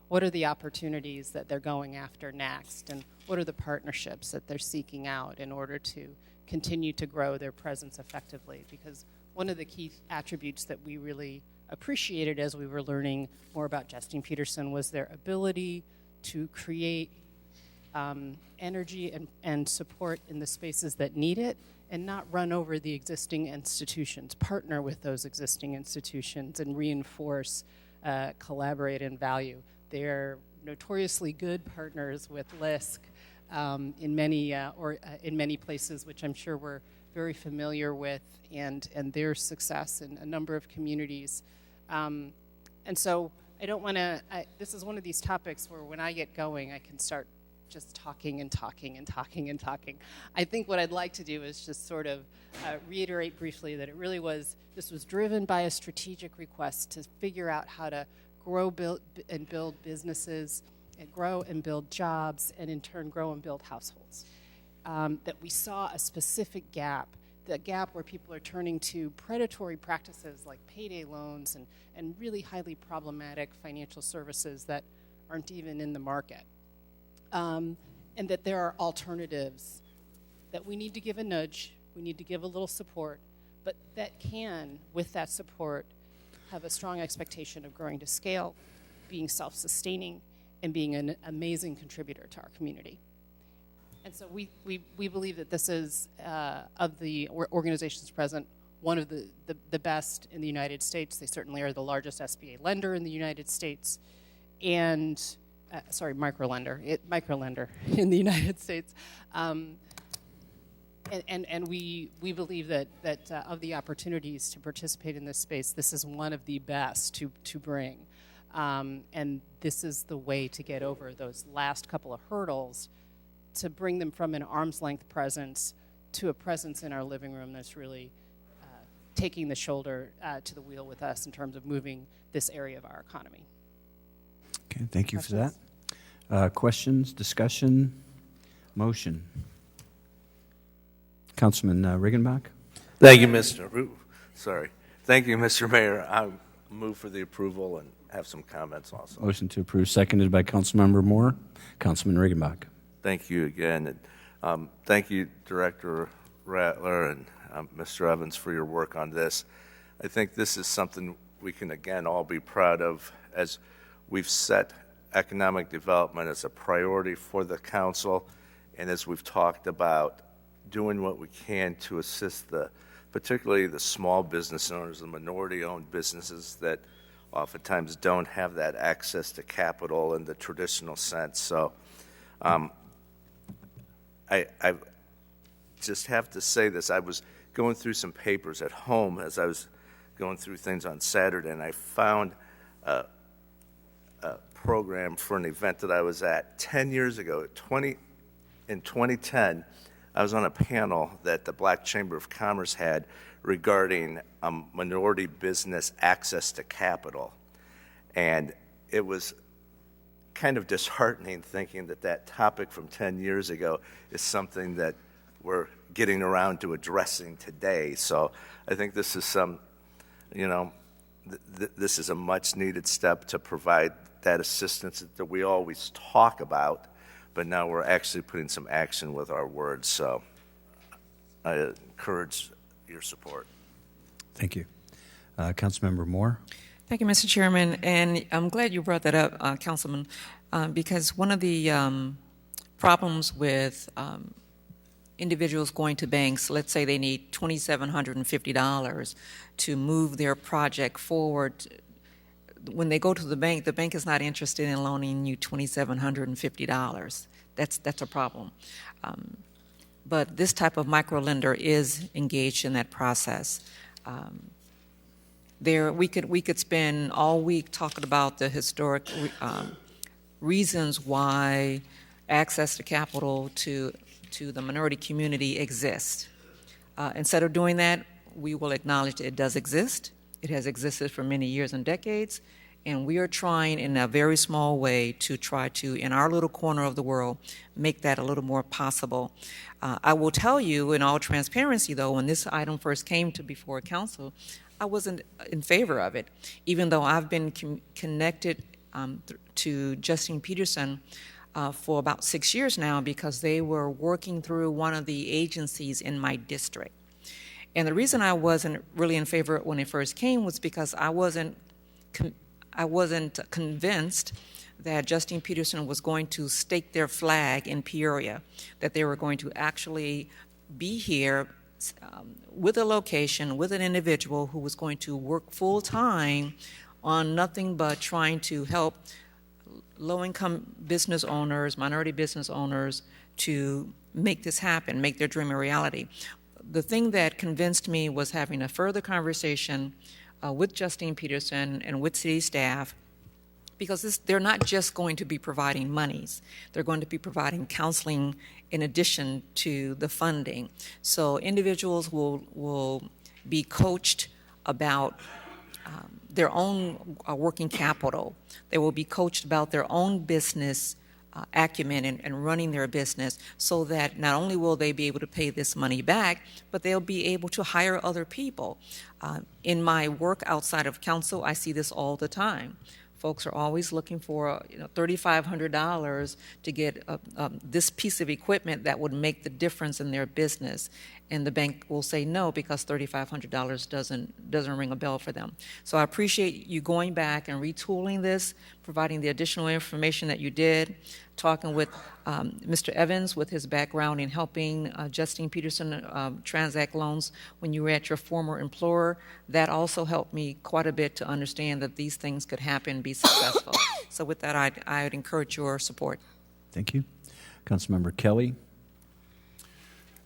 what are the opportunities that they're going after next, and what are the partnerships that they're seeking out in order to continue to grow their presence effectively. Because one of the key attributes that we really appreciated as we were learning more about Justine Peterson was their ability to create energy and support in the spaces that need it, and not run over the existing institutions, partner with those existing institutions and reinforce, collaborate, and value. They're notoriously good partners with LISC in many places, which I'm sure we're very familiar with, and their success in a number of communities. And so I don't want to, this is one of these topics where when I get going, I can start just talking and talking and talking and talking. I think what I'd like to do is just sort of reiterate briefly that this was driven by a strategic request to figure out how to grow, build businesses and grow and build jobs, and in turn grow and build households. That we saw a specific gap, the gap where people are turning to predatory practices like payday loans and really highly problematic financial services that aren't even in the market. And that there are alternatives that we need to give a nudge, we need to give a little support, but that can, with that support, have a strong expectation of growing to scale, being self-sustaining, and being an amazing contributor to our community. And so we believe that this is, of the organizations present, one of the best in the United States. They certainly are the largest SBA lender in the United States, and microlender in the United States. And we believe that of the opportunities to participate in this space, this is one of the best to bring. And this is the way to get over those last couple of hurdles, to bring them from an arm's length presence to a presence in our living room that's really taking the shoulder to the wheel with us in terms of moving this area of our economy. Okay, thank you for that. Questions, discussion, motion? Councilman Riggenbach? Thank you, Thank you, Mr. Mayor. I move for the approval and have some comments also. Motion to approve, seconded by Councilmember Moore. Councilman Riggenbach. Thank you again. And, thank you, Director Rattler and Mr. Evans, for your work on this. I think this is something we can, again, all be proud of, as we've set economic development as a priority for the council, and as we've talked about doing what we can to assist particularly the small business owners, the minority-owned businesses that oftentimes don't have that access to capital in the traditional sense. So I just have to say this. I was going through some papers at home as I was going through things on Saturday, and I found a program for an event that I was at 10 years ago. In 2010, I was on a panel that the Black Chamber of Commerce had regarding minority business access to capital. And it was kind of disheartening thinking that topic from 10 years ago is something that we're getting around to addressing today. So I think this is this is a much needed step to provide that assistance that we always talk about, but now we're actually putting some action with our words. So I encourage your support. Thank you. Councilmember Moore. Thank you, Mr. Chairman. And I'm glad you brought that up, Councilman, because one of the problems with individuals going to banks, let's say they need $2,750 to move their project forward. When they go to the bank is not interested in loaning you $2,750. That's a problem. But this type of microlender is engaged in that process. We could spend all week talking about the historic reasons why access to capital to the minority community exists. Instead of doing that, we will acknowledge that it does exist. It has existed for many years and decades, and we are trying in a very small way to try to, in our little corner of the world, make that a little more possible. I will tell you in all transparency, though, when this item first came to before council, I wasn't in favor of it, even though I've been connected to Justine Peterson for about 6 years now, because they were working through one of the agencies in my district. And the reason I wasn't really in favor when it first came was because I wasn't convinced that Justine Peterson was going to stake their flag in Peoria, that they were going to actually be here with a location, with an individual who was going to work full-time on nothing but trying to help low-income business owners, minority business owners, to make this happen, make their dream a reality. The thing that convinced me was having a further conversation with Justine Peterson and with city staff, because they're not just going to be providing monies. They're going to be providing counseling in addition to the funding. So individuals will be coached about their own working capital. They will be coached about their own business acumen and running their business, so that not only will they be able to pay this money back, but they'll be able to hire other people. In my work outside of council, I see this all the time. Folks are always looking for $3,500 to get this piece of equipment that would make the difference in their business. And the bank will say no, because $3,500 doesn't ring a bell for them. So I appreciate you going back and retooling this, providing the additional information that you did, talking with Mr. Evans with his background in helping Justine Peterson transact loans when you were at your former employer. That also helped me quite a bit to understand that these things could happen and be successful. So with that, I'd encourage your support. Thank you. Councilmember Kelly.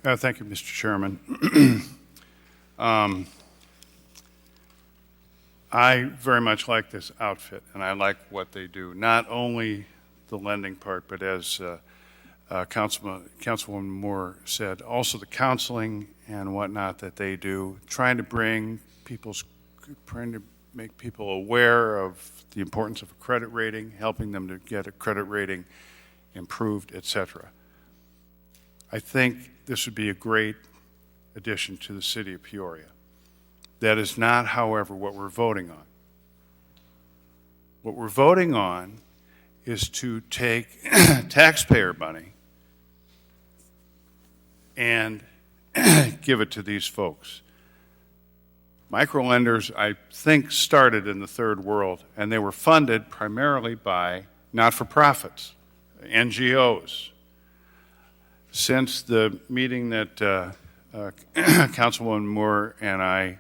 Thank you, Mr. Chairman. I very much like this outfit, and I like what they do. Not only the lending part, but as Councilwoman Moore said, also the counseling and whatnot that they do, trying to make people aware of the importance of a credit rating, helping them to get a credit rating improved, etc. I think this would be a great addition to the city of Peoria. That is not, however, what we're voting on. What we're voting on is to take taxpayer money and give it to these folks. Microlenders, I think, started in the third world, and they were funded primarily by not-for-profits, NGOs. Since the meeting that Councilwoman Moore and I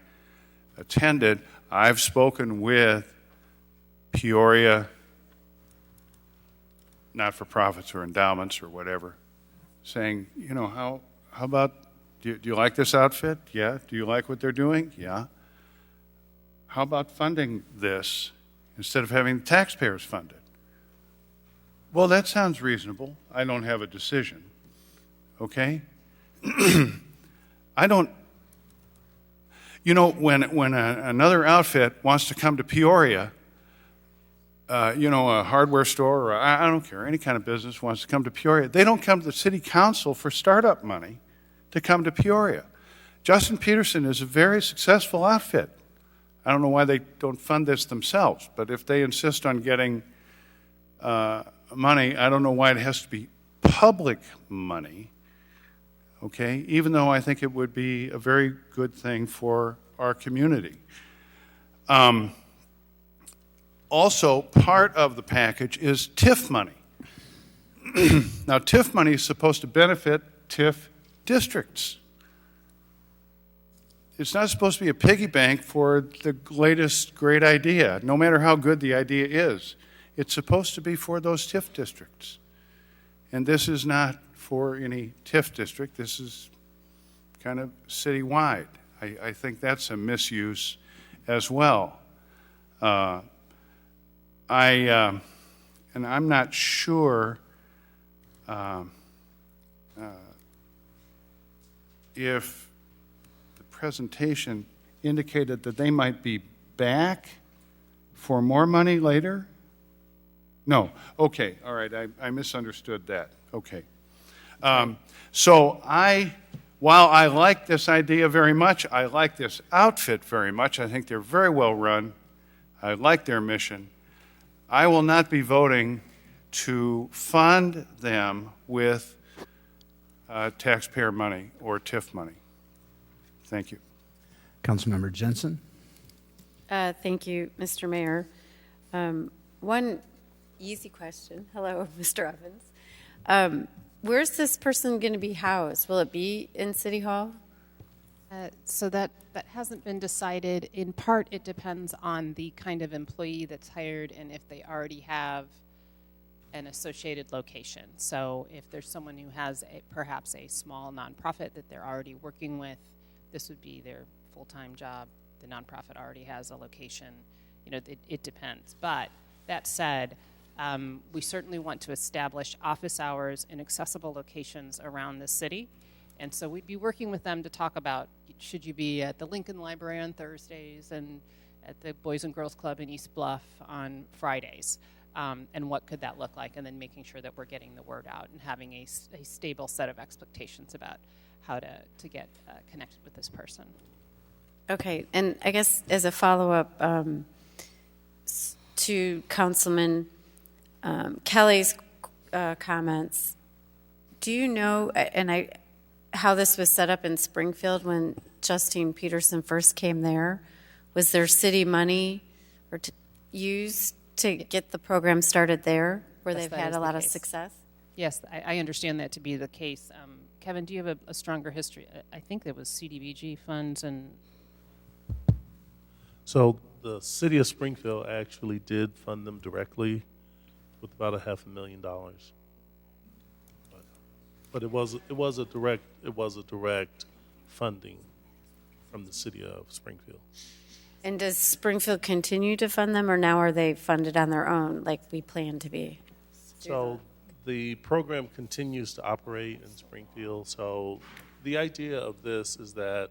attended, I've spoken with Peoria not-for-profits or endowments or whatever, saying, how about, do you like this outfit? Yeah. Do you like what they're doing? Yeah. How about funding this instead of having the taxpayers fund it? Well, that sounds reasonable. I don't have a decision. Okay? I don't, when another outfit wants to come to Peoria, a hardware store, or I don't care, any kind of business wants to come to Peoria, they don't come to the city council for startup money to come to Peoria. Justin Peterson is a very successful outfit. I don't know why they don't fund this themselves, but if they insist on getting money, I don't know why it has to be public money. Okay, even though I think it would be a very good thing for our community. Also, part of the package is TIF money. Now, TIF money is supposed to benefit TIF districts. It's not supposed to be a piggy bank for the latest great idea, no matter how good the idea is. It's supposed to be for those TIF districts. And this is not for any TIF district. This is kind of citywide. I think that's a misuse as well. And I'm not sure if the presentation indicated that they might be back for more money later. No. Okay. All right. I misunderstood that. Okay. While I like this idea very much, I like this outfit very much. I think they're very well run. I like their mission. I will not be voting to fund them with taxpayer money or TIF money. Thank you. Councilmember Jensen. Thank you, Mr. Mayor. One easy question. Hello, Mr. Evans. Where's this person going to be housed? Will it be in City Hall? So that hasn't been decided. In part, it depends on the kind of employee that's hired and if they already have an associated location. So if there's someone who has perhaps a small nonprofit that they're already working with, this would be their full-time job. The nonprofit already has a location. It depends. But that said, we certainly want to establish office hours in accessible locations around the city. And so we'd be working with them to talk about, should you be at the Lincoln Library on Thursdays and at the Boys and Girls Club in East Bluff on Fridays. And what could that look like? And then making sure that we're getting the word out and having a stable set of expectations about how to get connected with this person. Okay, and I guess as a follow-up to Councilman Kelly's comments, do you know how this was set up in Springfield when Justine Peterson first came there? Was there city money used to get the program started there, where Yes, they've that had is a the lot of case. success? Yes, I understand that to be the case. Kevin, do you have a stronger history? I think it was CDBG funds and... So the city of Springfield actually did fund them directly with about $500,000. But it was a direct funding from the city of Springfield. And does Springfield continue to fund them, or now are they funded on their own, like we plan to be? So the program continues to operate in Springfield. So the idea of this is that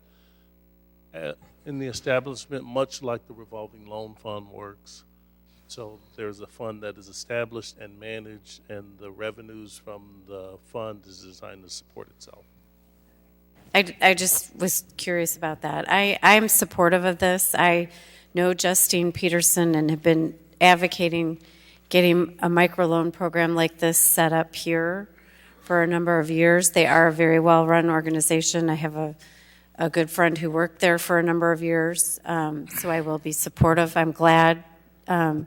in the establishment, much like the revolving loan fund works, so there's a fund that is established and managed, and the revenues from the fund is designed to support itself. I just was curious about that. I'm supportive of this. I know Justine Peterson and have been advocating getting a microloan program like this set up here for a number of years. They are a very well-run organization. I have a good friend who worked there for a number of years, so I will be supportive. I'm glad. I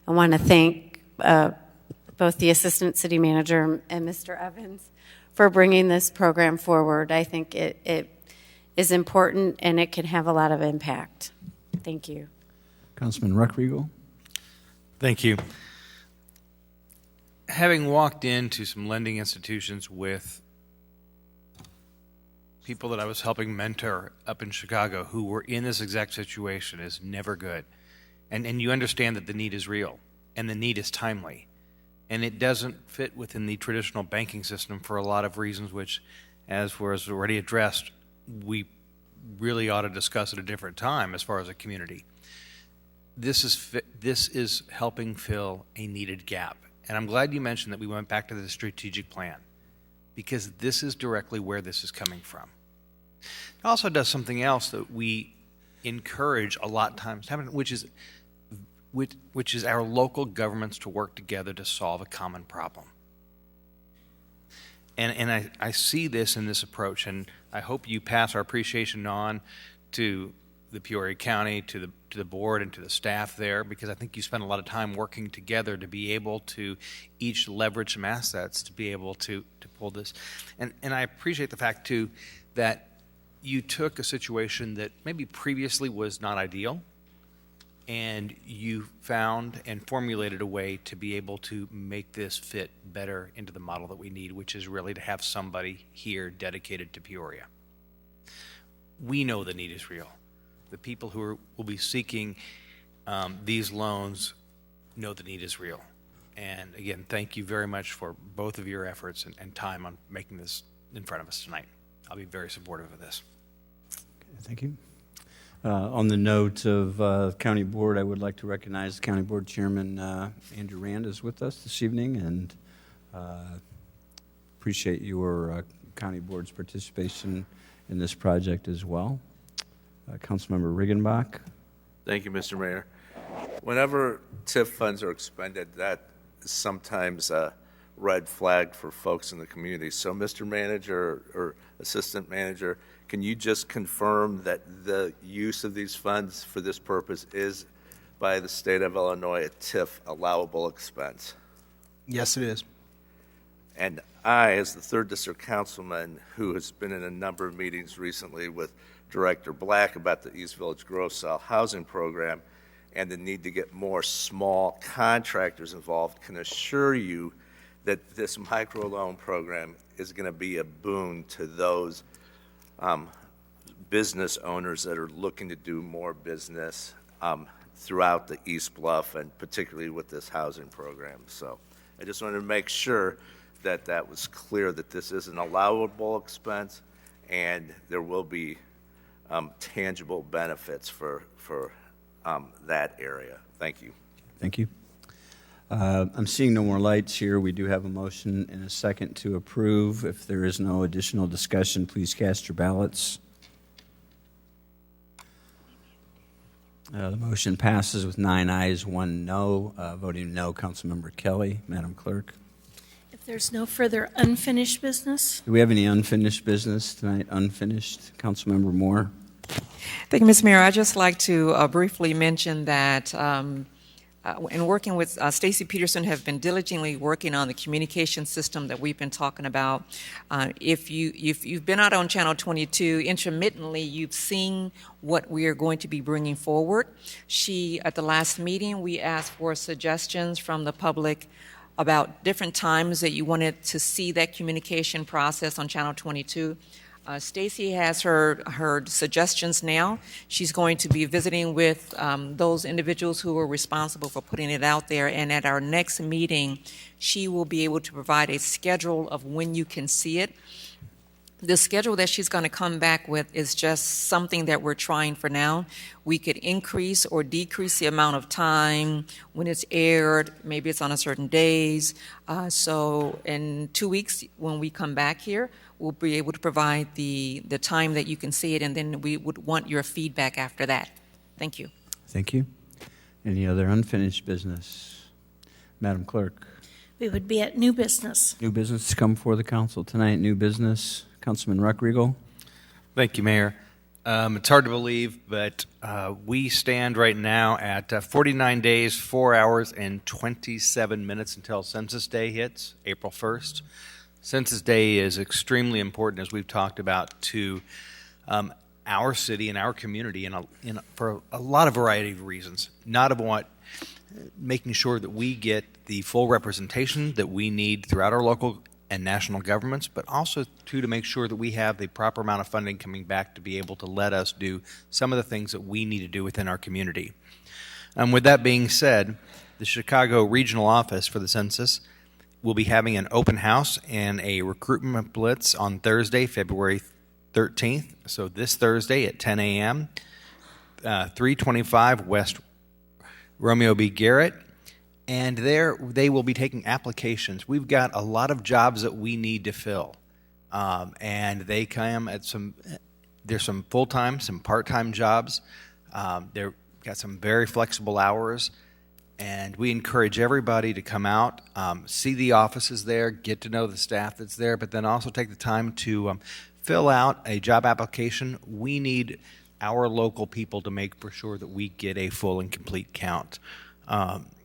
want to thank both the Assistant City Manager and Mr. Evans for bringing this program forward. I think it is important and it can have a lot of impact. Thank you. Councilman Ruckriegel. Thank you. Having walked into some lending institutions with people that I was helping mentor up in Chicago who were in this exact situation is never good. And you understand that the need is real and the need is timely. And it doesn't fit within the traditional banking system for a lot of reasons, which, as was already addressed, we really ought to discuss at a different time as far as a community. This is helping fill a needed gap. And I'm glad you mentioned that we went back to the strategic plan, because this is directly where this is coming from. It also does something else that we encourage a lot of times, which is our local governments to work together to solve a common problem. And I see this in this approach, and I hope you pass our appreciation on to the Peoria County, to the board, and to the staff there, because I think you spend a lot of time working together to be able to each leverage some assets to be able to pull this. And I appreciate the fact, too, that you took a situation that maybe previously was not ideal, and you found and formulated a way to be able to make this fit better into the model that we need, which is really to have somebody here dedicated to Peoria. We know the need is real. The people who will be seeking these loans know the need is real. And again, thank you very much for both of your efforts and time on making this in front of us tonight. I'll be very supportive of this. Okay, thank you. On the note of County Board, I would like to recognize the County Board Chairman Andrew Rand is with us this evening, and appreciate your County Board's participation in this project as well. Councilmember Riggenbach. Thank you, Mr. Mayor. Whenever TIF funds are expended, that is sometimes a red flag for folks in the community. So, Mr. Manager or Assistant Manager, can you just confirm that the use of these funds for this purpose is, by the state of Illinois, a TIF allowable expense? Yes, it is. And I, as the 3rd District Councilman, who has been in a number of meetings recently with Director Black about the East Village Grove Style Housing Program and the need to get more small contractors involved, can assure you that this microloan program is going to be a boon to those business owners that are looking to do more business throughout the East Bluff, and particularly with this housing program. So I just wanted to make sure that that was clear, that this is an allowable expense and there will be tangible benefits for that area. Thank you. Thank you. I'm seeing no more lights here. We do have a motion and a second to approve. If there is no additional discussion, please cast your ballots. The motion passes with 9 ayes, 1 no. Voting no, Councilmember Kelly. Madam Clerk. If there's no further unfinished business, Do we have any unfinished business tonight? Unfinished? Councilmember Moore. Thank you, Ms. Mayor. I'd just like to briefly mention that in working with Stacy Peterson, have been diligently working on the communication system that we've been talking about. If you've been out on Channel 22, intermittently you've seen what we are going to be bringing forward. At the last meeting, we asked for suggestions from the public about different times that you wanted to see that communication process on Channel 22. Stacy has her suggestions now. She's going to be visiting with those individuals who are responsible for putting it out there, and at our next meeting, she will be able to provide a schedule of when you can see it. The schedule that she's going to come back with is just something that we're trying for now. We could increase or decrease the amount of time when it's aired. Maybe it's on a certain days. So in 2 weeks, when we come back here, we'll be able to provide the time that you can see it, and then we would want your feedback after that. Thank you. Thank you. Any other unfinished business? Madam Clerk. we would be at new business. New business to come before the council tonight. New business. Councilman Ruckriegel. Thank you, Mayor. It's hard to believe, but we stand right now at 49 days, 4 hours, and 27 minutes until Census Day hits, April 1st. Census Day is extremely important, as we've talked about, to our city and our community for a lot of variety of reasons. Not of what making sure that we get the full representation that we need throughout our local and national governments, but also to make sure that we have the proper amount of funding coming back to be able to let us do some of the things that we need to do within our community. With that being said, the Chicago Regional Office for the Census will be having an open house and a recruitment blitz on Thursday, February 13th. So this Thursday at 10 a.m., 325 West Romeo B. Garrett. And there they will be taking applications. We've got a lot of jobs that we need to fill. And they come at there's some full-time, some part-time jobs. They've got some very flexible hours. And we encourage everybody to come out, see the offices there, get to know the staff that's there, but then also take the time to fill out a job application. We need our local people to make for sure that we get a full and complete count.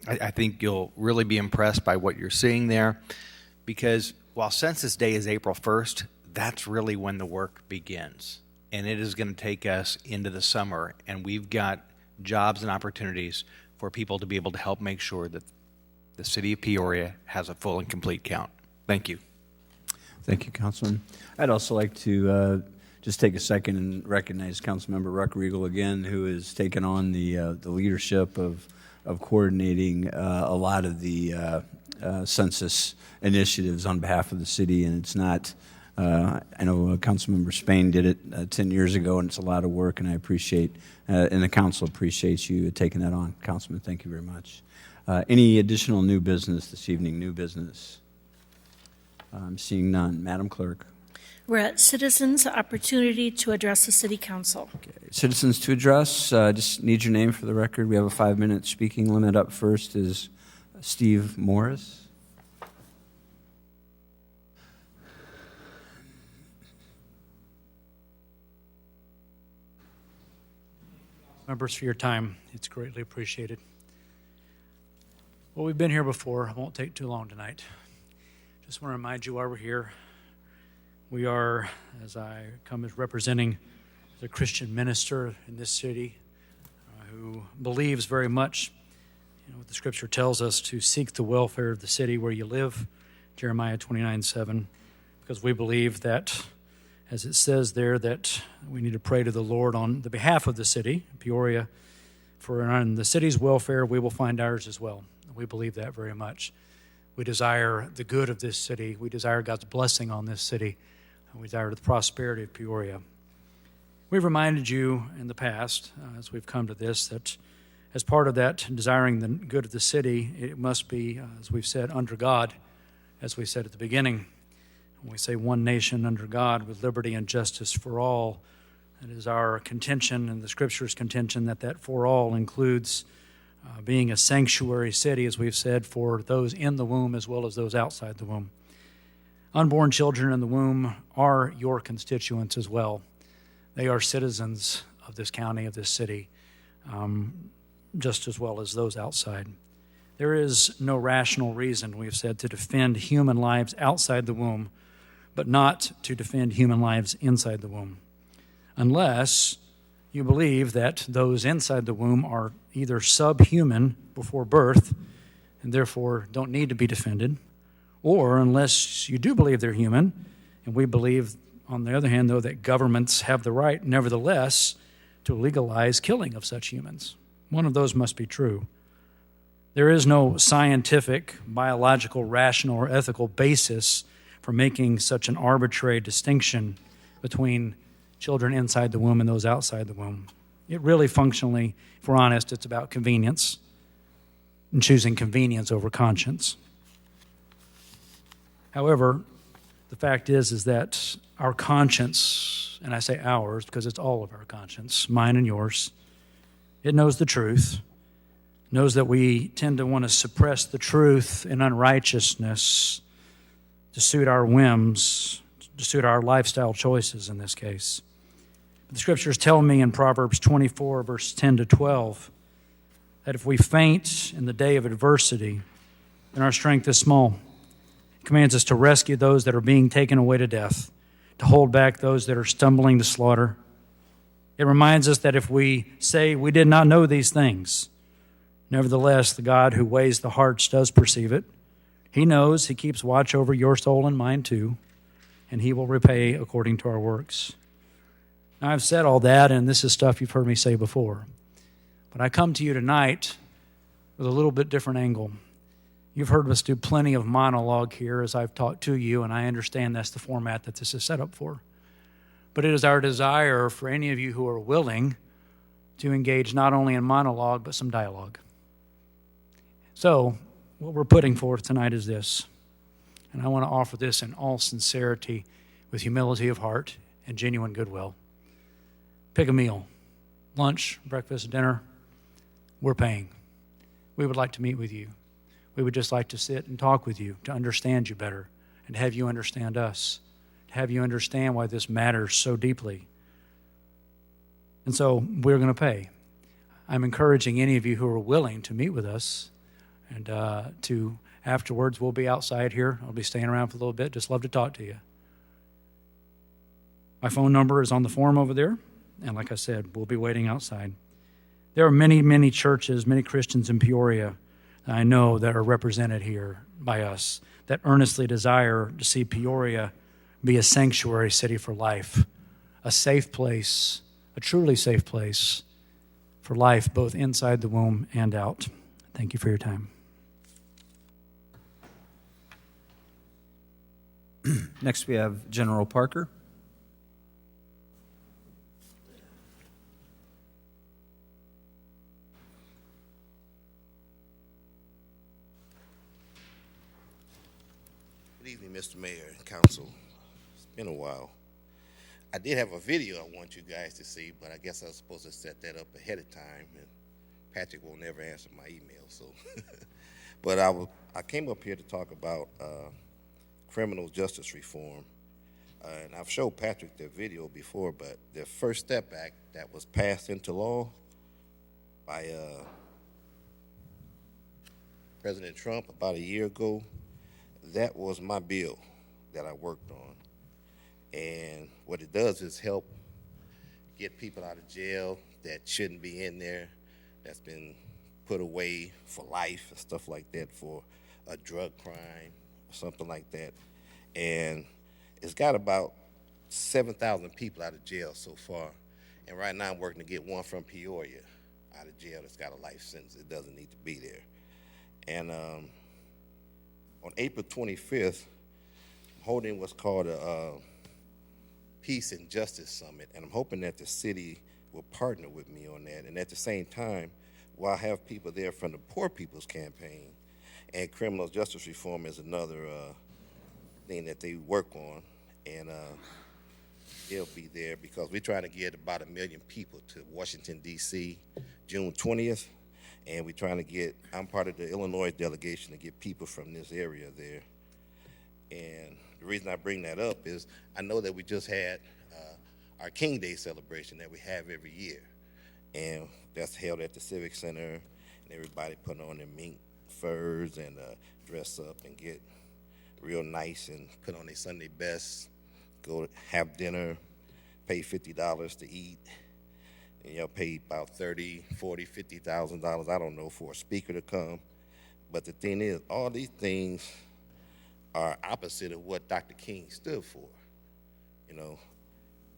I think you'll really be impressed by what you're seeing there, because while Census Day is April 1st, that's really when the work begins. And it is going to take us into the summer, and we've got jobs and opportunities for people to be able to help make sure that the city of Peoria has a full and complete count. Thank you. Thank you, Councilman. I'd also like to just take a second and recognize Councilmember Ruckriegel again, who has taken on the leadership of coordinating a lot of the census initiatives on behalf of the city. And it's not, I know Councilmember Spain did it 10 years ago, and it's a lot of work, and I appreciate, and the council appreciates you taking that on. Councilman, thank you very much. Any additional new business this evening? New business? I'm seeing none. Madam Clerk. We're at citizens' opportunity to address the city council. Okay. Citizens to address, just need your name for the record. We have a 5-minute speaking limit. Up first is Steve Morris. Members, for your time. It's greatly appreciated. Well, we've been here before. I won't take too long tonight. Just want to remind you why we're here. We are, as I come as representing the Christian minister in this city who believes very much, what the scripture tells us, to seek the welfare of the city where you live, Jeremiah 29:7, because we believe that, as it says there, that we need to pray to the Lord on the behalf of the city, Peoria, for on the city's welfare, we will find ours as well. We believe that very much. We desire the good of this city. We desire God's blessing on this city. And we desire the prosperity of Peoria. We've reminded you in the past, as we've come to this, that as part of that, desiring the good of the city, it must be, as we've said, under God, as we said at the beginning. When we say one nation under God with liberty and justice for all, it is our contention and the Scripture's contention that that for all includes being a sanctuary city, as we've said, for those in the womb as well as those outside the womb. Unborn children in the womb are your constituents as well. They are citizens of this county, of this city, just as well as those outside. There is no rational reason, we've said, to defend human lives outside the womb, but not to defend human lives inside the womb, unless you believe that those inside the womb are either subhuman before birth and therefore don't need to be defended, or unless you do believe they're human, and we believe, on the other hand, though, that governments have the right, nevertheless, to legalize killing of such humans. One of those must be true. There is no scientific, biological, rational, or ethical basis for making such an arbitrary distinction between children inside the womb and those outside the womb. It really functionally, if we're honest, it's about convenience and choosing convenience over conscience. However, the fact is that our conscience, and I say ours because it's all of our conscience, mine and yours, it knows the truth, knows that we tend to want to suppress the truth in unrighteousness to suit our whims, to suit our lifestyle choices in this case. The Scriptures tell me in Proverbs 24, verse 10 to 12, that if we faint in the day of adversity, then our strength is small. It commands us to rescue those that are being taken away to death, to hold back those that are stumbling to slaughter. It reminds us that if we say we did not know these things, nevertheless, the God who weighs the hearts does perceive it. He knows, He keeps watch over your soul and mine too, and He will repay according to our works. Now, I've said all that, and this is stuff you've heard me say before. But I come to you tonight with a little bit different angle. You've heard us do plenty of monologue here as I've talked to you, and I understand that's the format that this is set up for. But it is our desire for any of you who are willing to engage not only in monologue, but some dialogue. So, what we're putting forth tonight is this, and I want to offer this in all sincerity, with humility of heart and genuine goodwill. Pick a meal, lunch, breakfast, dinner, we're paying. We would like to meet with you. We would just like to sit and talk with you, to understand you better, and have you understand us, to have you understand why this matters so deeply. And so we're going to pay. I'm encouraging any of you who are willing to meet with us, and to afterwards, we'll be outside here. I'll be staying around for a little bit. Just love to talk to you. My phone number is on the form over there, and like I said, we'll be waiting outside. There are many, many churches, many Christians in Peoria that I know that are represented here by us, that earnestly desire to see Peoria be a sanctuary city for life, a safe place, a truly safe place for life, both inside the womb and out. Thank you for your time. Next, we have General Parker. Good evening, Mr. Mayor and Council. It's been a while. I did have a video I want you guys to see, but I guess I was supposed to set that up ahead of time, and Patrick will never answer my email. So, but I came up here to talk about criminal justice reform, and I've showed Patrick the video before. But the First Step Act that was passed into law by President Trump about a year ago, that was my bill that I worked on. And what it does is help get people out of jail that shouldn't be in there, that's been put away for life and stuff like that for a drug crime or something like that. And it's got about 7,000 people out of jail so far. And right now I'm working to get one from Peoria out of jail that's got a life sentence that doesn't need to be there. And on April 25th, I'm holding what's called a Peace and Justice Summit, and I'm hoping that the city will partner with me on that. And at the same time, we'll have people there from the Poor People's Campaign, and criminal justice reform is another thing that they work on, and they'll be there because we're trying to get about 1 million people to Washington, D.C., June 20th, and we're trying to get, I'm part of the Illinois delegation to get people from this area there. And the reason I bring that up is I know that we just had our King Day celebration that we have every year, and that's held at the Civic Center, and everybody put on their mink furs and dress up and get real nice and put on their Sunday best, go have dinner, pay $50 to eat, and pay about $30,000, $40,000, $50,000, I don't know, for a speaker to come. But the thing is, all these things are opposite of what Dr. King stood for.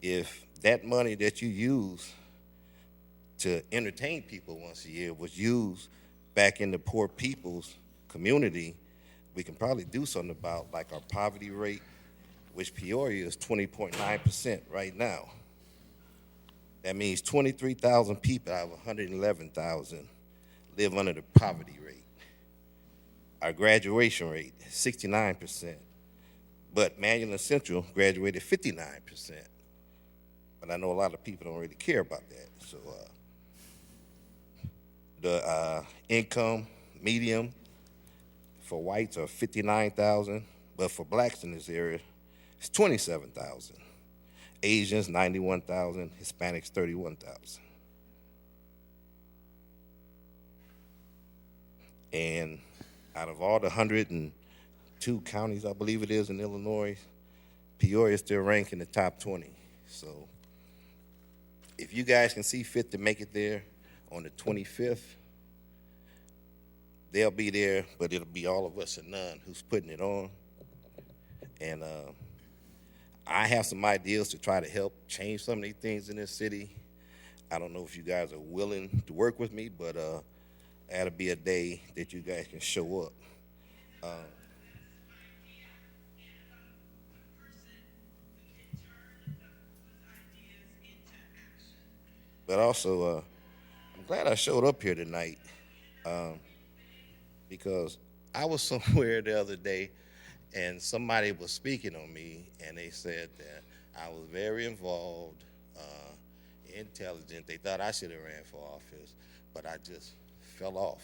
If that money that you use to entertain people once a year was used back in the poor people's community, we can probably do something about like our poverty rate, which Peoria is 20.9% right now. That means 23,000 people out of 111,000 live under the poverty rate. Our graduation rate is 69%, but Manual and Central graduated 59%. But I know a lot of people don't really care about that. So the income medium for whites are 59,000, but for blacks in this area, it's 27,000. Asians, 91,000. Hispanics, 31,000. And out of all the 102 counties, I believe it is, in Illinois, Peoria is still ranked in the top 20. So if you guys can see fit to make it there on the 25th, they'll be there, but it'll be all of us and none who's putting it on. And I have some ideas to try to help change some of these things in this city. I don't know if you guys are willing to work with me, but that'll be a day that you guys can show up. But also, I'm glad I showed up here tonight because I was somewhere the other day and somebody was speaking on me, and they said that I was very involved, intelligent. They thought I should have ran for office, but I just fell off,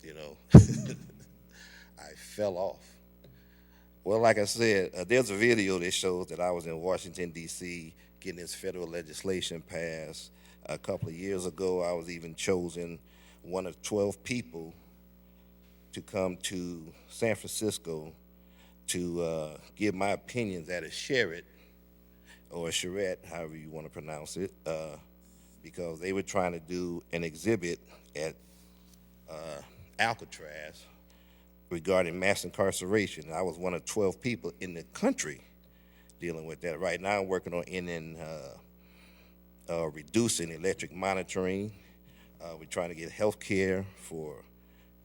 I fell off. Well, like I said, there's a video that shows that I was in Washington, D.C., getting this federal legislation passed. A couple of years ago, I was even chosen one of 12 people to come to San Francisco to give my opinions at a charrette, or a charrette, however you want to pronounce it, because they were trying to do an exhibit at Alcatraz regarding mass incarceration. I was one of 12 people in the country dealing with that. Right now I'm working on reducing electric monitoring. We're trying to get health care for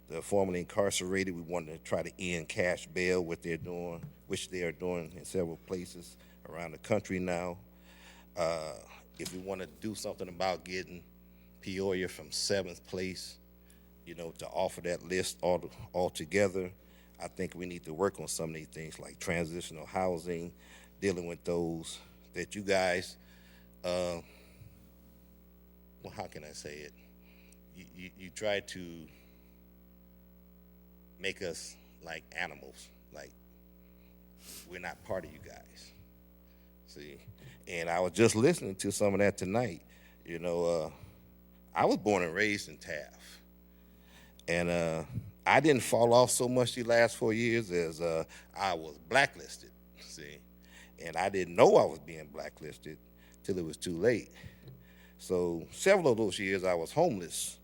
the formerly incarcerated. We wanted to try to end cash bail, which they are doing in several places around the country now. If we want to do something about getting Peoria from 7th place, to offer that list altogether, I think we need to work on some of these things like transitional housing, dealing with those that you guys, well, how can I say it? You try to make us like animals, like we're not part of you guys. See, and I was just listening to some of that tonight. I was born and raised in Taft, and I didn't fall off so much the last 4 years as I was blacklisted. See, and I didn't know I was being blacklisted till it was too late. So several of those years I was homeless.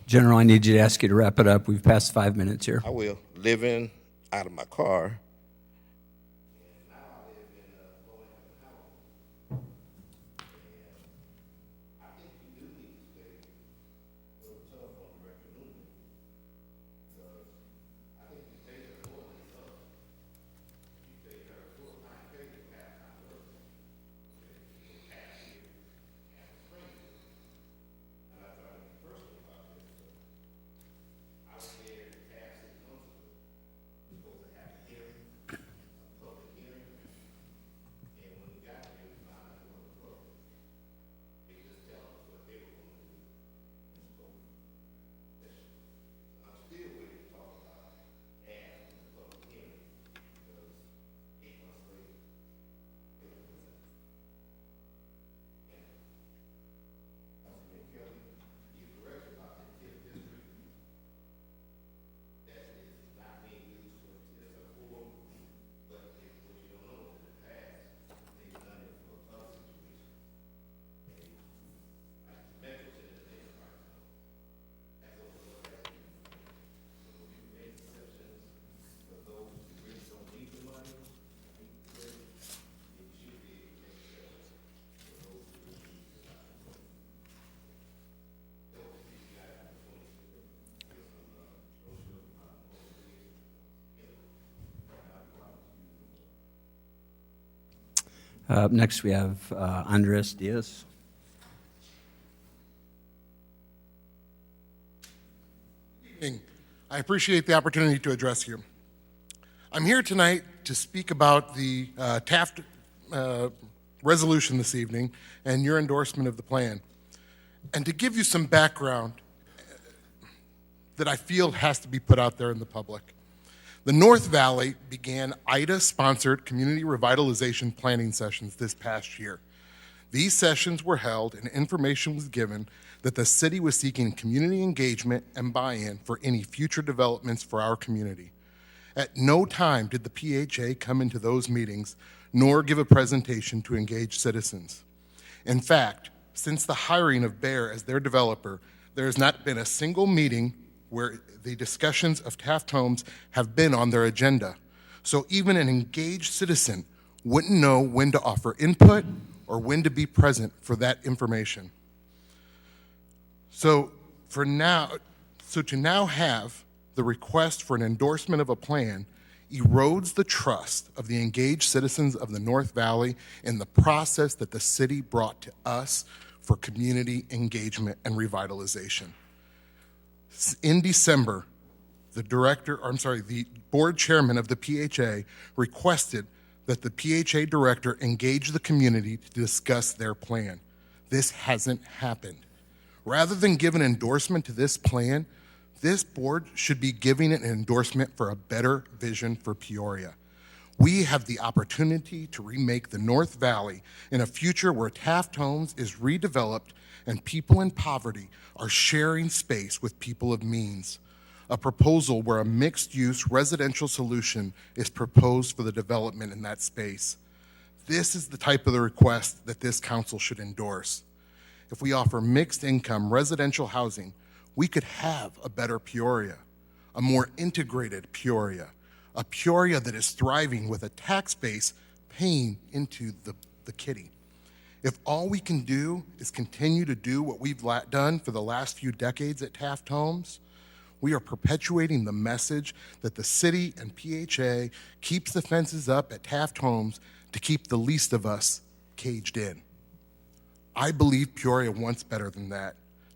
General, I need you to ask you to wrap it up. We've passed 5 minutes here. I will. Living out of my car. Up next, we have Andres Diaz. I appreciate the opportunity to address you. I'm here tonight to speak about the Taft resolution this evening and your endorsement of the plan, and to give you some background that I feel has to be put out there in the public. The North Valley began IDA-sponsored community revitalization planning sessions this past year. These sessions were held and information was given that the city was seeking community engagement and buy-in for any future developments for our community. At no time did the PHA come into those meetings nor give a presentation to engage citizens. In fact, since the hiring of Bear as their developer, there has not been a single meeting where the discussions of Taft Homes have been on their agenda. So even an engaged citizen wouldn't know when to offer input or when to be present for that information. So to now have the request for an endorsement of a plan erodes the trust of the engaged citizens of the North Valley in the process that the city brought to us for community engagement and revitalization. In December, the board chairman of the PHA requested that the PHA director engage the community to discuss their plan. This hasn't happened. Rather than give an endorsement to this plan, this board should be giving an endorsement for a better vision for Peoria. We have the opportunity to remake the North Valley in a future where Taft Homes is redeveloped and people in poverty are sharing space with people of means. A proposal where a mixed-use residential solution is proposed for the development in that space. This is the type of the request that this council should endorse. If we offer mixed-income residential housing, we could have a better Peoria, a more integrated Peoria, a Peoria that is thriving with a tax base paying into the kitty. If all we can do is continue to do what we've done for the last few decades at Taft Homes, we are perpetuating the message that the city and PHA keeps the fences up at Taft Homes to keep the least of us caged in. I believe Peoria wants better than that.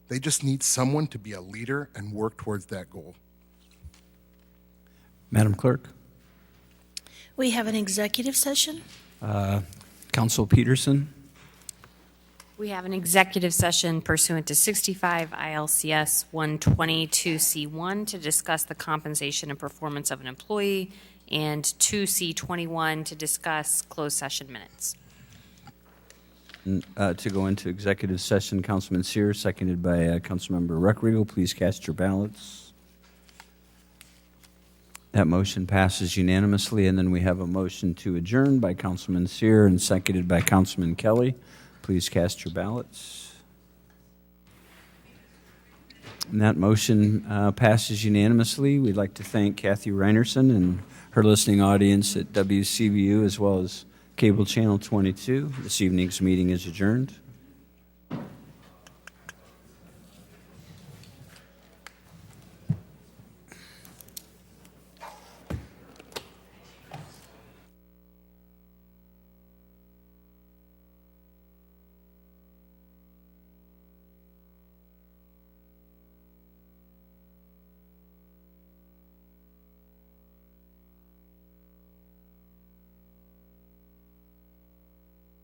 They just need someone to be a leader and work towards that goal. Madam Clerk. We have an executive session. Council Peterson. We have an executive session pursuant to 65 ILCS 122C1 to discuss the compensation and performance of an employee, and 2C21 to discuss closed session minutes. To go into executive session, Councilman Sear, seconded by Councilmember Ruckriegel. Please cast your ballots. That motion passes unanimously, and then we have a motion to adjourn by Councilman Sear and seconded by Councilman Kelly. Please cast your ballots. And that motion passes unanimously. We'd like to thank Kathy Reinerson and her listening audience at WCBU as well as Cable Channel 22. This evening's meeting is adjourned.